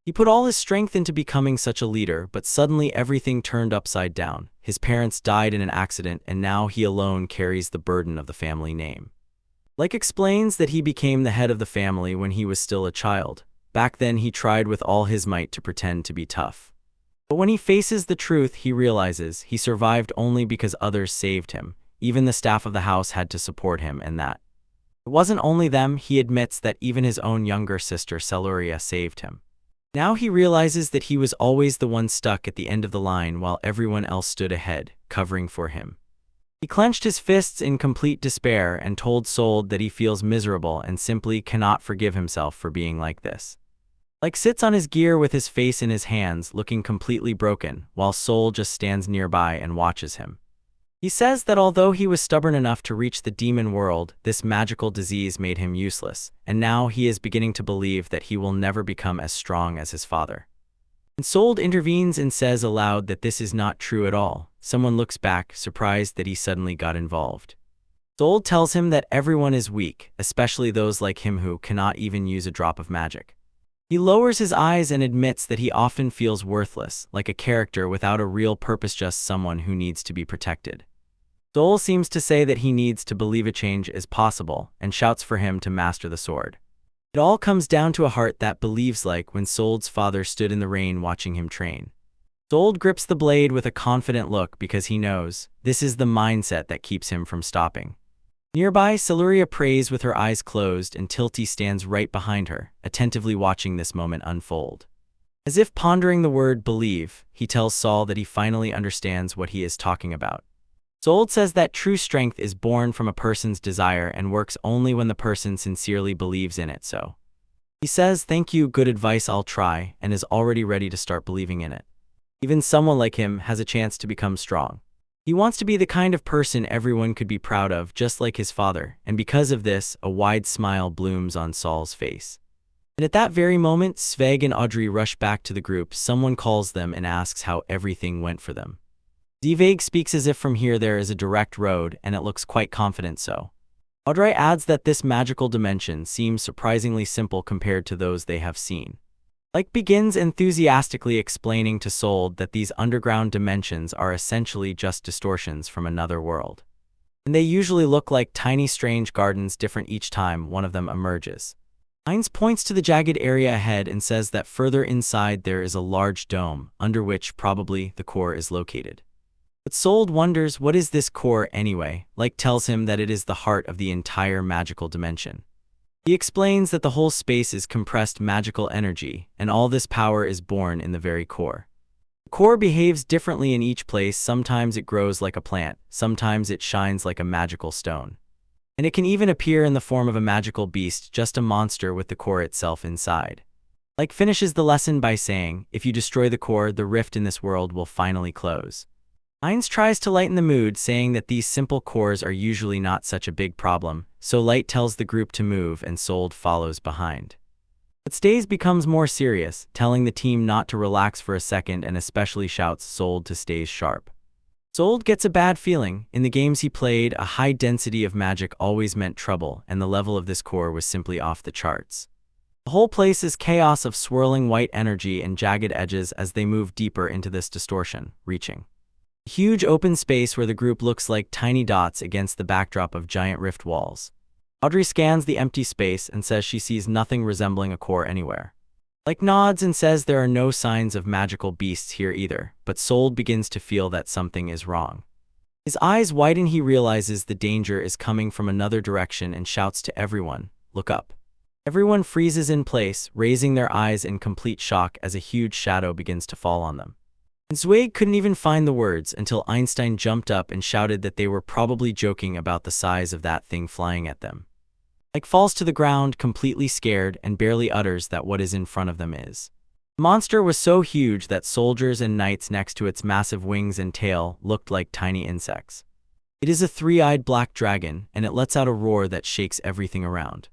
He put all his strength into becoming such a leader, but suddenly everything turned upside down. His parents died in an accident, and now he alone carries the burden of the family name. Like explains that he became the head of the family when he was still a child. Back then he tried with all his might to pretend to be tough. But when he faces the truth, he realizes he survived only because others saved him. Even the staff of the house had to support him, and that it wasn't only them. He admits that even his own younger sister Siluria saved him. Now he realizes that he was always the one stuck at the end of the line while everyone else stood ahead, covering for him. He clenched his fists in complete despair and told Sold that he feels miserable and simply cannot forgive himself for being like this. Like sits on his gear with his face in his hands, looking completely broken, while Sold just stands nearby and watches him. He says that although he was stubborn enough to reach the demon world, this magical disease made him useless, and now he is beginning to believe that he will never become as strong as his father. And Sold intervenes and says aloud that this is not true at all. Someone looks back, surprised that he suddenly got involved. Sold tells him that everyone is weak, especially those like him who cannot even use a drop of magic. He lowers his eyes and admits that he often feels worthless, like a character without a real purpose, just someone who needs to be protected. Sold seems to say that he needs to believe a change is possible, and shouts for him to master the sword. It all comes down to a heart that believes, like when Sold's father stood in the rain watching him train. Sold grips the blade with a confident look because he knows this is the mindset that keeps him from stopping. Nearby, Siluria prays with her eyes closed, and Tilty stands right behind her, attentively watching this moment unfold. As if pondering the word believe, he tells Saul that he finally understands what he is talking about. Sold says that true strength is born from a person's desire and works only when the person sincerely believes in it. So he says, "Thank you, good advice, I'll try," and is already ready to start believing in it. Even someone like him has a chance to become strong. He wants to be the kind of person everyone could be proud of, just like his father, and because of this, a wide smile blooms on Saul's face. And at that very moment, Sveg and Audrey rush back to the group. Someone calls them and asks how everything went for them. Zveg speaks as if from here there is a direct road, and it looks quite confident so. Audrey adds that this magical dimension seems surprisingly simple compared to those they have seen. Like begins enthusiastically explaining to Sold that these underground dimensions are essentially just distortions from another world. And they usually look like tiny strange gardens, different each time one of them emerges. Heinz points to the jagged area ahead and says that further inside there is a large dome, under which probably the core is located. But Sold wonders, what is this core anyway? Like tells him that it is the heart of the entire magical dimension. He explains that the whole space is compressed magical energy, and all this power is born in the very core. The core behaves differently in each place. Sometimes it grows like a plant, sometimes it shines like a magical stone. And it can even appear in the form of a magical beast, just a monster with the core itself inside. Like finishes the lesson by saying, if you destroy the core, the rift in this world will finally close. Heinz tries to lighten the mood, saying that these simple cores are usually not such a big problem, so Light tells the group to move and Sold follows behind. But Stays becomes more serious, telling the team not to relax for a second and especially shouts Sold to stay sharp. Sold gets a bad feeling. In the games he played, a high density of magic always meant trouble, and the level of this core was simply off the charts. The whole place is chaos of swirling white energy and jagged edges as they move deeper into this distortion, reaching a huge open space where the group looks like tiny dots against the backdrop of giant rift walls. Audrey scans the empty space and says she sees nothing resembling a core anywhere. Like nods and says there are no signs of magical beasts here either, but Sold begins to feel that something is wrong. His eyes widen, he realizes the danger is coming from another direction and shouts to everyone, "Look up." Everyone freezes in place, raising their eyes in complete shock as a huge shadow begins to fall on them. Zweig couldn't even find the words until Einstein jumped up and shouted that they were probably joking about the size of that thing flying at them. Like falls to the ground, completely scared, and barely utters that what is in front of them is. The monster was so huge that soldiers and knights next to its massive wings and tail looked like tiny insects. It is a three-eyed black dragon, and it lets out a roar that shakes everything around.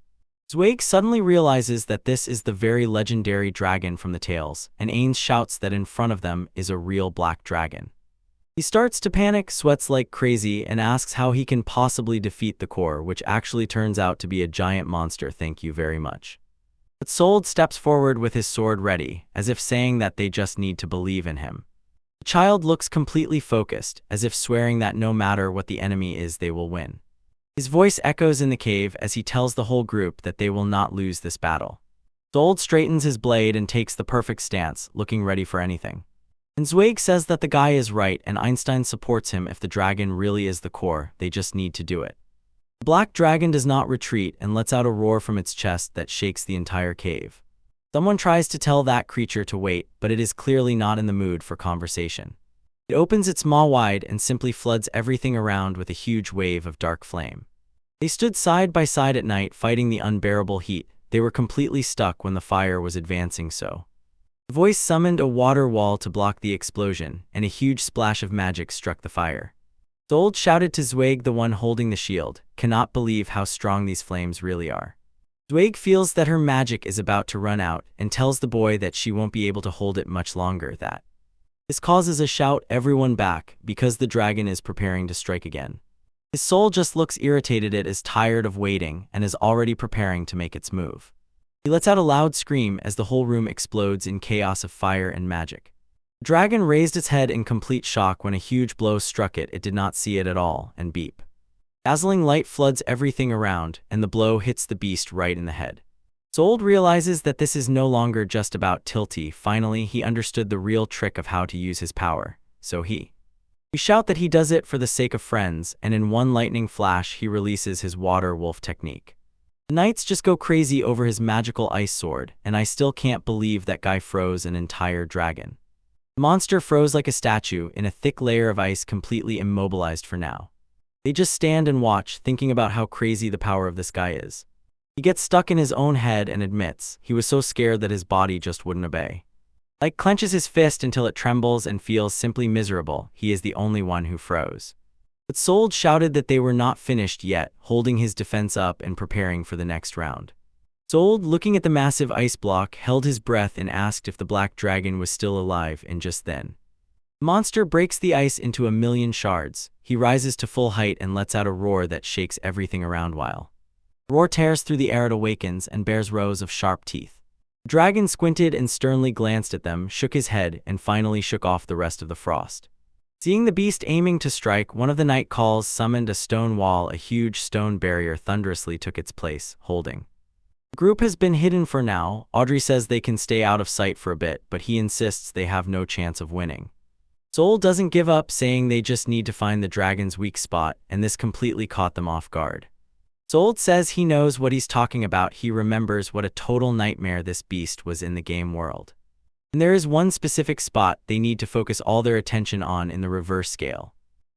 Zweig suddenly realizes that this is the very legendary dragon from the tales, and Ains shouts that in front of them is a real black dragon. He starts to panic, sweats like crazy, and asks how he can possibly defeat the core, which actually turns out to be a giant monster. "Thank you very much." But Sold steps forward with his sword ready, as if saying that they just need to believe in him. The child looks completely focused, as if swearing that no matter what the enemy is, they will win. His voice echoes in the cave as he tells the whole group that they will not lose this battle. Sold straightens his blade and takes the perfect stance, looking ready for anything. And Zweig says that the guy is right and Einstein supports him. If the dragon really is the core, they just need to do it. The black dragon does not retreat and lets out a roar from its chest that shakes the entire cave. Someone tries to tell that creature to wait, but it is clearly not in the mood for conversation. It opens its maw wide and simply floods everything around with a huge wave of dark flame. They stood side by side at night fighting the unbearable heat. They were completely stuck when the fire was advancing so. The voice summoned a water wall to block the explosion, and a huge splash of magic struck the fire. Sold shouted to Zweig, the one holding the shield, "Cannot believe how strong these flames really are." Zweig feels that her magic is about to run out and tells the boy that she won't be able to hold it much longer. This causes a shout everyone back because the dragon is preparing to strike again. His soul just looks irritated. It is tired of waiting and is already preparing to make its move. He lets out a loud scream as the whole room explodes in chaos of fire and magic. The dragon raised its head in complete shock when a huge blow struck it. It did not see it at all, and beep. Dazzling light floods everything around, and the blow hits the beast right in the head. Sold realizes that this is no longer just about Tilty. Finally, he understood the real trick of how to use his power, so we shout that he does it for the sake of friends, and in one lightning flash he releases his water wolf technique. The knights just go crazy over his magical ice sword, and I still can't believe that guy froze an entire dragon. The monster froze like a statue in a thick layer of ice, completely immobilized for now. They just stand and watch, thinking about how crazy the power of this guy is. He gets stuck in his own head and admits he was so scared that his body just wouldn't obey. Like clenches his fist until it trembles and feels simply miserable. He is the only one who froze. But Sold shouted that they were not finished yet, holding his defense up and preparing for the next round. Sold, looking at the massive ice block, held his breath and asked if the black dragon was still alive, and just then, the monster breaks the ice into 1,000,000 shards. He rises to full height and lets out a roar that shakes everything around while the roar tears through the air. It awakens and bears rows of sharp teeth. The dragon squinted and sternly glanced at them, shook his head, and finally shook off the rest of the frost. Seeing the beast aiming to strike, one of the night calls summoned a stone wall. A huge stone barrier thunderously took its place, holding. The group has been hidden for now. Audrey says they can stay out of sight for a bit, but he insists they have no chance of winning. Soul doesn't give up, saying they just need to find the dragon's weak spot, and this completely caught them off guard. Soul says he knows what he's talking about. He remembers what a total nightmare this beast was in the game world. And there is one specific spot they need to focus all their attention on in the reverse scale.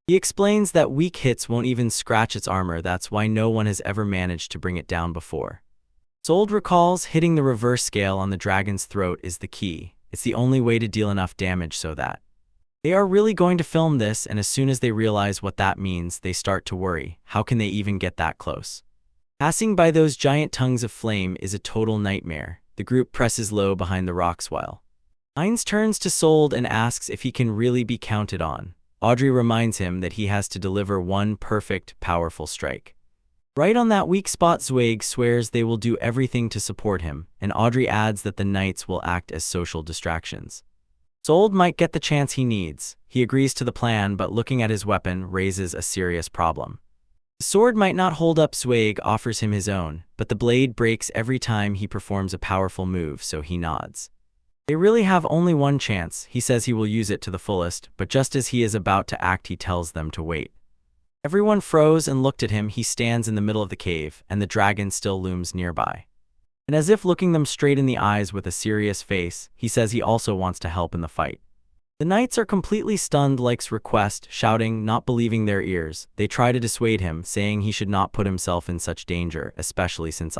He explains that weak hits won't even scratch its armor. That's why no one has ever managed to bring it down before. Sold recalls hitting the reverse scale on the dragon's throat is the key. It's the only way to deal enough damage so that they are really going to film this, and as soon as they realize what that means, they start to worry. How can they even get that close? Passing by those giant tongues of flame is a total nightmare. The group presses low behind the rocks while Heinz turns to Sold and asks if he can really be counted on. Audrey reminds him that he has to deliver one perfect, powerful strike. Right on that weak spot. Zweig swears they will do everything to support him, and Audrey adds that the knights will act as social distractions. Sold might get the chance he needs. He agrees to the plan, but looking at his weapon raises a serious problem. The sword might not hold up. Zweig offers him his own, but the blade breaks every time he performs a powerful move, so he nods. They really have only one chance. He says he will use it to the fullest, but just as he is about to act, he tells them to wait. Everyone froze and looked at him. He stands in the middle of the cave, and the dragon still looms nearby. And as if looking them straight in the eyes with a serious face, he says he also wants to help in the fight. The knights are completely stunned. Like's request, shouting, not believing their ears. They try to dissuade him, saying he should not put himself in such danger, especially since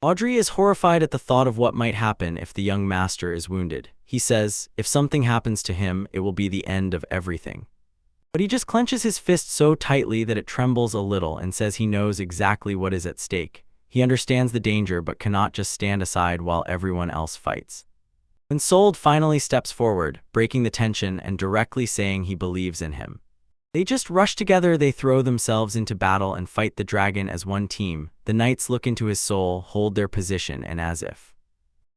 Audrey is horrified at the thought of what might happen if the young master is wounded. He says, if something happens to him, it will be the end of everything. But he just clenches his fist so tightly that it trembles a little and says he knows exactly what is at stake. He understands the danger but cannot just stand aside while everyone else fights. When Sold finally steps forward, breaking the tension and directly saying he believes in him, they just rush together. They throw themselves into battle and fight the dragon as one team. The knights look into his soul, hold their position, and as if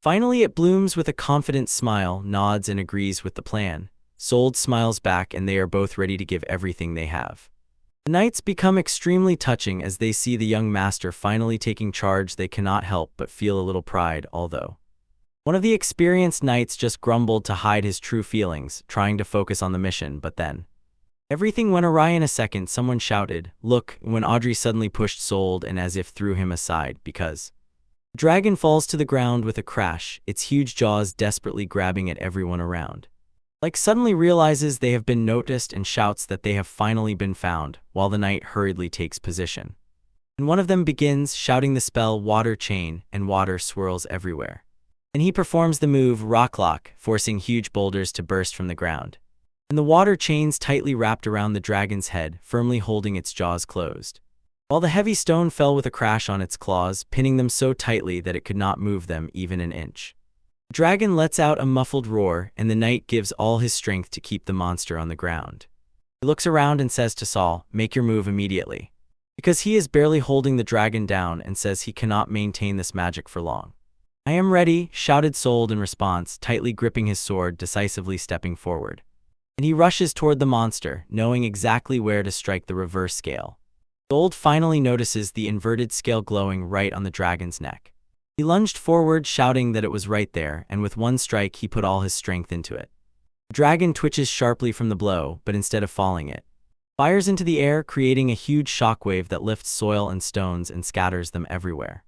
finally it blooms with a confident smile, nods and agrees with the plan. Sold smiles back, and they are both ready to give everything they have. The knights become extremely touching as they see the young master finally taking charge. They cannot help but feel a little pride, although one of the experienced knights just grumbled to hide his true feelings, trying to focus on the mission. But then everything went awry in a second. Someone shouted, "Look!" when Audrey suddenly pushed Sold and as if threw him aside, because the dragon falls to the ground with a crash, its huge jaws desperately grabbing at everyone around. Like suddenly realizes they have been noticed and shouts that they have finally been found, while the knight hurriedly takes position. And one of them begins shouting the spell Water Chain, and water swirls everywhere. And he performs the move Rocklock, forcing huge boulders to burst from the ground. And the water chains tightly wrapped around the dragon's head, firmly holding its jaws closed. While the heavy stone fell with a crash on its claws, pinning them so tightly that it could not move them even an inch. The dragon lets out a muffled roar, and the knight gives all his strength to keep the monster on the ground. He looks around and says to Saul, "Make your move immediately," because he is barely holding the dragon down and says he cannot maintain this magic for long. "I am ready," shouted Sold in response, tightly gripping his sword, decisively stepping forward. And he rushes toward the monster, knowing exactly where to strike the reverse scale. Sold finally notices the inverted scale glowing right on the dragon's neck. He lunged forward, shouting that it was right there, and with one strike he put all his strength into it. The dragon twitches sharply from the blow, but instead of falling it fires into the air, creating a huge shockwave that lifts soil and stones and scatters them everywhere.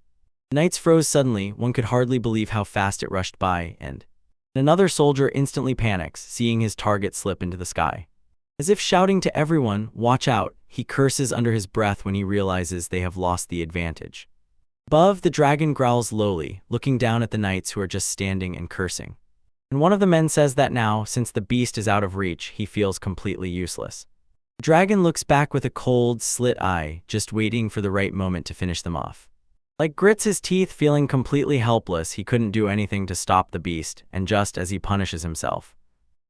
The knights froze suddenly. One could hardly believe how fast it rushed by, and Another soldier instantly panics, seeing his target slip into the sky. As if shouting to everyone, "Watch out," he curses under his breath when he realizes they have lost the advantage. Above, the dragon growls lowly, looking down at the knights who are just standing and cursing. And one of the men says that now, since the beast is out of reach, he feels completely useless. The dragon looks back with a cold, slit eye, just waiting for the right moment to finish them off. Like grits his teeth, feeling completely helpless, he couldn't do anything to stop the beast, and just as he punishes himself,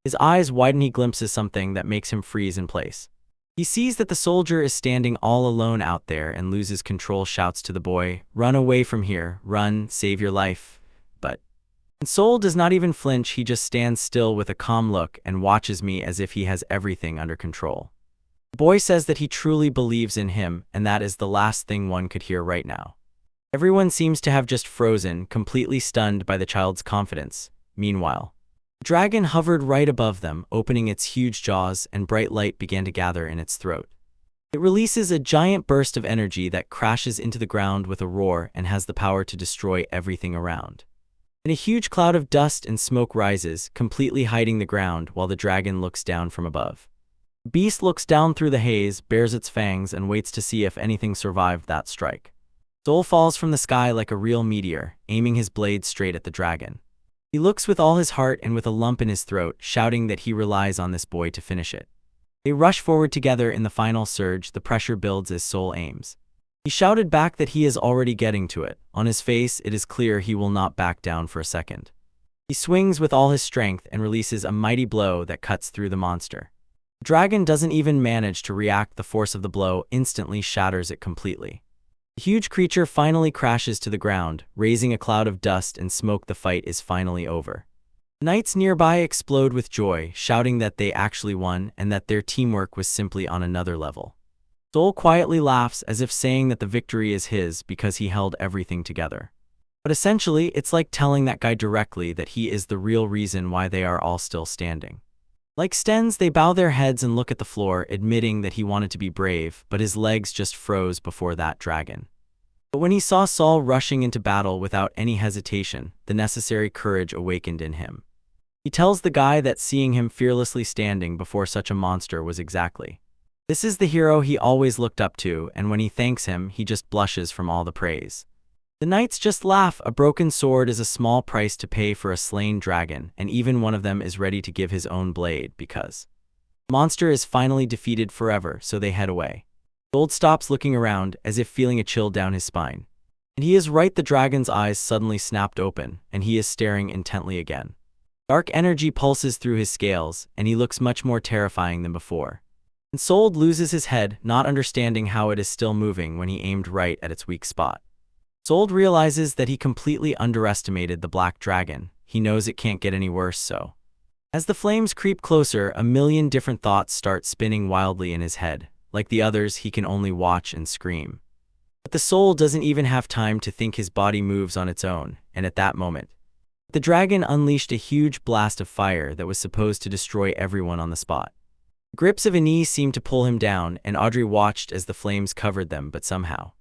his eyes widen, he glimpses something that makes him freeze in place. He sees that the soldier is standing all alone out there and loses control, shouts to the boy, "Run away from here, run, save your life." But Soul does not even flinch, he just stands still with a calm look and watches me as if he has everything under control. The boy says that he truly believes in him, and that is the last thing one could hear right now. Everyone seems to have just frozen, completely stunned by the child's confidence. Meanwhile, the dragon hovered right above them, opening its huge jaws, and bright light began to gather in its throat. It releases a giant burst of energy that crashes into the ground with a roar and has the power to destroy everything around. And a huge cloud of dust and smoke rises, completely hiding the ground while the dragon looks down from above. The beast looks down through the haze, bares its fangs, and waits to see if anything survived that strike. Soul falls from the sky like a real meteor, aiming his blade straight at the dragon. He looks with all his heart and with a lump in his throat, shouting that he relies on this boy to finish it. They rush forward together in the final surge. The pressure builds as Soul aims. He shouted back that he is already getting to it. On his face, it is clear he will not back down for a second. He swings with all his strength and releases a mighty blow that cuts through the monster. The dragon doesn't even manage to react. The force of the blow instantly shatters it completely. The huge creature finally crashes to the ground, raising a cloud of dust and smoke. The fight is finally over. The knights nearby explode with joy, shouting that they actually won and that their teamwork was simply on another level. Soul quietly laughs as if saying that the victory is his because he held everything together. But essentially, it's like telling that guy directly that he is the real reason why they are all still standing. Like Stens, they bow their heads and look at the floor, admitting that he wanted to be brave, but his legs just froze before that dragon. But when he saw Saul rushing into battle without any hesitation, the necessary courage awakened in him. He tells the guy that seeing him fearlessly standing before such a monster was exactly. This is the hero he always looked up to, and when he thanks him, he just blushes from all the praise. The knights just laugh. A broken sword is a small price to pay for a slain dragon, and even one of them is ready to give his own blade because the monster is finally defeated forever, so they head away. Gold stops looking around, as if feeling a chill down his spine. And he is right, the dragon's eyes suddenly snapped open, and he is staring intently again. Dark energy pulses through his scales, and he looks much more terrifying than before. And Soul loses his head, not understanding how it is still moving when he aimed right at its weak spot. Soul realizes that he completely underestimated the black dragon. He knows it can't get any worse, so as the flames creep closer, a million different thoughts start spinning wildly in his head. Like the others, he can only watch and scream. But the soul doesn't even have time to think. His body moves on its own, and at that moment, the dragon unleashed a huge blast of fire that was supposed to destroy everyone on the spot. The grips of Anise seemed to pull him down, and Audrey watched as the flames covered them, but somehow,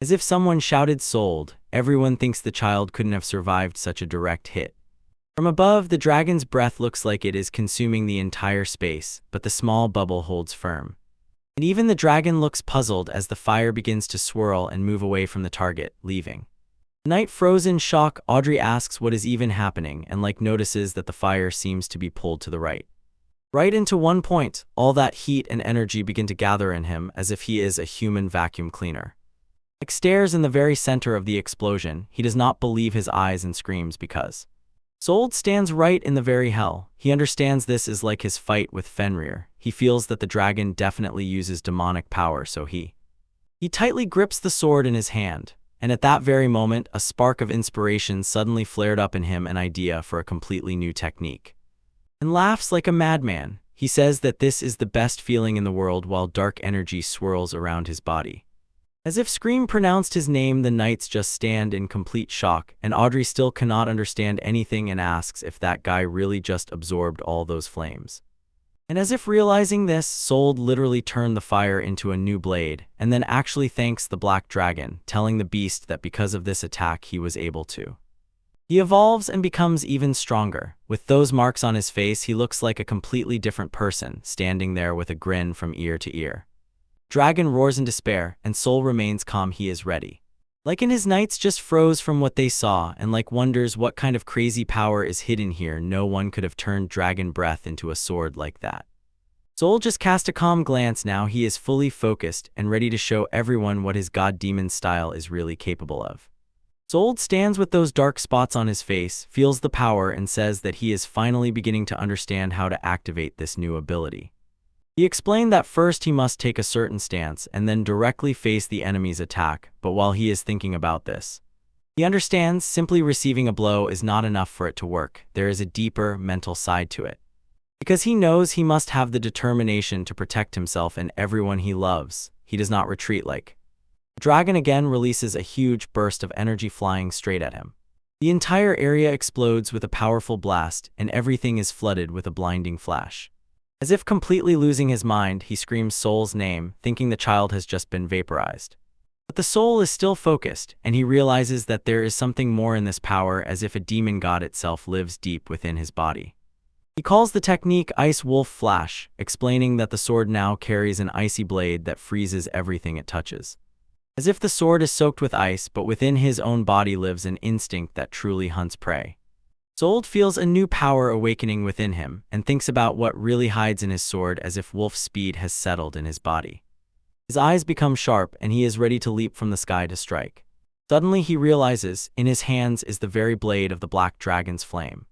as if someone shouted "Sold," everyone thinks the child couldn't have survived such a direct hit. From above, the dragon's breath looks like it is consuming the entire space, but the small bubble holds firm. And even the dragon looks puzzled as the fire begins to swirl and move away from the target, leaving. The knight froze in shock. Audrey asks what is even happening, and notices that the fire seems to be pulled to the right. Right into one point, all that heat and energy begin to gather in him as if he is a human vacuum cleaner. Stares in the very center of the explosion. He does not believe his eyes and screams because Sold stands right in the very hell. He understands this is like his fight with Fenrir. He feels that the dragon definitely uses demonic power, so he tightly grips the sword in his hand. And at that very moment, a spark of inspiration suddenly flared up in him, an idea for a completely new technique. And laughs like a madman. He says that this is the best feeling in the world while dark energy swirls around his body. As if Scream pronounced his name, the knights just stand in complete shock, and Audrey still cannot understand anything and asks if that guy really just absorbed all those flames. And as if realizing this, Sold literally turned the fire into a new blade, and then actually thanks the black dragon, telling the beast that because of this attack he was able to He evolves and becomes even stronger. With those marks on his face, he looks like a completely different person, standing there with a grin from ear to ear. Dragon roars in despair, and Soul remains calm. He is ready. Like in his knights just froze from what they saw, and like wonders what kind of crazy power is hidden here. No one could have turned dragon breath into a sword like that. Soul just cast a calm glance. Now he is fully focused and ready to show everyone what his god demon style is really capable of. Soul stands with those dark spots on his face, feels the power, and says that he is finally beginning to understand how to activate this new ability. He explained that first he must take a certain stance and then directly face the enemy's attack, but while he is thinking about this, he understands simply receiving a blow is not enough for it to work. There is a deeper mental side to it. Because he knows he must have the determination to protect himself and everyone he loves, he does not retreat. Like the dragon again releases a huge burst of energy flying straight at him. The entire area explodes with a powerful blast, and everything is flooded with a blinding flash. As if completely losing his mind, he screams Soul's name, thinking the child has just been vaporized. But the Soul is still focused, and he realizes that there is something more in this power, as if a demon god itself lives deep within his body. He calls the technique Ice Wolf Flash, explaining that the sword now carries an icy blade that freezes everything it touches. As if the sword is soaked with ice, but within his own body lives an instinct that truly hunts prey. Soul feels a new power awakening within him, and thinks about what really hides in his sword, as if wolf speed has settled in his body. His eyes become sharp, and he is ready to leap from the sky to strike. Suddenly he realizes, in his hands is the very blade of the black dragon's flame.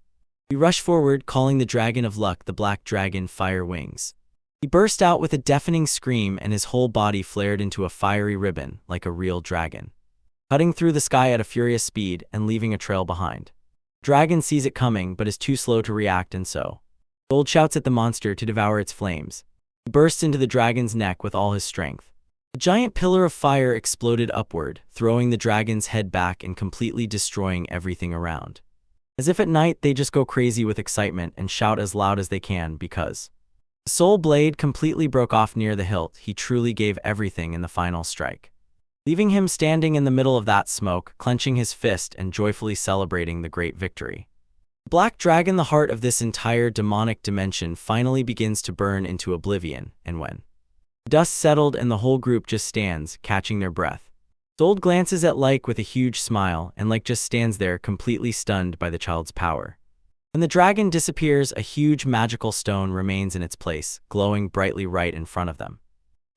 He rushed forward, calling the dragon of luck the black dragon Fire Wings. He burst out with a deafening scream, and his whole body flared into a fiery ribbon, like a real dragon, cutting through the sky at a furious speed and leaving a trail behind. Dragon sees it coming but is too slow to react, and so Soul shouts at the monster to devour its flames. He bursts into the dragon's neck with all his strength. A giant pillar of fire exploded upward, throwing the dragon's head back and completely destroying everything around. As if at night they just go crazy with excitement and shout as loud as they can because the Soul blade completely broke off near the hilt. He truly gave everything in the final strike, leaving him standing in the middle of that smoke, clenching his fist and joyfully celebrating the great victory. The black dragon, the heart of this entire demonic dimension, finally begins to burn into oblivion, and when dust settled and the whole group just stands, catching their breath, Soul glances at Like with a huge smile, and Like just stands there completely stunned by the child's power. When the dragon disappears, a huge magical stone remains in its place, glowing brightly right in front of them.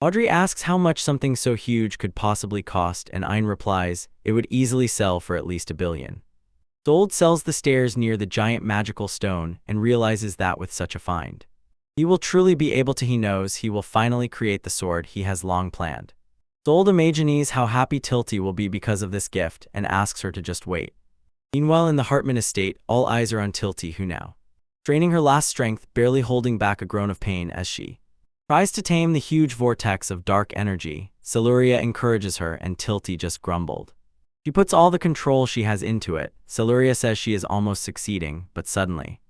Audrey asks how much something so huge could possibly cost, and Ein replies, it would easily sell for at least $1 billion. Soul sells the stairs near the giant magical stone and realizes that with such a find, he will truly be able to. He knows he will finally create the sword he has long planned. Soul imagines how happy Tilty will be because of this gift and asks her to just wait. Meanwhile, in the Hartman estate, all eyes are on Tilty, who now, straining her last strength, barely holding back a groan of pain as she tries to tame the huge vortex of dark energy. Siluria encourages her, and Tilty just grumbled. She puts all the control she has into it. Siluria says she is almost succeeding, but suddenly,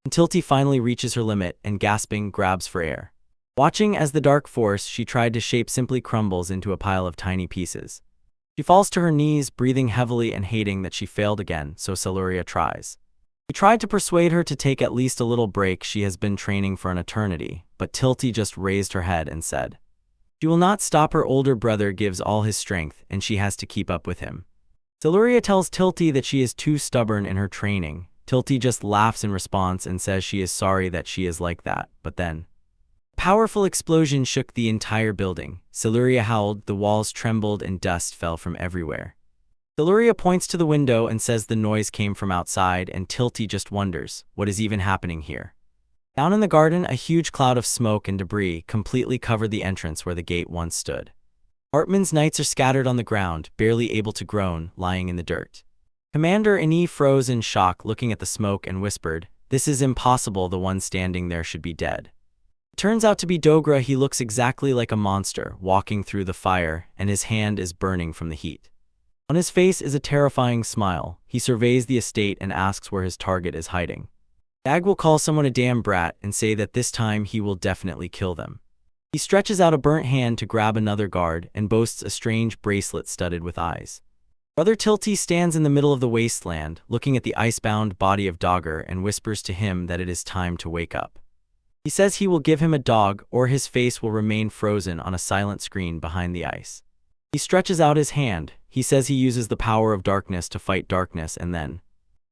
Tilty finally reaches her limit and, gasping, grabs for air. Watching as the dark force she tried to shape simply crumbles into a pile of tiny pieces. She falls to her knees, breathing heavily and hating that she failed again, so Siluria tries. He tried to persuade her to take at least a little break. She has been training for an eternity, but Tilty just raised her head and said she will not stop. Her older brother gives all his strength, and she has to keep up with him. Siluria tells Tilty that she is too stubborn in her training. Tilty just laughs in response and says she is sorry that she is like that, but then a powerful explosion shook the entire building. Siluria howled, the walls trembled, and dust fell from everywhere. Siluria points to the window and says the noise came from outside, and Tilty just wonders, what is even happening here? Down in the garden, a huge cloud of smoke and debris completely covered the entrance where the gate once stood. Hartman's knights are scattered on the ground, barely able to groan, lying in the dirt. Commander Ini froze in shock, looking at the smoke, and whispered, "This is impossible. The one standing there should be dead." It turns out to be Dogra. He looks exactly like a monster, walking through the fire, and his hand is burning from the heat. On his face is a terrifying smile. He surveys the estate and asks where his target is hiding. Dag will call someone a damn brat and say that this time he will definitely kill them. He stretches out a burnt hand to grab another guard and boasts a strange bracelet studded with eyes. Brother Tilty stands in the middle of the wasteland, looking at the icebound body of Dogger and whispers to him that it is time to wake up. He says he will give him a dog or his face will remain frozen on a silent screen behind the ice. He stretches out his hand. He says he uses the power of darkness to fight darkness, and then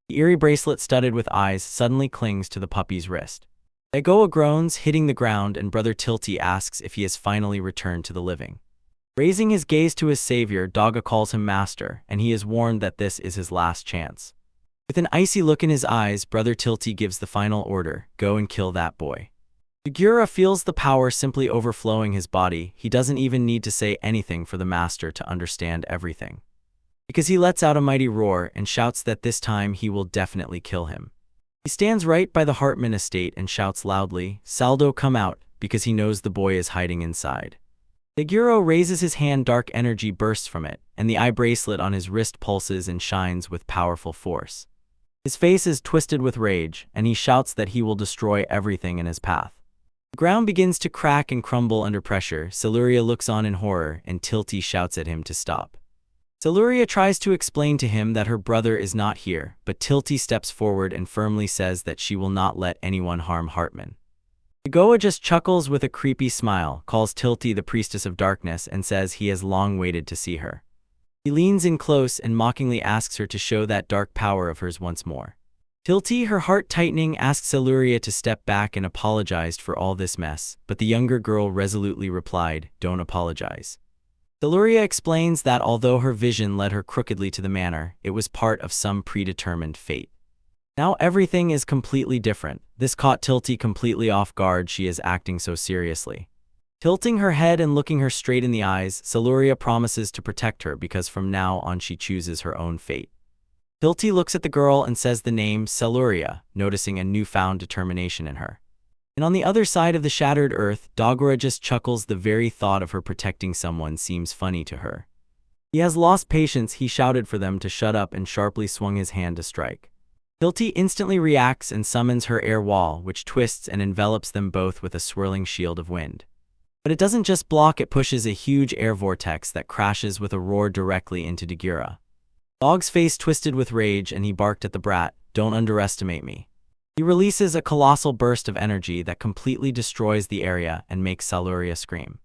the eerie bracelet studded with eyes suddenly clings to the puppy's wrist. Dagoa groans, hitting the ground, and Brother Tilty asks if he has finally returned to the living. Raising his gaze to his savior, Daga calls him master, and he is warned that this is his last chance. With an icy look in his eyes, Brother Tilty gives the final order, go and kill that boy. Dagura feels the power simply overflowing his body. He doesn't even need to say anything for the master to understand everything, because he lets out a mighty roar and shouts that this time he will definitely kill him. He stands right by the Hartman estate and shouts loudly, Saldo, come out, because he knows the boy is hiding inside. Daguro raises his hand, dark energy bursts from it, and the eye bracelet on his wrist pulses and shines with powerful force. His face is twisted with rage, and he shouts that he will destroy everything in his path. The ground begins to crack and crumble under pressure. Siluria looks on in horror, and Tilty shouts at him to stop. Siluria tries to explain to him that her brother is not here, but Tilty steps forward and firmly says that she will not let anyone harm Hartman. Dagoa just chuckles with a creepy smile, calls Tilty the priestess of darkness, and says he has long waited to see her. He leans in close and mockingly asks her to show that dark power of hers once more. Tilty, her heart tightening, asks Siluria to step back and apologized for all this mess, but the younger girl resolutely replied, don't apologize. Siluria explains that although her vision led her crookedly to the manor, it was part of some predetermined fate. Now everything is completely different. This caught Tilty completely off guard. She is acting so seriously. Tilting her head and looking her straight in the eyes, Siluria promises to protect her because from now on she chooses her own fate. Tilty looks at the girl and says the name Siluria, noticing a newfound determination in her. And on the other side of the shattered earth, Dagura just chuckles. The very thought of her protecting someone seems funny to her. He has lost patience. He shouted for them to shut up and sharply swung his hand to strike. Tilty instantly reacts and summons her air wall, which twists and envelops them both with a swirling shield of wind. But it doesn't just block, it pushes a huge air vortex that crashes with a roar directly into Dagura. Dog's face twisted with rage and he barked at the brat, don't underestimate me. He releases a colossal burst of energy that completely destroys the area and makes Siluria scream.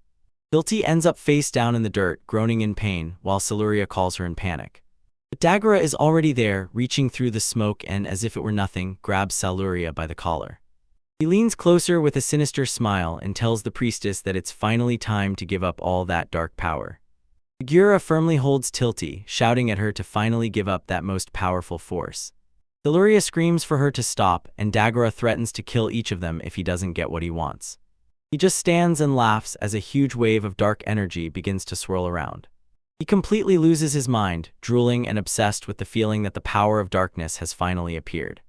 Tilty ends up face down in the dirt, groaning in pain, while Siluria calls her in panic. But Dagura is already there, reaching through the smoke and, as if it were nothing, grabs Siluria by the collar. He leans closer with a sinister smile and tells the priestess that it's finally time to give up all that dark power. Dagura firmly holds Tilty, shouting at her to finally give up that most powerful force. Siluria screams for her to stop, and Dagura threatens to kill each of them if he doesn't get what he wants. He just stands and laughs as a huge wave of dark energy begins to swirl around. He completely loses his mind, drooling and obsessed with the feeling that the power of darkness has finally appeared.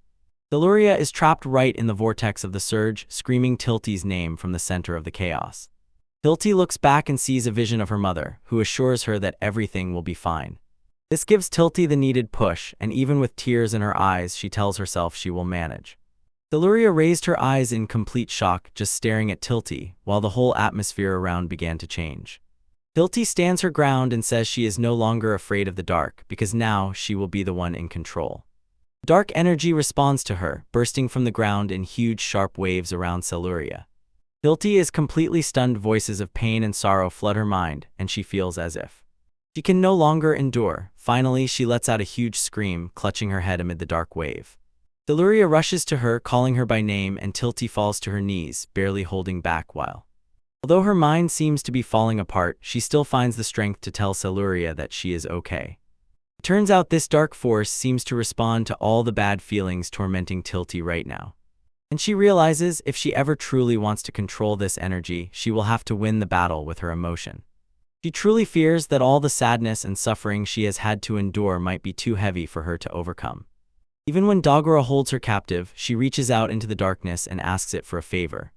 Siluria is trapped right in the vortex of the surge, screaming Tilty's name from the center of the chaos. Tilty looks back and sees a vision of her mother, who assures her that everything will be fine. This gives Tilty the needed push, and even with tears in her eyes, she tells herself she will manage. Siluria raised her eyes in complete shock, just staring at Tilty, while the whole atmosphere around began to change. Tilty stands her ground and says she is no longer afraid of the dark, because now she will be the one in control. Dark energy responds to her, bursting from the ground in huge sharp waves around Siluria. Tilty is completely stunned. Voices of pain and sorrow flood her mind, and she feels as if she can no longer endure. Finally, she lets out a huge scream, clutching her head amid the dark wave. Siluria rushes to her, calling her by name, and Tilty falls to her knees, barely holding back although her mind seems to be falling apart, she still finds the strength to tell Siluria that she is okay. It turns out this dark force seems to respond to all the bad feelings tormenting Tilty right now. And she realizes if she ever truly wants to control this energy, she will have to win the battle with her emotion. She truly fears that all the sadness and suffering she has had to endure might be too heavy for her to overcome. Even when Dagura holds her captive, she reaches out into the darkness and asks it for a favor.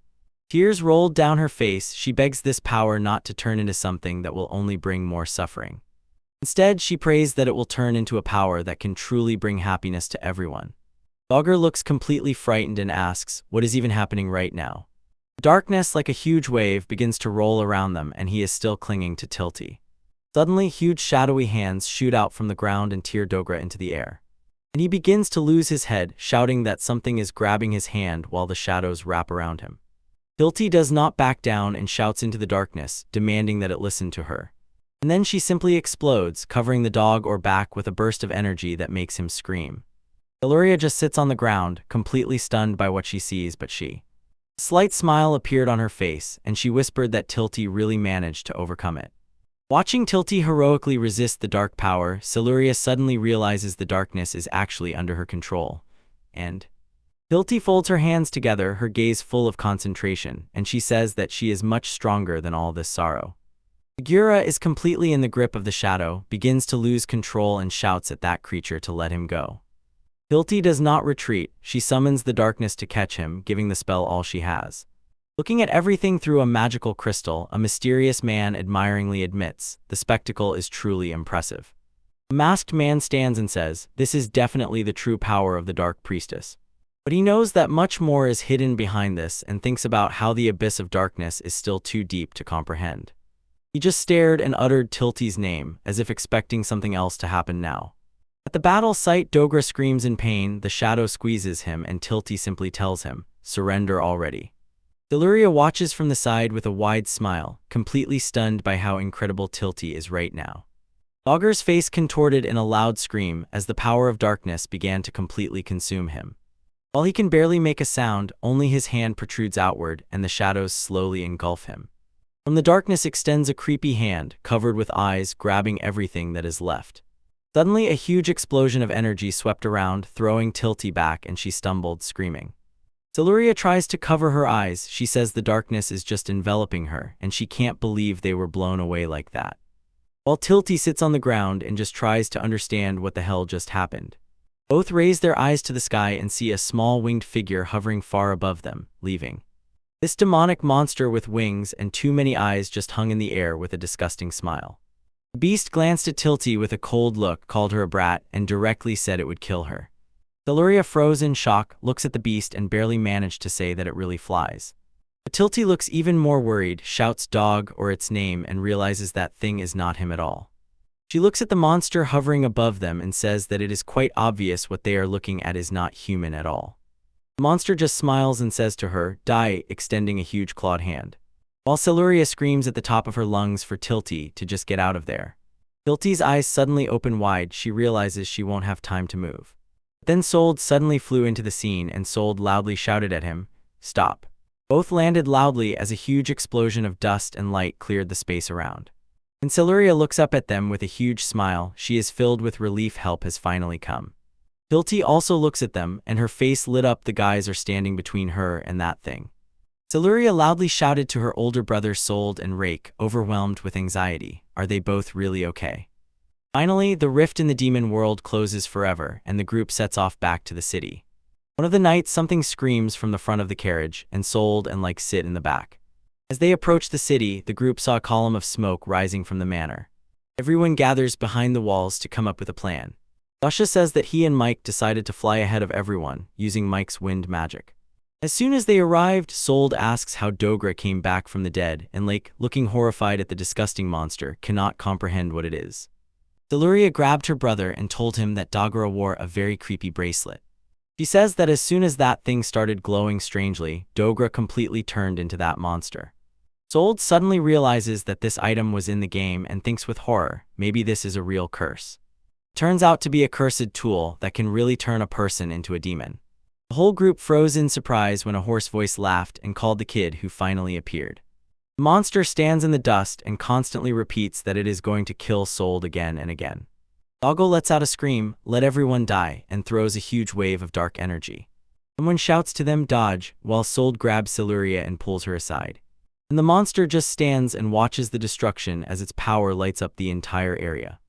Tears rolled down her face. She begs this power not to turn into something that will only bring more suffering. Instead, she prays that it will turn into a power that can truly bring happiness to everyone. Dagger looks completely frightened and asks, what is even happening right now? Darkness, like a huge wave, begins to roll around them, and he is still clinging to Tilty. Suddenly, huge shadowy hands shoot out from the ground and tear Dogra into the air. And he begins to lose his head, shouting that something is grabbing his hand while the shadows wrap around him. Tilty does not back down and shouts into the darkness, demanding that it listen to her. And then she simply explodes, covering the dog or back with a burst of energy that makes him scream. Siluria just sits on the ground, completely stunned by what she sees, but a slight smile appeared on her face, and she whispered that Tilty really managed to overcome it. Watching Tilty heroically resist the dark power, Siluria suddenly realizes the darkness is actually under her control. And Tilty folds her hands together, her gaze full of concentration, and she says that she is much stronger than all this sorrow. Segura is completely in the grip of the shadow, begins to lose control and shouts at that creature to let him go. Tilty does not retreat, she summons the darkness to catch him, giving the spell all she has. Looking at everything through a magical crystal, a mysterious man admiringly admits, the spectacle is truly impressive. A masked man stands and says, this is definitely the true power of the Dark Priestess. But he knows that much more is hidden behind this and thinks about how the abyss of darkness is still too deep to comprehend. He just stared and uttered Tilty's name, as if expecting something else to happen now. At the battle site, Dogra screams in pain, the shadow squeezes him, and Tilty simply tells him, surrender already. Siluria watches from the side with a wide smile, completely stunned by how incredible Tilty is right now. Dogger's face contorted in a loud scream as the power of darkness began to completely consume him. While he can barely make a sound, only his hand protrudes outward and the shadows slowly engulf him. From the darkness extends a creepy hand, covered with eyes, grabbing everything that is left. Suddenly, a huge explosion of energy swept around, throwing Tilty back, and she stumbled, screaming. Siluria tries to cover her eyes. She says the darkness is just enveloping her, and she can't believe they were blown away like that. While Tilty sits on the ground and just tries to understand what the hell just happened. Both raise their eyes to the sky and see a small winged figure hovering far above them, leaving. This demonic monster with wings and too many eyes just hung in the air with a disgusting smile. The beast glanced at Tilty with a cold look, called her a brat, and directly said it would kill her. Siluria, froze in shock, looks at the beast and barely managed to say that it really flies. But Tilty looks even more worried, shouts dog or its name, and realizes that thing is not him at all. She looks at the monster hovering above them and says that it is quite obvious what they are looking at is not human at all. The monster just smiles and says to her, die, extending a huge clawed hand. While Siluria screams at the top of her lungs for Tilty to just get out of there. Tilty's eyes suddenly open wide, she realizes she won't have time to move. Then Sold suddenly flew into the scene and Sold loudly shouted at him, stop. Both landed loudly as a huge explosion of dust and light cleared the space around. When Siluria looks up at them with a huge smile, she is filled with relief, help has finally come. Tilty also looks at them and her face lit up, the guys are standing between her and that thing. Siluria loudly shouted to her older brothers Sold and Rake, overwhelmed with anxiety, are they both really okay? Finally, the rift in the demon world closes forever, and the group sets off back to the city. One of the nights, something screams from the front of the carriage, and Sold and Like sit in the back. As they approach the city, the group saw a column of smoke rising from the manor. Everyone gathers behind the walls to come up with a plan. Dasha says that he and Mike decided to fly ahead of everyone, using Mike's wind magic. As soon as they arrived, Sold asks how Dogra came back from the dead, and Lake, looking horrified at the disgusting monster, cannot comprehend what it is. Siluria grabbed her brother and told him that Dogra wore a very creepy bracelet. She says that as soon as that thing started glowing strangely, Dogra completely turned into that monster. Sold suddenly realizes that this item was in the game and thinks with horror, maybe this is a real curse. Turns out to be a cursed tool that can really turn a person into a demon. The whole group froze in surprise when a hoarse voice laughed and called the kid who finally appeared. The monster stands in the dust and constantly repeats that it is going to kill Sold again and again. Doggo lets out a scream, let everyone die, and throws a huge wave of dark energy. Someone shouts to them, dodge, while Sold grabs Siluria and pulls her aside. And the monster just stands and watches the destruction as its power lights up the entire area.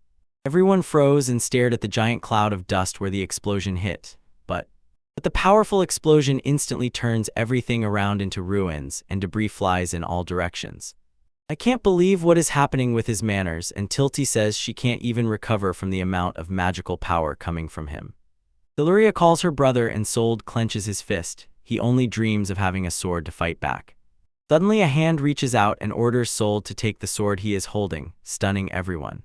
Everyone froze and stared at the giant cloud of dust where the explosion hit, but the powerful explosion instantly turns everything around into ruins and debris flies in all directions. I can't believe what is happening with his manners, and Tilty says she can't even recover from the amount of magical power coming from him. Siluria calls her brother and Sold clenches his fist. He only dreams of having a sword to fight back. Suddenly a hand reaches out and orders Soul to take the sword he is holding, stunning everyone.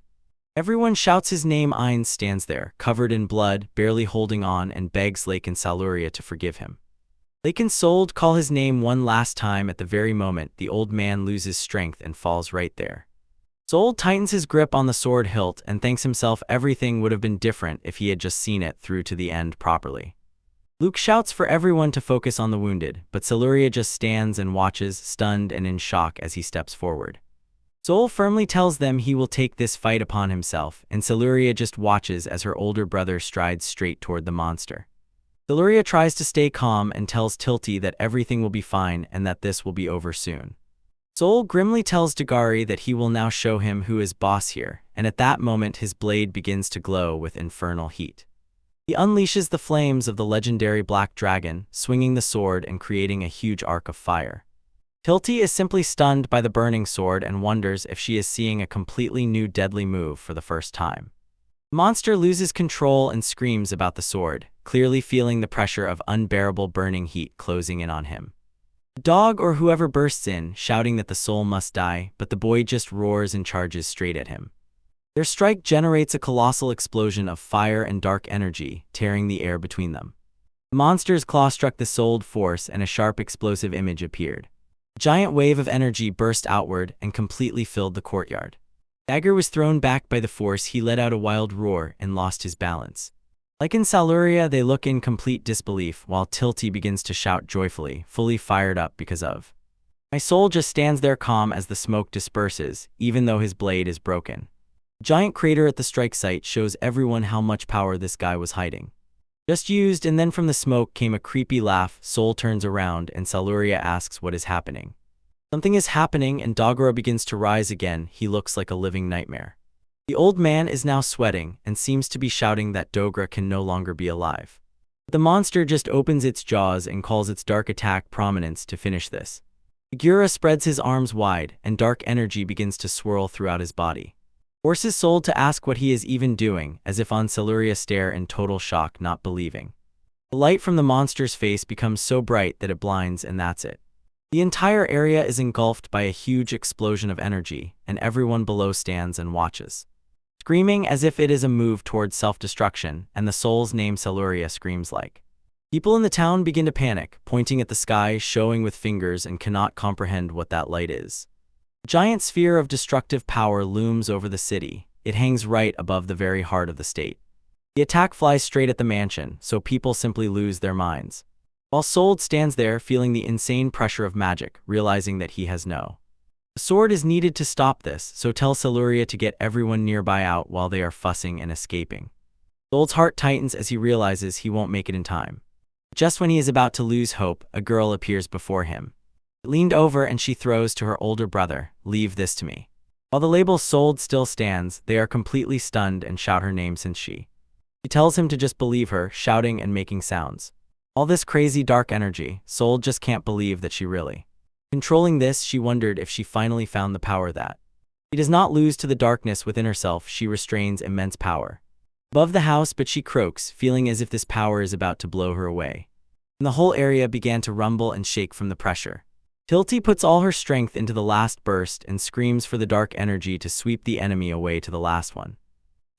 Everyone shouts his name. Ainz stands there, covered in blood, barely holding on, and begs Lake and Saluria to forgive him. Lake and Soul call his name one last time. At the very moment, the old man loses strength and falls right there. Soul tightens his grip on the sword hilt and thanks himself. Everything would have been different if he had just seen it through to the end properly. Luke shouts for everyone to focus on the wounded, but Saluria just stands and watches, stunned and in shock as he steps forward. Soul firmly tells them he will take this fight upon himself, and Saluria just watches as her older brother strides straight toward the monster. Saluria tries to stay calm and tells Tilty that everything will be fine and that this will be over soon. Soul grimly tells Dagari that he will now show him who is boss here, and at that moment his blade begins to glow with infernal heat. He unleashes the flames of the legendary Black Dragon, swinging the sword and creating a huge arc of fire. Tilty is simply stunned by the burning sword and wonders if she is seeing a completely new deadly move for the first time. The monster loses control and screams about the sword, clearly feeling the pressure of unbearable burning heat closing in on him. The dog or whoever bursts in, shouting that the soul must die, but the boy just roars and charges straight at him. Their strike generates a colossal explosion of fire and dark energy, tearing the air between them. The monster's claw struck the souled force and a sharp explosive image appeared. A giant wave of energy burst outward and completely filled the courtyard. Dagger was thrown back by the force. He let out a wild roar and lost his balance. Like in Saluria, they look in complete disbelief while Tilty begins to shout joyfully, fully fired up because of. My soul just stands there calm as the smoke disperses, even though his blade is broken. A giant crater at the strike site shows everyone how much power this guy was hiding. Just used, and then from the smoke came a creepy laugh. Soul turns around and Saluria asks what is happening. Something is happening and Dagara begins to rise again. He looks like a living nightmare. The old man is now sweating and seems to be shouting that Dogra can no longer be alive. But the monster just opens its jaws and calls its dark attack Prominence to finish this. Agura spreads his arms wide and dark energy begins to swirl throughout his body. Forces Soul to ask what he is even doing, as if on Saluria stare in total shock, not believing. The light from the monster's face becomes so bright that it blinds, and that's it. The entire area is engulfed by a huge explosion of energy, and everyone below stands and watches. Screaming as if it is a move towards self-destruction, and the soul's name Saluria screams like. People in the town begin to panic, pointing at the sky, showing with fingers, and cannot comprehend what that light is. A giant sphere of destructive power looms over the city. It hangs right above the very heart of the state. The attack flies straight at the mansion, so people simply lose their minds. While Sold stands there feeling the insane pressure of magic, realizing that he has no. A sword is needed to stop this, so tell Saluria to get everyone nearby out while they are fussing and escaping. Sold's heart tightens as he realizes he won't make it in time. Just when he is about to lose hope, a girl appears before him. It leaned over and she throws to her older brother, "Leave this to me." While the label Sold still stands, they are completely stunned and shout her name since she tells him to just believe her, shouting and making sounds. All this crazy dark energy, Sold just can't believe that she really. Controlling this, she wondered if she finally found the power that. She does not lose to the darkness within herself, she restrains immense power. Above the house, but she croaks, feeling as if this power is about to blow her away. And the whole area began to rumble and shake from the pressure. Tilty puts all her strength into the last burst and screams for the dark energy to sweep the enemy away to the last one.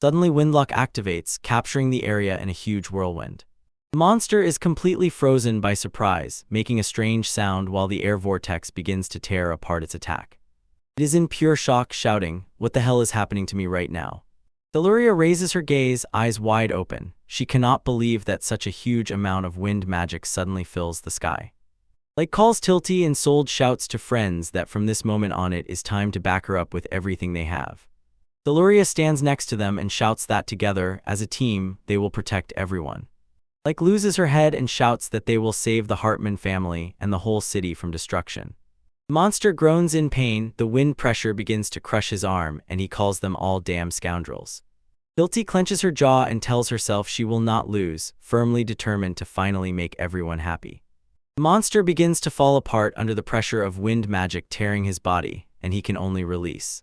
Suddenly Windlock activates, capturing the area in a huge whirlwind. The monster is completely frozen by surprise, making a strange sound while the air vortex begins to tear apart its attack. It is in pure shock, shouting, "What the hell is happening to me right now?" Saluria raises her gaze, eyes wide open. She cannot believe that such a huge amount of wind magic suddenly fills the sky. Like calls Tilty and Sold shouts to friends that from this moment on it is time to back her up with everything they have. Saluria stands next to them and shouts that together, as a team, they will protect everyone. Like loses her head and shouts that they will save the Hartman family and the whole city from destruction. The monster groans in pain, the wind pressure begins to crush his arm, and he calls them all damn scoundrels. Tilty clenches her jaw and tells herself she will not lose, firmly determined to finally make everyone happy. The monster begins to fall apart under the pressure of wind magic tearing his body, and he can only release.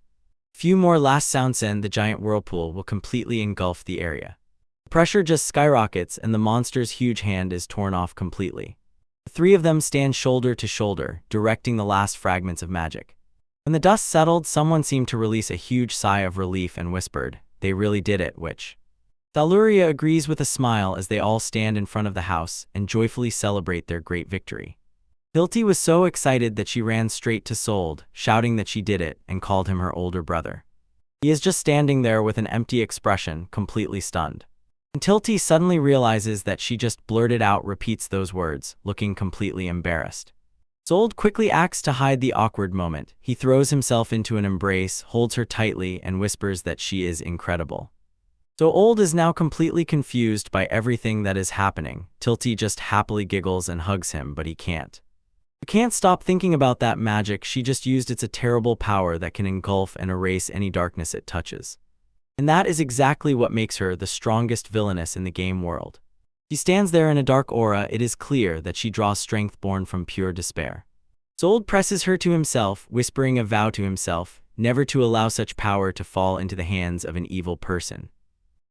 A few more last sounds and the giant whirlpool will completely engulf the area. The pressure just skyrockets and the monster's huge hand is torn off completely. The three of them stand shoulder to shoulder, directing the last fragments of magic. When the dust settled, someone seemed to release a huge sigh of relief and whispered, "They really did it," which Saluria agrees with a smile as they all stand in front of the house and joyfully celebrate their great victory. Hilti was so excited that she ran straight to Sold, shouting that she did it, and called him her older brother. He is just standing there with an empty expression, completely stunned. And Hilti suddenly realizes that she just blurted out repeats those words, looking completely embarrassed. Sold quickly acts to hide the awkward moment. He throws himself into an embrace, holds her tightly, and whispers that she is incredible. So Old is now completely confused by everything that is happening. Hilti just happily giggles and hugs him, but he can't. You can't stop thinking about that magic she just used. It's a terrible power that can engulf and erase any darkness it touches. And that is exactly what makes her the strongest villainess in the game world. She stands there in a dark aura. It is clear that she draws strength born from pure despair. Sold presses her to himself, whispering a vow to himself, never to allow such power to fall into the hands of an evil person.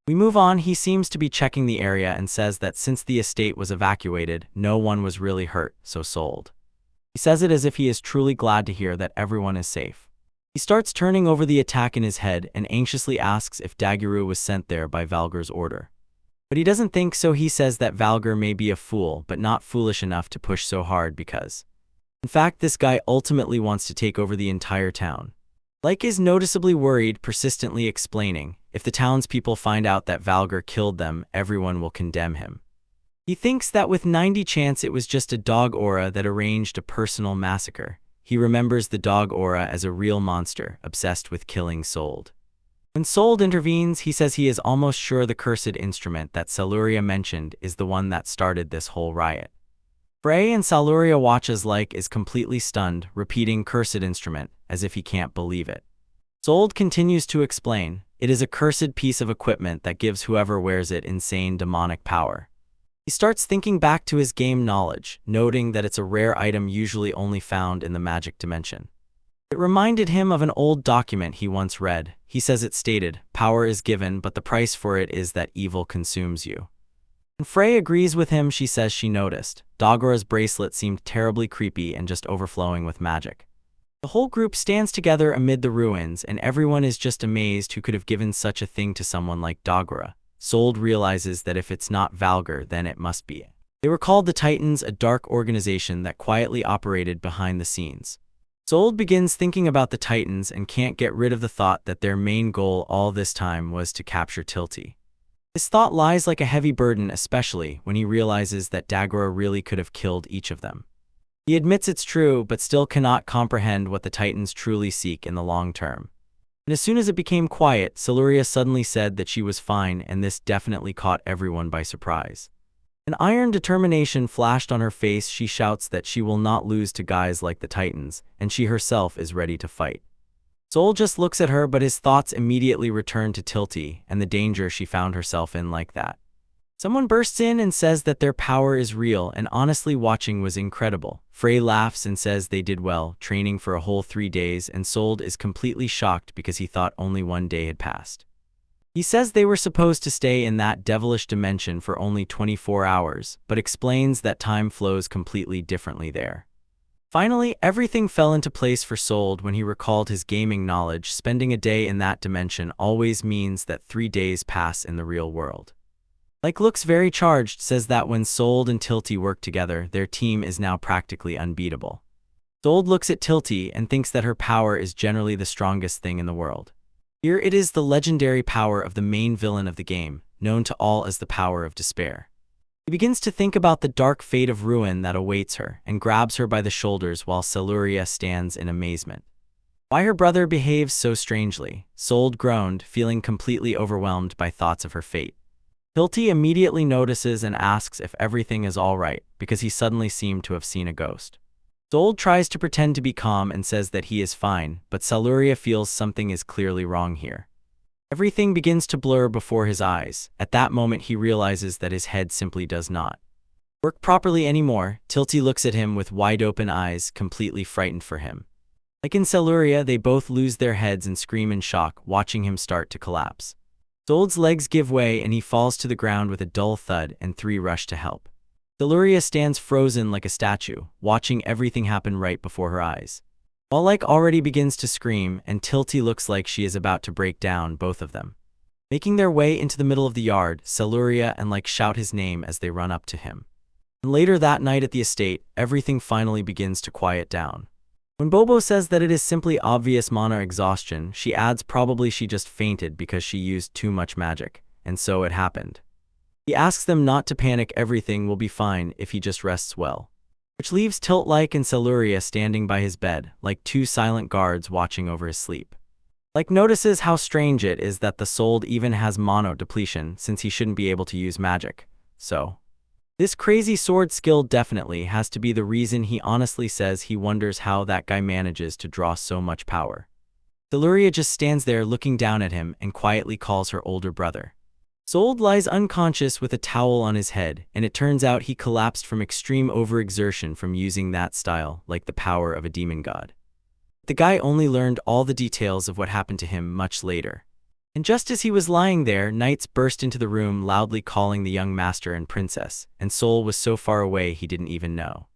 We move on. He seems to be checking the area and says that since the estate was evacuated, no one was really hurt, so Sold. He says it as if he is truly glad to hear that everyone is safe. He starts turning over the attack in his head and anxiously asks if Dagiru was sent there by Valgur's order. But he doesn't think so. He says that Valgur may be a fool, but not foolish enough to push so hard because, in fact, this guy ultimately wants to take over the entire town. Like is noticeably worried, persistently explaining, if the townspeople find out that Valgur killed them, everyone will condemn him. He thinks that with 90 chance it was just a dog aura that arranged a personal massacre. He remembers the dog aura as a real monster, obsessed with killing Sold. When Sold intervenes, he says he is almost sure the cursed instrument that Saluria mentioned is the one that started this whole riot. Frey and Saluria watch as Like is completely stunned, repeating cursed instrument, as if he can't believe it. Sold continues to explain, it is a cursed piece of equipment that gives whoever wears it insane demonic power. He starts thinking back to his game knowledge, noting that it's a rare item usually only found in the magic dimension. It reminded him of an old document he once read. He says it stated, power is given, but the price for it is that evil consumes you. And Frey agrees with him. She says she noticed. Dagora's bracelet seemed terribly creepy and just overflowing with magic. The whole group stands together amid the ruins, and everyone is just amazed who could have given such a thing to someone like Dagora. Sold realizes that if it's not Valgur, then it must be it. They were called the Titans, a dark organization that quietly operated behind the scenes. Sold begins thinking about the Titans and can't get rid of the thought that their main goal all this time was to capture Hilti. This thought lies like a heavy burden, especially when he realizes that Dagora really could have killed each of them. He admits it's true, but still cannot comprehend what the Titans truly seek in the long term. And as soon as it became quiet, Saluria suddenly said that she was fine, and this definitely caught everyone by surprise. An iron determination flashed on her face. She shouts that she will not lose to guys like the Titans, and she herself is ready to fight. Soul just looks at her, but his thoughts immediately return to Hilti and the danger she found herself in like that. Someone bursts in and says that their power is real, and honestly watching was incredible. Frey laughs and says they did well, training for a whole 3 days, and Sold is completely shocked because he thought only 1 day had passed. He says they were supposed to stay in that devilish dimension for only 24 hours, but explains that time flows completely differently there. Finally, everything fell into place for Sold when he recalled his gaming knowledge. Spending a day in that dimension always means that 3 days pass in the real world. Like looks very charged, says that when Sold and Hilti work together, their team is now practically unbeatable. Sold looks at Hilti and thinks that her power is generally the strongest thing in the world. Here it is the legendary power of the main villain of the game, known to all as the power of despair. He begins to think about the dark fate of ruin that awaits her and grabs her by the shoulders while Saluria stands in amazement. Why her brother behaves so strangely, Sold groaned, feeling completely overwhelmed by thoughts of her fate. Hilti immediately notices and asks if everything is all right, because he suddenly seemed to have seen a ghost. Sold tries to pretend to be calm and says that he is fine, but Saluria feels something is clearly wrong here. Everything begins to blur before his eyes. At that moment he realizes that his head simply does not work properly anymore. Hilti looks at him with wide-open eyes, completely frightened for him. Like in Saluria, they both lose their heads and scream in shock, watching him start to collapse. Sold's legs give way and he falls to the ground with a dull thud, and 3 rush to help. Deluria stands frozen like a statue, watching everything happen right before her eyes. While Like already begins to scream, and Tilty looks like she is about to break down, both of them. Making their way into the middle of the yard, Celuria and Like shout his name as they run up to him. And later that night at the estate, everything finally begins to quiet down. When Bobo says that it is simply obvious mana exhaustion, she adds probably she just fainted because she used too much magic, and so it happened. He asks them not to panic, everything will be fine if he just rests well. Which leaves Like and Celuria standing by his bed, like two silent guards watching over his sleep. Like notices how strange it is that the soul even has mono depletion since he shouldn't be able to use magic, so. This crazy sword skill definitely has to be the reason. He honestly says he wonders how that guy manages to draw so much power. Celuria just stands there looking down at him and quietly calls her older brother. Sold lies unconscious with a towel on his head, and it turns out he collapsed from extreme overexertion from using that style, like the power of a demon god. The guy only learned all the details of what happened to him much later. And just as he was lying there, knights burst into the room loudly calling the young master and princess, and Sol was so far away he didn't even know.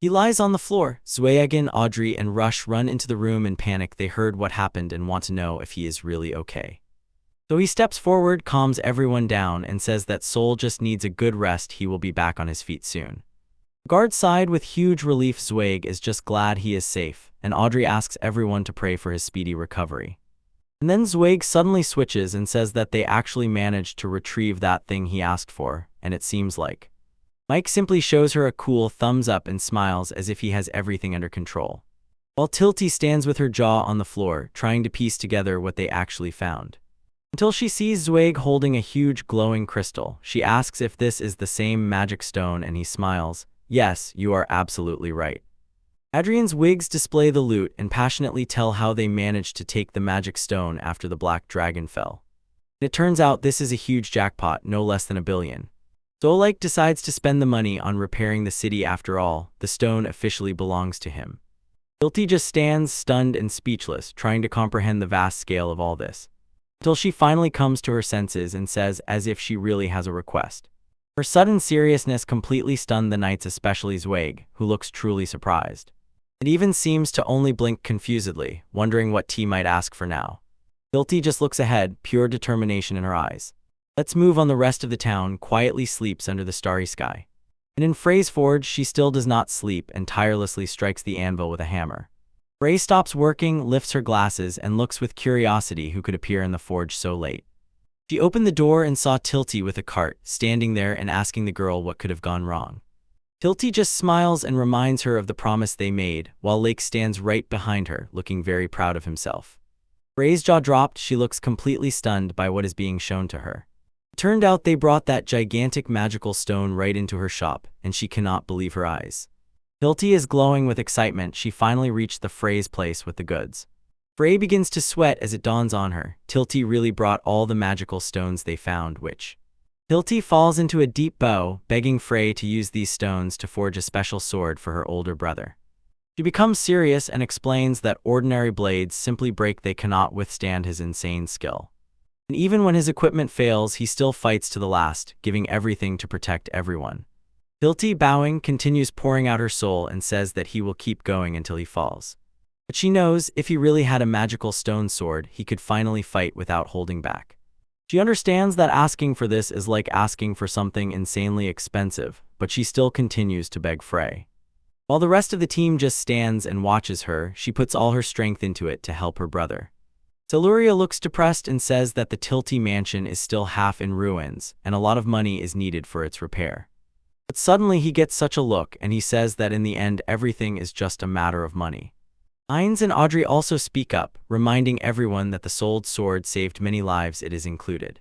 He lies on the floor. Zweigin, Audrey, and Rush run into the room in panic. They heard what happened and want to know if he is really okay. So he steps forward, calms everyone down, and says that Sol just needs a good rest. He will be back on his feet soon. Guard sighed with huge relief. Zweig is just glad he is safe, and Audrey asks everyone to pray for his speedy recovery. And then Zweig suddenly switches and says that they actually managed to retrieve that thing he asked for, and it seems like. Mike simply shows her a cool thumbs up and smiles as if he has everything under control. While Tilty stands with her jaw on the floor, trying to piece together what they actually found. Until she sees Zweig holding a huge glowing crystal. She asks if this is the same magic stone and he smiles. Yes, you are absolutely right. Adrian's wigs display the loot and passionately tell how they managed to take the magic stone after the black dragon fell. It turns out this is a huge jackpot, no less than $1 billion. Like decides to spend the money on repairing the city. After all, the stone officially belongs to him. Tilty just stands stunned and speechless, trying to comprehend the vast scale of all this. Until she finally comes to her senses and says as if she really has a request. Her sudden seriousness completely stunned the knights, especially Zweig, who looks truly surprised. It even seems to only blink confusedly, wondering what T might ask for now. Tilty just looks ahead, pure determination in her eyes. Let's move on. The rest of the town quietly sleeps under the starry sky. And in Frey's forge, she still does not sleep and tirelessly strikes the anvil with a hammer. Frey stops working, lifts her glasses, and looks with curiosity who could appear in the forge so late. She opened the door and saw Tilty with a cart, standing there and asking the girl what could have gone wrong. Tilty just smiles and reminds her of the promise they made, while Lake stands right behind her, looking very proud of himself. Frey's jaw dropped. She looks completely stunned by what is being shown to her. It turned out they brought that gigantic magical stone right into her shop, and she cannot believe her eyes. Tilty is glowing with excitement. She finally reached the Frey's place with the goods. Frey begins to sweat as it dawns on her. Tilty really brought all the magical stones they found, which... Tilty falls into a deep bow, begging Frey to use these stones to forge a special sword for her older brother. She becomes serious and explains that ordinary blades simply break. They cannot withstand his insane skill. And even when his equipment fails, he still fights to the last, giving everything to protect everyone. Tilty, bowing, continues pouring out her soul and says that he will keep going until he falls. But she knows if he really had a magical stone sword, he could finally fight without holding back. She understands that asking for this is like asking for something insanely expensive, but she still continues to beg Frey. While the rest of the team just stands and watches her, she puts all her strength into it to help her brother. Celuria looks depressed and says that the Tilty mansion is still half in ruins, and a lot of money is needed for its repair. But suddenly he gets such a look and he says that in the end everything is just a matter of money. Ainz and Audrey also speak up, reminding everyone that the sold sword saved many lives. It is included.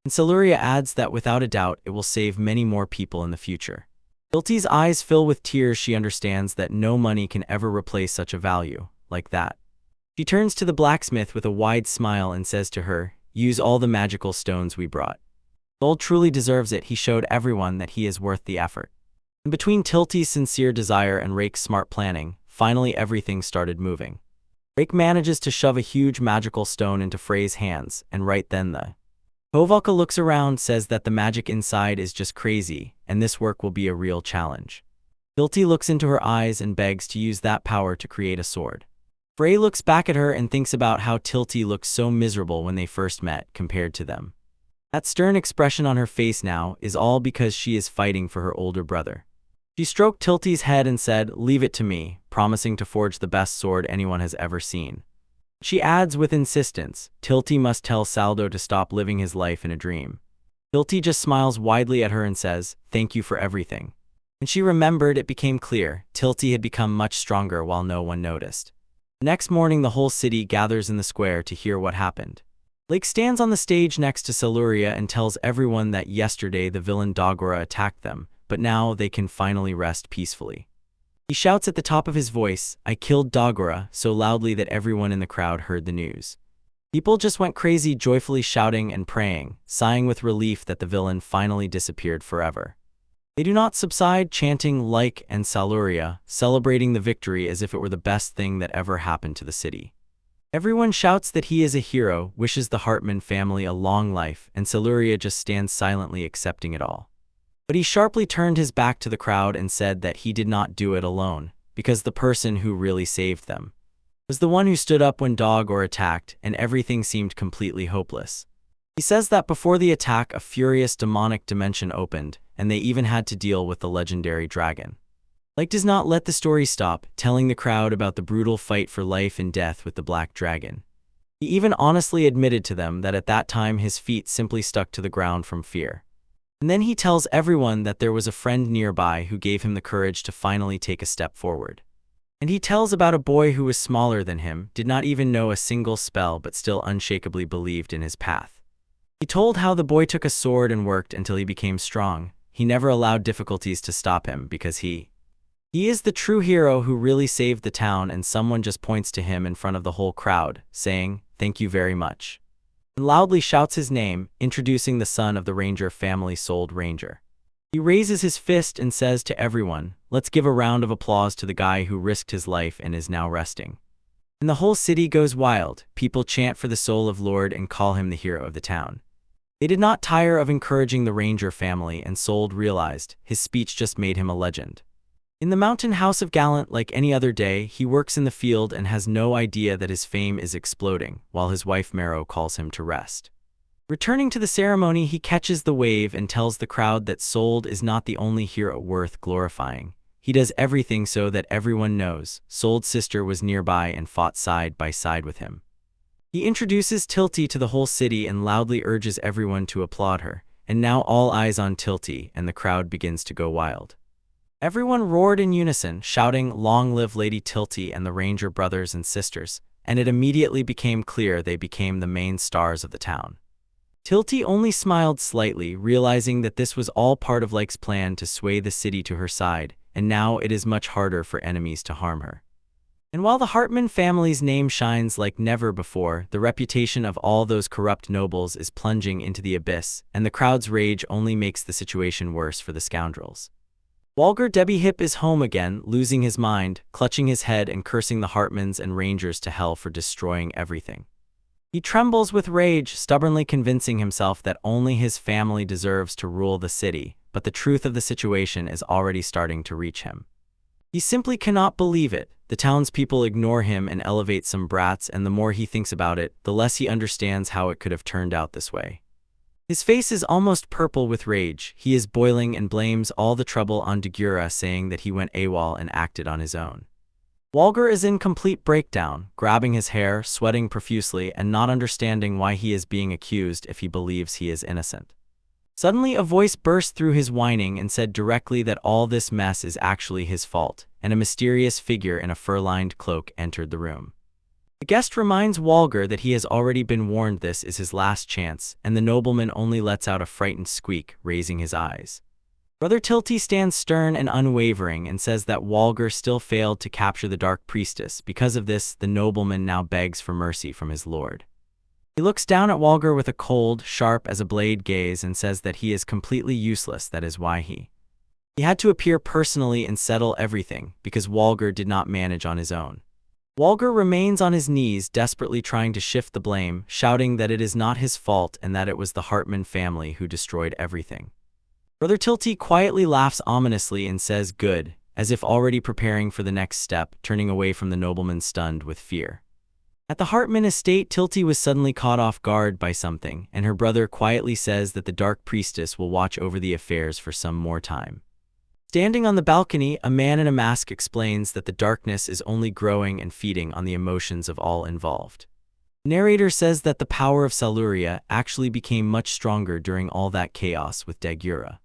And Celuria adds that without a doubt it will save many more people in the future. Tilty's eyes fill with tears. She understands that no money can ever replace such a value, like that. She turns to the blacksmith with a wide smile and says to her, "Use all the magical stones we brought." Sold truly deserves it. He showed everyone that he is worth the effort. And between Tilty's sincere desire and Rake's smart planning, finally everything started moving. Rake manages to shove a huge magical stone into Frey's hands, and right then the Hovalka looks around, says that the magic inside is just crazy, and this work will be a real challenge. Tilty looks into her eyes and begs to use that power to create a sword. Frey looks back at her and thinks about how Tilty looked so miserable when they first met compared to them. That stern expression on her face now is all because she is fighting for her older brother. She stroked Tilty's head and said, "Leave it to me," promising to forge the best sword anyone has ever seen. She adds with insistence, Tilty must tell Saldo to stop living his life in a dream. Tilty just smiles widely at her and says, "Thank you for everything." When she remembered, it became clear, Tilty had become much stronger while no one noticed. The next morning, the whole city gathers in the square to hear what happened. Lake stands on the stage next to Siluria and tells everyone that yesterday the villain Dogora attacked them, but now they can finally rest peacefully. He shouts at the top of his voice, "I killed Dogora," so loudly that everyone in the crowd heard the news. People just went crazy, joyfully shouting and praying, sighing with relief that the villain finally disappeared forever. They do not subside, chanting like and Siluria, celebrating the victory as if it were the best thing that ever happened to the city. Everyone shouts that he is a hero, wishes the Hartman family a long life, and Siluria just stands silently accepting it all. But he sharply turned his back to the crowd and said that he did not do it alone, because the person who really saved them was the one who stood up when Dogora attacked, and everything seemed completely hopeless. He says that before the attack, a furious demonic dimension opened, and they even had to deal with the legendary dragon. Lake does not let the story stop, telling the crowd about the brutal fight for life and death with the black dragon. He even honestly admitted to them that at that time his feet simply stuck to the ground from fear. And then he tells everyone that there was a friend nearby who gave him the courage to finally take a step forward. And he tells about a boy who was smaller than him, did not even know a single spell but still unshakably believed in his path. He told how the boy took a sword and worked until he became strong. He never allowed difficulties to stop him because he is the true hero who really saved the town, and someone just points to him in front of the whole crowd, saying, "Thank you very much," and loudly shouts his name, introducing the son of the Ranger family, Sold Ranger. He raises his fist and says to everyone, "Let's give a round of applause to the guy who risked his life and is now resting." And the whole city goes wild. People chant for the soul of Lord and call him the hero of the town. They did not tire of encouraging the Ranger family, and Sold realized his speech just made him a legend. In the mountain house of Gallant, like any other day, he works in the field and has no idea that his fame is exploding, while his wife Marrow calls him to rest. Returning to the ceremony, he catches the wave and tells the crowd that Sold is not the only hero worth glorifying. He does everything so that everyone knows Sold's sister was nearby and fought side by side with him. He introduces Tilty to the whole city and loudly urges everyone to applaud her, and now all eyes on Tilty, and the crowd begins to go wild. Everyone roared in unison, shouting, "Long live Lady Tilty and the Ranger brothers and sisters," and it immediately became clear they became the main stars of the town. Tilty only smiled slightly, realizing that this was all part of Lake's plan to sway the city to her side, and now it is much harder for enemies to harm her. And while the Hartman family's name shines like never before, the reputation of all those corrupt nobles is plunging into the abyss, and the crowd's rage only makes the situation worse for the scoundrels. Walger Debbie-Hip is home again, losing his mind, clutching his head and cursing the Hartmans and Rangers to hell for destroying everything. He trembles with rage, stubbornly convincing himself that only his family deserves to rule the city, but the truth of the situation is already starting to reach him. He simply cannot believe it. The townspeople ignore him and elevate some brats, and the more he thinks about it, the less he understands how it could have turned out this way. His face is almost purple with rage. He is boiling and blames all the trouble on Dagura, saying that he went AWOL and acted on his own. Walger is in complete breakdown, grabbing his hair, sweating profusely, and not understanding why he is being accused if he believes he is innocent. Suddenly a voice burst through his whining and said directly that all this mess is actually his fault, and a mysterious figure in a fur-lined cloak entered the room. The guest reminds Walger that he has already been warned this is his last chance, and the nobleman only lets out a frightened squeak, raising his eyes. Brother Tilty stands stern and unwavering and says that Walger still failed to capture the Dark Priestess. Because of this, the nobleman now begs for mercy from his lord. He looks down at Walger with a cold, sharp as a blade gaze and says that he is completely useless. That is why he had to appear personally and settle everything, because Walger did not manage on his own. Walger remains on his knees, desperately trying to shift the blame, shouting that it is not his fault and that it was the Hartman family who destroyed everything. Brother Tilty quietly laughs ominously and says good, as if already preparing for the next step, turning away from the nobleman stunned with fear. At the Hartman estate, Tilty was suddenly caught off guard by something, and her brother quietly says that the Dark Priestess will watch over the affairs for some more time. Standing on the balcony, a man in a mask explains that the darkness is only growing and feeding on the emotions of all involved. The narrator says that the power of Saluria actually became much stronger during all that chaos with Dagyura.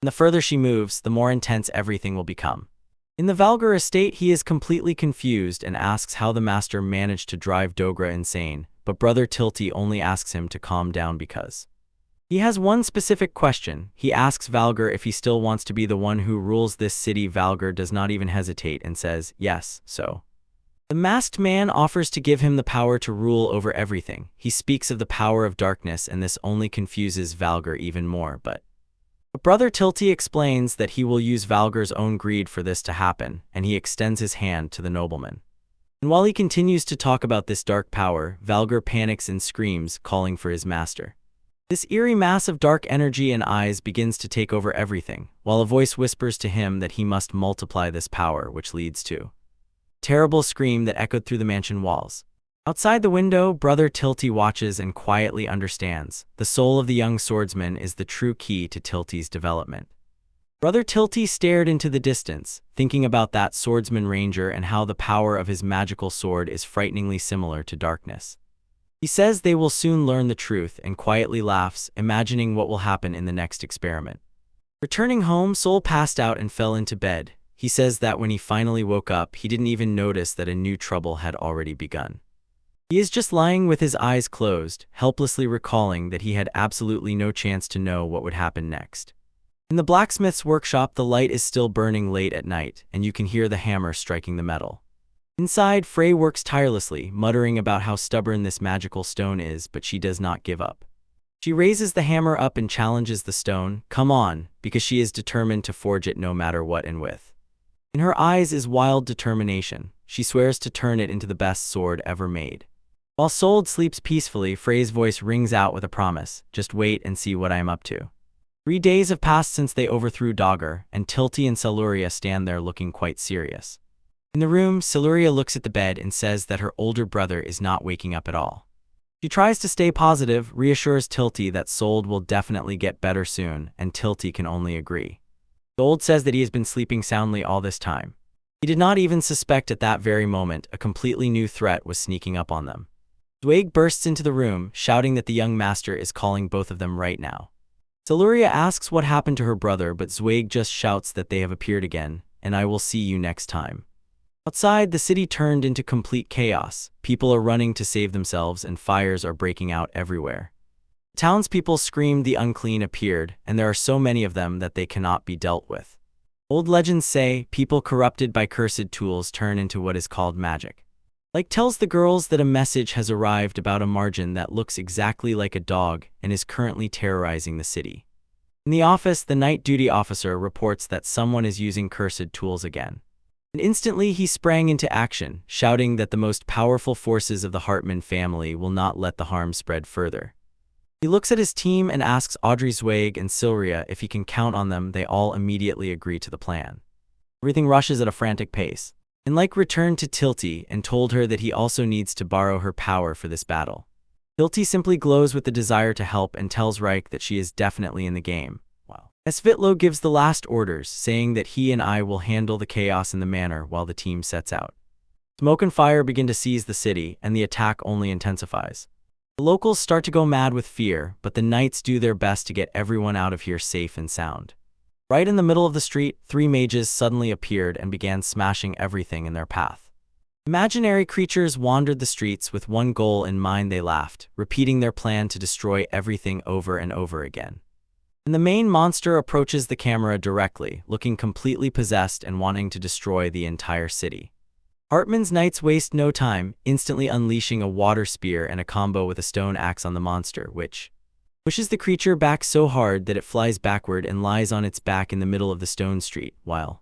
And the further she moves, the more intense everything will become. In the Valgar estate, he is completely confused and asks how the master managed to drive Dogra insane, but Brother Tilty only asks him to calm down because he has one specific question. He asks Valgar if he still wants to be the one who rules this city. Valgar does not even hesitate and says, yes, so. The masked man offers to give him the power to rule over everything. He speaks of the power of darkness, and this only confuses Valgar even more, but Brother Tilty explains that he will use Valgar's own greed for this to happen, and he extends his hand to the nobleman. And while he continues to talk about this dark power, Valgar panics and screams, calling for his master. This eerie mass of dark energy and eyes begins to take over everything, while a voice whispers to him that he must multiply this power, which leads to a terrible scream that echoed through the mansion walls. Outside the window, Brother Tilty watches and quietly understands. The soul of the young swordsman is the true key to Tilty's development. Brother Tilty stared into the distance, thinking about that swordsman ranger and how the power of his magical sword is frighteningly similar to darkness. He says they will soon learn the truth and quietly laughs, imagining what will happen in the next experiment. Returning home, Soul passed out and fell into bed. He says that when he finally woke up, he didn't even notice that a new trouble had already begun. He is just lying with his eyes closed, helplessly recalling that he had absolutely no chance to know what would happen next. In the blacksmith's workshop, the light is still burning late at night, and you can hear the hammer striking the metal. Inside, Frey works tirelessly, muttering about how stubborn this magical stone is, but she does not give up. She raises the hammer up and challenges the stone, come on, because she is determined to forge it no matter what and with. In her eyes is wild determination. She swears to turn it into the best sword ever made. While Sold sleeps peacefully, Frey's voice rings out with a promise, just wait and see what I am up to. 3 days have passed since they overthrew Dogger, and Tilty and Saluria stand there looking quite serious. In the room, Saluria looks at the bed and says that her older brother is not waking up at all. She tries to stay positive, reassures Tilty that Sold will definitely get better soon, and Tilty can only agree. Sold says that he has been sleeping soundly all this time. He did not even suspect at that very moment a completely new threat was sneaking up on them. Zweig bursts into the room, shouting that the young master is calling both of them right now. Saluria asks what happened to her brother, but Zweig just shouts that they have appeared again, and I will see you next time. Outside, the city turned into complete chaos. People are running to save themselves and fires are breaking out everywhere. Townspeople screamed the unclean appeared, and there are so many of them that they cannot be dealt with. Old legends say people corrupted by cursed tools turn into what is called magic. Like tells the girls that a message has arrived about a margin that looks exactly like a dog and is currently terrorizing the city. In the office, the night duty officer reports that someone is using cursed tools again. And instantly he sprang into action, shouting that the most powerful forces of the Hartman family will not let the harm spread further. He looks at his team and asks Audrey, Zweig, and Silria if he can count on them. They all immediately agree to the plan. Everything rushes at a frantic pace. And like returned to Tilty and told her that he also needs to borrow her power for this battle. Tilty simply glows with the desire to help and tells Reich that she is definitely in the game. Wow. Svitlo gives the last orders, saying that he and I will handle the chaos in the manor while the team sets out. Smoke and fire begin to seize the city, and the attack only intensifies. The locals start to go mad with fear, but the knights do their best to get everyone out of here safe and sound. Right in the middle of the street, 3 mages suddenly appeared and began smashing everything in their path. Imaginary creatures wandered the streets with one goal in mind. They laughed, repeating their plan to destroy everything over and over again. And the main monster approaches the camera directly, looking completely possessed and wanting to destroy the entire city. Hartman's knights waste no time, instantly unleashing a water spear and a combo with a stone axe on the monster, which pushes the creature back so hard that it flies backward and lies on its back in the middle of the stone street, while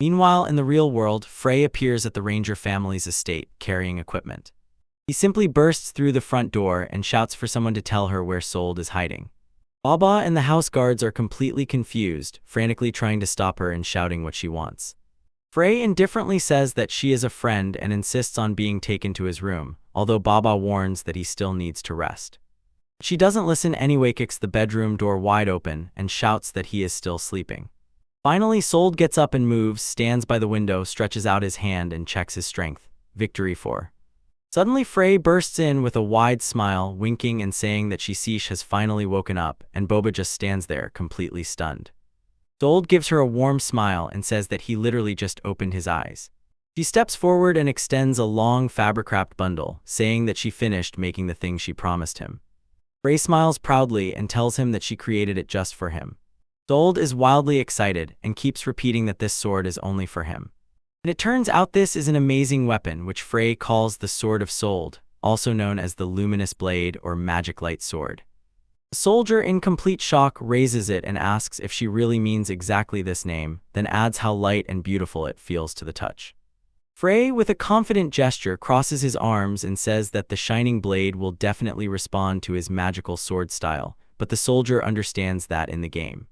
Meanwhile, in the real world, Frey appears at the Ranger family's estate, carrying equipment. He simply bursts through the front door and shouts for someone to tell her where Sold is hiding. Baba and the house guards are completely confused, frantically trying to stop her and shouting what she wants. Frey indifferently says that she is a friend and insists on being taken to his room, although Baba warns that he still needs to rest. She doesn't listen anyway, kicks the bedroom door wide open, and shouts that he is still sleeping. Finally, Sold gets up and moves, stands by the window, stretches out his hand and checks his strength. Victory for. Suddenly, Frey bursts in with a wide smile, winking and saying that Sheesh has finally woken up, and Boba just stands there, completely stunned. Sold gives her a warm smile and says that he literally just opened his eyes. She steps forward and extends a long fabric-wrapped bundle, saying that she finished making the thing she promised him. Frey smiles proudly and tells him that she created it just for him. Sold is wildly excited and keeps repeating that this sword is only for him. And it turns out this is an amazing weapon which Frey calls the Sword of Sold, also known as the Luminous Blade or Magic Light Sword. The soldier, in complete shock, raises it and asks if she really means exactly this name, then adds how light and beautiful it feels to the touch. Frey, with a confident gesture, crosses his arms and says that the shining blade will definitely respond to his magical sword style, but the soldier understands that in the game.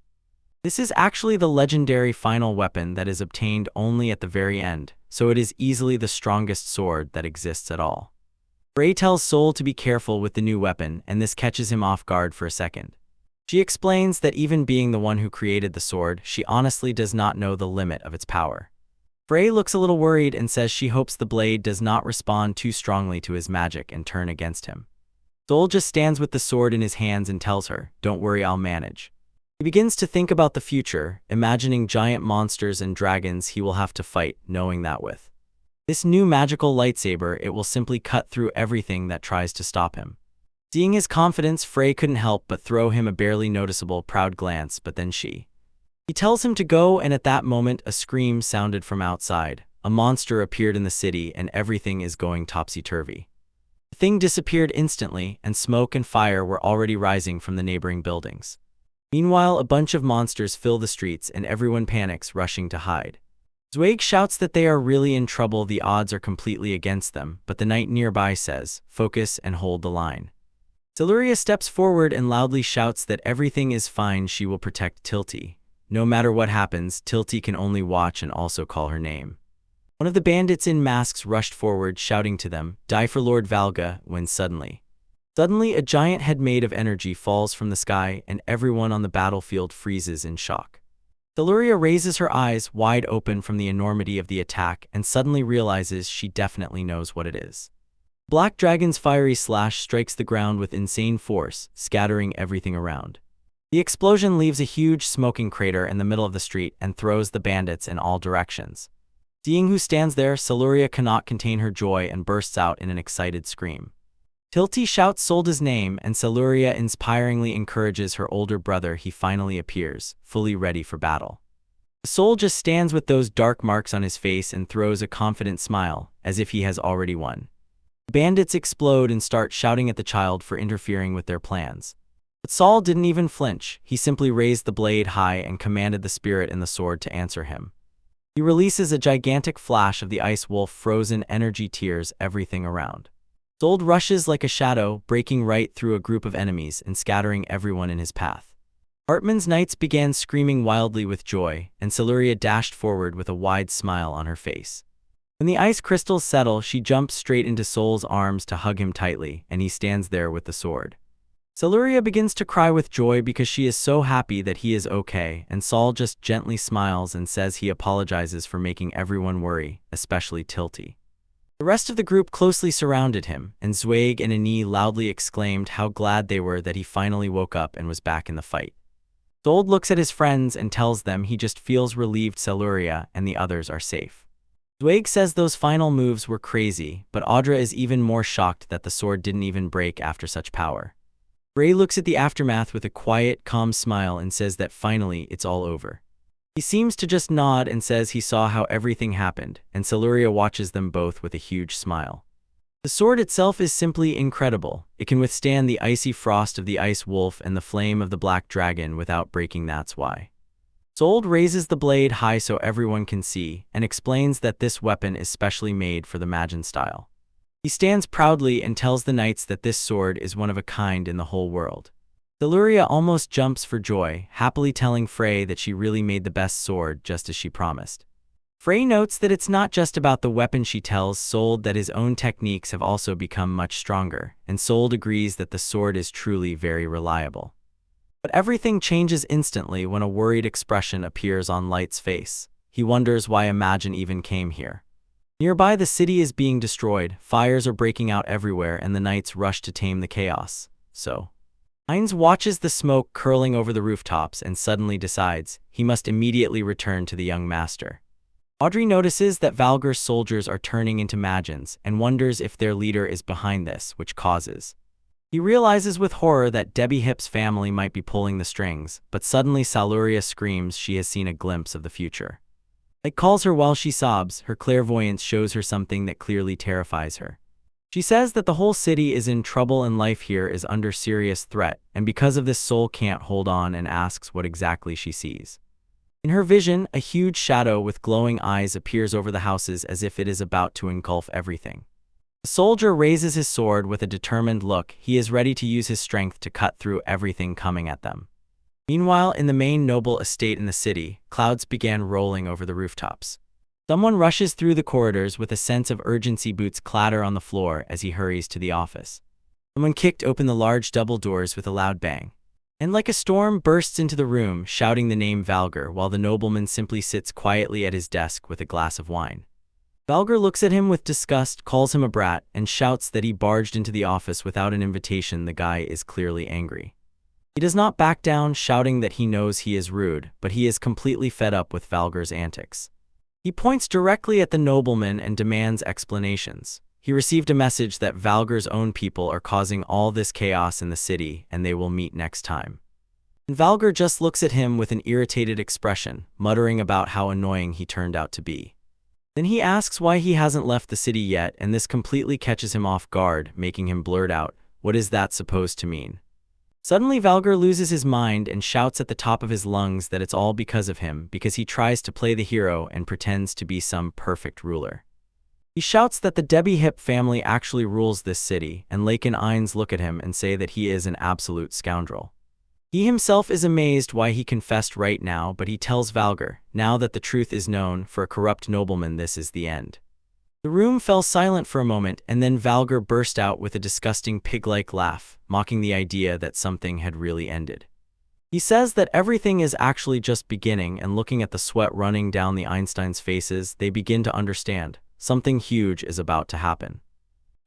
This is actually the legendary final weapon that is obtained only at the very end, so it is easily the strongest sword that exists at all. Frey tells Soul to be careful with the new weapon, and this catches him off guard for a second. She explains that even being the one who created the sword, she honestly does not know the limit of its power. Frey looks a little worried and says she hopes the blade does not respond too strongly to his magic and turn against him. Soul just stands with the sword in his hands and tells her, "Don't worry, I'll manage." He begins to think about the future, imagining giant monsters and dragons he will have to fight, knowing that with this new magical lightsaber, it will simply cut through everything that tries to stop him. Seeing his confidence, Frey couldn't help but throw him a barely noticeable proud glance, but then he tells him to go, and at that moment a scream sounded from outside. A monster appeared in the city and everything is going topsy-turvy. The thing disappeared instantly, and smoke and fire were already rising from the neighboring buildings. Meanwhile, a bunch of monsters fill the streets and everyone panics, rushing to hide. Zweig shouts that they are really in trouble, the odds are completely against them, but the knight nearby says, "Focus and hold the line." Siluria steps forward and loudly shouts that everything is fine, she will protect Tilty. No matter what happens, Tilty can only watch and also call her name. One of the bandits in masks rushed forward, shouting to them, "Die for Lord Valga," when suddenly a giant head made of energy falls from the sky and everyone on the battlefield freezes in shock. Siluria raises her eyes wide open from the enormity of the attack and suddenly realizes she definitely knows what it is. Black Dragon's fiery slash strikes the ground with insane force, scattering everything around. The explosion leaves a huge smoking crater in the middle of the street and throws the bandits in all directions. Seeing who stands there, Siluria cannot contain her joy and bursts out in an excited scream. Tilty shouts Solda's name, and Siluria inspiringly encourages her older brother. He finally appears, fully ready for battle. Sol just stands with those dark marks on his face and throws a confident smile, as if he has already won. The bandits explode and start shouting at the child for interfering with their plans. But Saul didn't even flinch. He simply raised the blade high and commanded the spirit in the sword to answer him. He releases a gigantic flash of the ice wolf, frozen energy tears everything around. Sold rushes like a shadow, breaking right through a group of enemies and scattering everyone in his path. Hartman's knights began screaming wildly with joy, and Siluria dashed forward with a wide smile on her face. When the ice crystals settle, she jumps straight into Sol's arms to hug him tightly, and he stands there with the sword. Siluria begins to cry with joy because she is so happy that he is okay, and Sol just gently smiles and says he apologizes for making everyone worry, especially Tilty. The rest of the group closely surrounded him, and Zweig and Ani loudly exclaimed how glad they were that he finally woke up and was back in the fight. Sold looks at his friends and tells them he just feels relieved Siluria and the others are safe. Zweig says those final moves were crazy, but Audra is even more shocked that the sword didn't even break after such power. Ray looks at the aftermath with a quiet, calm smile and says that finally it's all over. He seems to just nod and says he saw how everything happened, and Siluria watches them both with a huge smile. The sword itself is simply incredible. It can withstand the icy frost of the ice wolf and the flame of the black dragon without breaking, that's why. Sold raises the blade high so everyone can see and explains that this weapon is specially made for the Majin style. He stands proudly and tells the knights that this sword is one of a kind in the whole world. Seleuria almost jumps for joy, happily telling Frey that she really made the best sword just as she promised. Frey notes that it's not just about the weapon. She tells Sold that his own techniques have also become much stronger, and Sold agrees that the sword is truly very reliable. But everything changes instantly when a worried expression appears on Light's face. He wonders why Imagine even came here. Nearby, the city is being destroyed, fires are breaking out everywhere, and the knights rush to tame the chaos. So Heinz watches the smoke curling over the rooftops and suddenly decides he must immediately return to the young master. Audrey notices that Valgyr's soldiers are turning into Magins and wonders if their leader is behind this, which causes. He realizes with horror that Debbie Hip's family might be pulling the strings, but suddenly Seleuria screams she has seen a glimpse of the future. Light calls her while she sobs. Her clairvoyance shows her something that clearly terrifies her. She says that the whole city is in trouble and life here is under serious threat, and because of this Soul can't hold on and asks what exactly she sees. In her vision, a huge shadow with glowing eyes appears over the houses as if it is about to engulf everything. The soldier raises his sword with a determined look. He is ready to use his strength to cut through everything coming at them. Meanwhile, in the main noble estate in the city, clouds began rolling over the rooftops. Someone rushes through the corridors with a sense of urgency. Boots clatter on the floor as he hurries to the office. Someone kicked open the large double doors with a loud bang. And like a storm bursts into the room, shouting the name Valgyr, while the nobleman simply sits quietly at his desk with a glass of wine. Valgyr looks at him with disgust, calls him a brat, and shouts that he barged into the office without an invitation. The guy is clearly angry. He does not back down, shouting that he knows he is rude, but he is completely fed up with Valgyr's antics. He points directly at the nobleman and demands explanations. He received a message that Valgyr's own people are causing all this chaos in the city, and they will meet next time. And Valgyr just looks at him with an irritated expression, muttering about how annoying he turned out to be. Then he asks why he hasn't left the city yet, and this completely catches him off guard, making him blurt out, "What is that supposed to mean?" Suddenly Valgyr loses his mind and shouts at the top of his lungs that it's all because of him, because he tries to play the hero and pretends to be some perfect ruler. He shouts that the Debbie Hip family actually rules this city, and Lake and Ainz look at him and say that he is an absolute scoundrel. He himself is amazed why he confessed right now, but he tells Valgyr, now that the truth is known, for a corrupt nobleman this is the end. The room fell silent for a moment, and then Valgyr burst out with a disgusting pig-like laugh, mocking the idea that something had really ended. He says that everything is actually just beginning, and looking at the sweat running down the Einstein's faces, they begin to understand. Something huge is about to happen.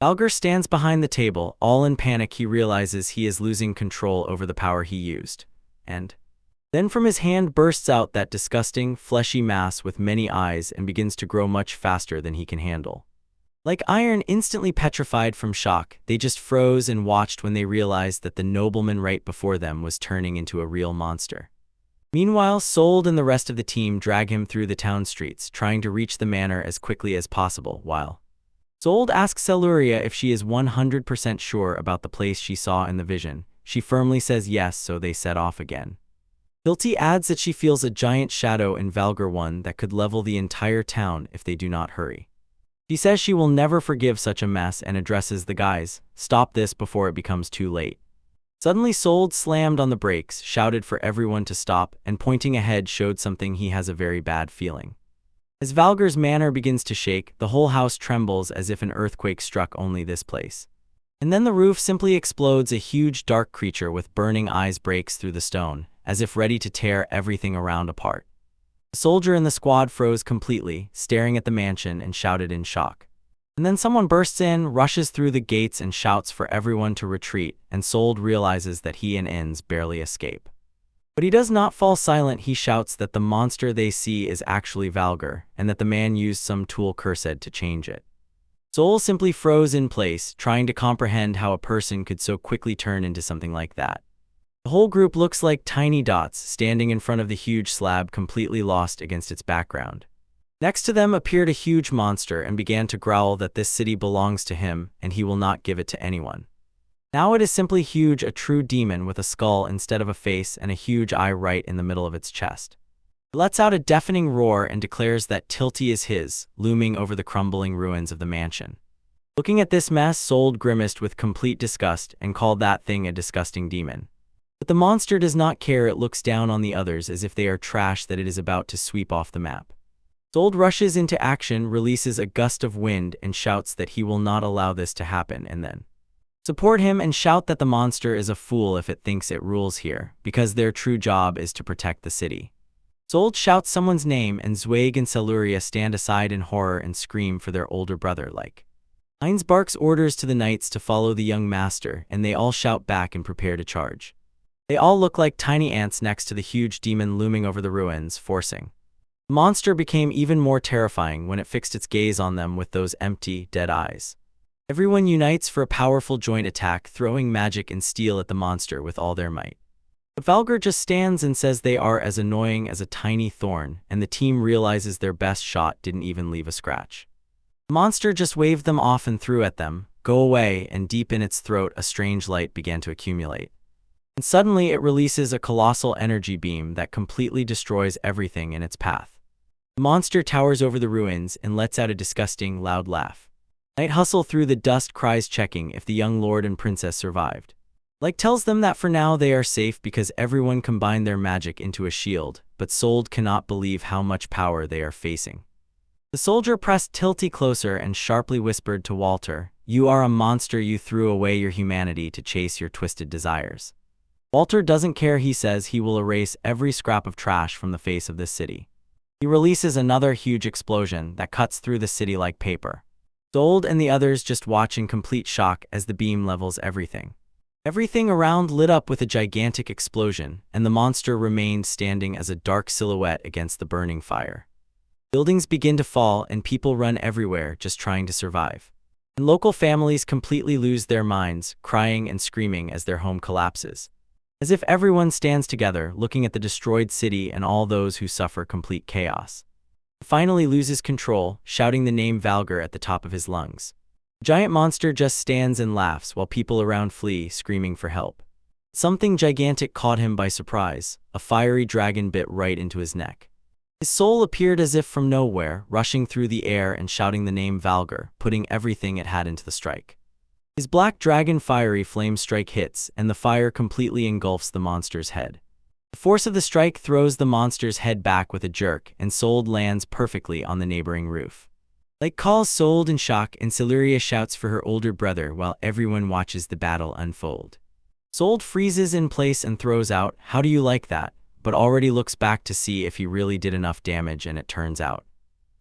Valgyr stands behind the table, all in panic. He realizes he is losing control over the power he used. And then from his hand bursts out that disgusting, fleshy mass with many eyes and begins to grow much faster than he can handle. Like iron, instantly petrified from shock, they just froze and watched when they realized that the nobleman right before them was turning into a real monster. Meanwhile, Sold and the rest of the team drag him through the town streets, trying to reach the manor as quickly as possible, while Sold asks Seleuria if she is 100% sure about the place she saw in the vision. She firmly says yes, so they set off again. Hilti adds that she feels a giant shadow in Valgyr one that could level the entire town if they do not hurry. She says she will never forgive such a mess and addresses the guys, "Stop this before it becomes too late." Suddenly Sold slammed on the brakes, shouted for everyone to stop, and pointing ahead showed something he has a very bad feeling. As Valgyr's manor begins to shake, the whole house trembles as if an earthquake struck only this place. And then the roof simply explodes. A huge dark creature with burning eyes breaks through the stone, as if ready to tear everything around apart. The soldier in the squad froze completely, staring at the mansion and shouted in shock. And then someone bursts in, rushes through the gates and shouts for everyone to retreat, and Sold realizes that he and Inz barely escape. But he does not fall silent. He shouts that the monster they see is actually Valgyr, and that the man used some tool cursed to change it. Soul simply froze in place, trying to comprehend how a person could so quickly turn into something like that. The whole group looks like tiny dots standing in front of the huge slab, completely lost against its background. Next to them appeared a huge monster and began to growl that this city belongs to him and he will not give it to anyone. Now it is simply huge, a true demon with a skull instead of a face and a huge eye right in the middle of its chest. It lets out a deafening roar and declares that Tilty is his, looming over the crumbling ruins of the mansion. Looking at this mess, Sold grimaced with complete disgust and called that thing a disgusting demon. But the monster does not care. It looks down on the others as if they are trash that it is about to sweep off the map. Sold rushes into action, releases a gust of wind, and shouts that he will not allow this to happen, and then support him and shout that the monster is a fool if it thinks it rules here, because their true job is to protect the city. Sold shouts someone's name, and Zweig and Celuria stand aside in horror and scream for their older brother. Heinz barks orders to the knights to follow the young master, and they all shout back and prepare to charge. They all look like tiny ants next to the huge demon looming over the ruins, forcing. The monster became even more terrifying when it fixed its gaze on them with those empty, dead eyes. Everyone unites for a powerful joint attack, throwing magic and steel at the monster with all their might. But Valgar just stands and says they are as annoying as a tiny thorn, and the team realizes their best shot didn't even leave a scratch. The monster just waved them off and threw at them, "Go away," and deep in its throat a strange light began to accumulate. And suddenly it releases a colossal energy beam that completely destroys everything in its path. The monster towers over the ruins and lets out a disgusting, loud laugh. Night hustle through the dust, cries checking if the young lord and princess survived. Tells them that for now they are safe because everyone combined their magic into a shield, but Sold cannot believe how much power they are facing. The soldier pressed Tilty closer and sharply whispered to Walter, "You are a monster. You threw away your humanity to chase your twisted desires." Walter doesn't care. He says he will erase every scrap of trash from the face of this city. He releases another huge explosion that cuts through the city like paper. Sold and the others just watch in complete shock as the beam levels everything. Everything around lit up with a gigantic explosion, and the monster remained standing as a dark silhouette against the burning fire. Buildings begin to fall and people run everywhere just trying to survive. And local families completely lose their minds, crying and screaming as their home collapses. As if everyone stands together, looking at the destroyed city and all those who suffer complete chaos. He finally loses control, shouting the name Valgar at the top of his lungs. The giant monster just stands and laughs while people around flee, screaming for help. Something gigantic caught him by surprise. A fiery dragon bit right into his neck. His soul appeared as if from nowhere, rushing through the air and shouting the name Valgar, putting everything it had into the strike. His black dragon fiery flame strike hits, and the fire completely engulfs the monster's head. The force of the strike throws the monster's head back with a jerk, and Sold lands perfectly on the neighboring roof. Calls Sold in shock, and Celuria shouts for her older brother while everyone watches the battle unfold. Sold freezes in place and throws out, "How do you like that?" but already looks back to see if he really did enough damage, and it turns out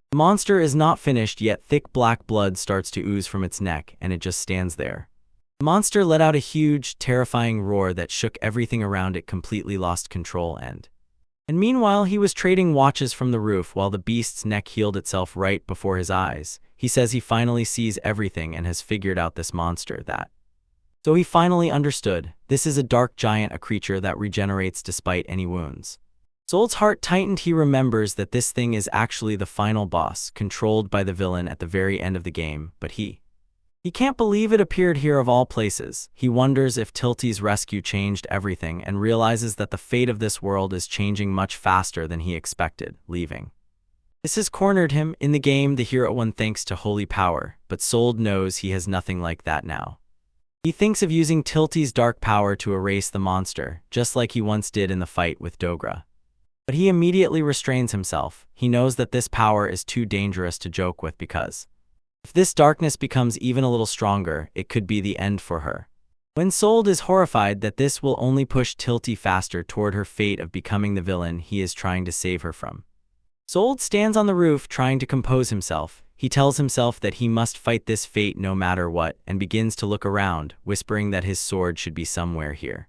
the monster is not finished yet. Thick black blood starts to ooze from its neck, and it just stands there. The monster let out a huge, terrifying roar that shook everything around it, completely lost control, and meanwhile he was trading watches from the roof while the beast's neck healed itself right before his eyes. He says he finally sees everything and has figured out this monster that. So he finally understood. This is a dark giant, a creature that regenerates despite any wounds. Sold's heart tightened. He remembers that this thing is actually the final boss, controlled by the villain at the very end of the game, but he can't believe it appeared here of all places. He wonders if Tilty's rescue changed everything and realizes that the fate of this world is changing much faster than he expected, leaving. This has cornered him. In the game, the hero won thanks to holy power, but Sold knows he has nothing like that now. He thinks of using Tilty's dark power to erase the monster, just like he once did in the fight with Dogra. But he immediately restrains himself. He knows that this power is too dangerous to joke with, because if this darkness becomes even a little stronger, it could be the end for her. When Sold is horrified that this will only push Tilty faster toward her fate of becoming the villain he is trying to save her from. Sold stands on the roof trying to compose himself. He tells himself that he must fight this fate no matter what, and begins to look around, whispering that his sword should be somewhere here.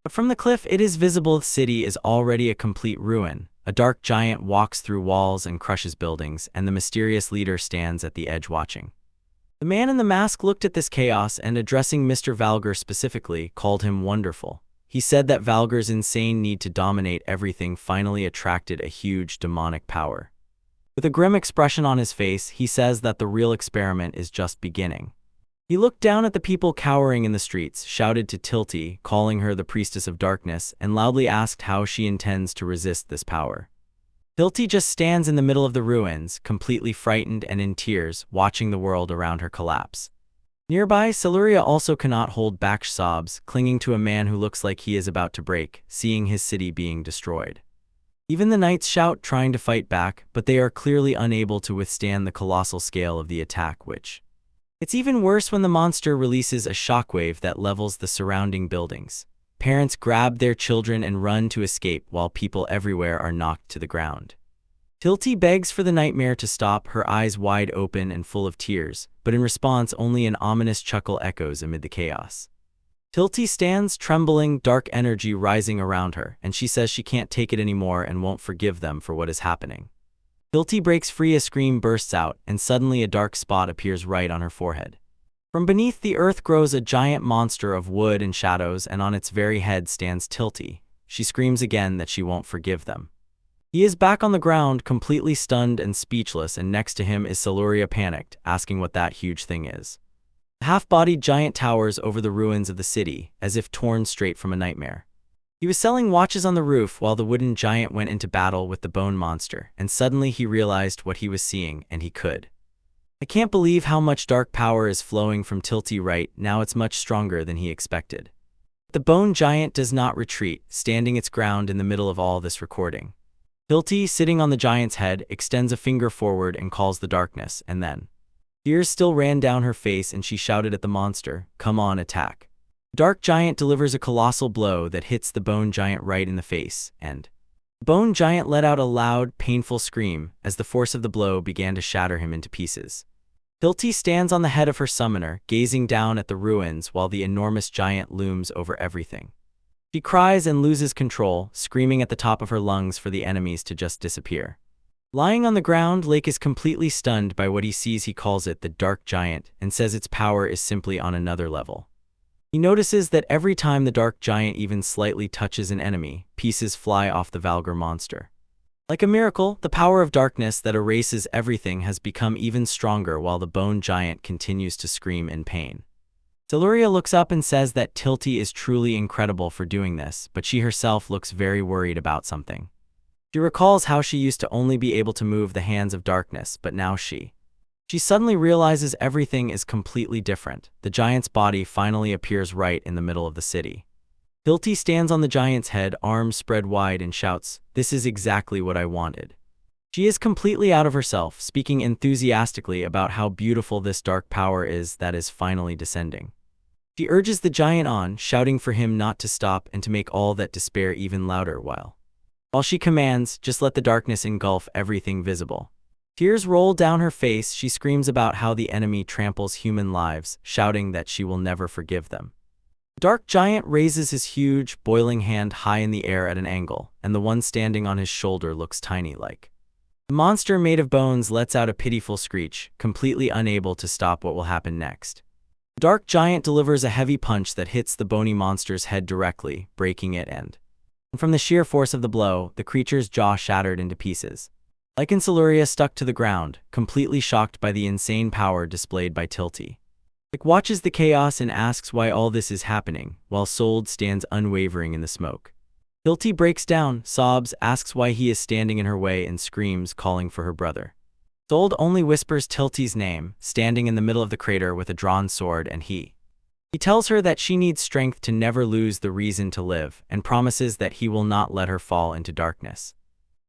But from the cliff it is visible the city is already a complete ruin. A dark giant walks through walls and crushes buildings, and the mysterious leader stands at the edge watching. The man in the mask looked at this chaos and, addressing Mr. Valgar specifically, called him wonderful. He said that Valgar's insane need to dominate everything finally attracted a huge demonic power. With a grim expression on his face, he says that the real experiment is just beginning. He looked down at the people cowering in the streets, shouted to Tilty, calling her the priestess of darkness, and loudly asked how she intends to resist this power. Hilti just stands in the middle of the ruins, completely frightened and in tears, watching the world around her collapse. Nearby, Siluria also cannot hold back sobs, clinging to a man who looks like he is about to break, seeing his city being destroyed. Even the knights shout, trying to fight back, but they are clearly unable to withstand the colossal scale of the attack, which... It's even worse when the monster releases a shockwave that levels the surrounding buildings. Parents grab their children and run to escape while people everywhere are knocked to the ground. Hilti begs for the nightmare to stop, her eyes wide open and full of tears, but in response only an ominous chuckle echoes amid the chaos. Hilti stands trembling, dark energy rising around her, and she says she can't take it anymore and won't forgive them for what is happening. Hilti breaks free, a scream bursts out, and suddenly a dark spot appears right on her forehead. From beneath the earth grows a giant monster of wood and shadows, and on its very head stands Hilti. She screams again that she won't forgive them. He is back on the ground, completely stunned and speechless, and next to him is Siluria, panicked, asking what that huge thing is. The half-bodied giant towers over the ruins of the city, as if torn straight from a nightmare. He was selling watches on the roof while the wooden giant went into battle with the bone monster, and suddenly he realized what he was seeing, and he could. I can't believe how much dark power is flowing from Hilti right now. It's much stronger than he expected. The bone giant does not retreat, standing its ground in the middle of all this recording. Hilti, sitting on the giant's head, extends a finger forward and calls the darkness, and then... Tears still ran down her face and she shouted at the monster, "Come on, attack." The dark giant delivers a colossal blow that hits the bone giant right in the face, and... The bone giant let out a loud, painful scream as the force of the blow began to shatter him into pieces. Hilti stands on the head of her summoner, gazing down at the ruins while the enormous giant looms over everything. She cries and loses control, screaming at the top of her lungs for the enemies to just disappear. Lying on the ground, Lake is completely stunned by what he sees. He calls it the Dark Giant and says its power is simply on another level. He notices that every time the Dark Giant even slightly touches an enemy, pieces fly off the Valgar monster. Like a miracle, the power of darkness that erases everything has become even stronger while the Bone Giant continues to scream in pain. Siluria looks up and says that Hilti is truly incredible for doing this, but she herself looks very worried about something. She recalls how she used to only be able to move the hands of darkness, but now she suddenly realizes everything is completely different. The giant's body finally appears right in the middle of the city. Hilti stands on the giant's head, arms spread wide, and shouts, "This is exactly what I wanted." She is completely out of herself, speaking enthusiastically about how beautiful this dark power is that is finally descending. She urges the giant on, shouting for him not to stop and to make all that despair even louder while she commands, "Just let the darkness engulf everything visible." Tears roll down her face. She screams about how the enemy tramples human lives, shouting that she will never forgive them. The Dark Giant raises his huge, boiling hand high in the air at an angle, and the one standing on his shoulder looks tiny like. The monster made of bones lets out a pitiful screech, completely unable to stop what will happen next. The Dark Giant delivers a heavy punch that hits the bony monster's head directly, breaking it, and from the sheer force of the blow, the creature's jaw shattered into pieces. Like in Siluria stuck to the ground, completely shocked by the insane power displayed by Hilti. Like watches the chaos and asks why all this is happening, while Sold stands unwavering in the smoke. Hilti breaks down, sobs, asks why he is standing in her way, and screams, calling for her brother. Sold only whispers Hilti's name, standing in the middle of the crater with a drawn sword, and he tells her that she needs strength to never lose the reason to live, and promises that he will not let her fall into darkness.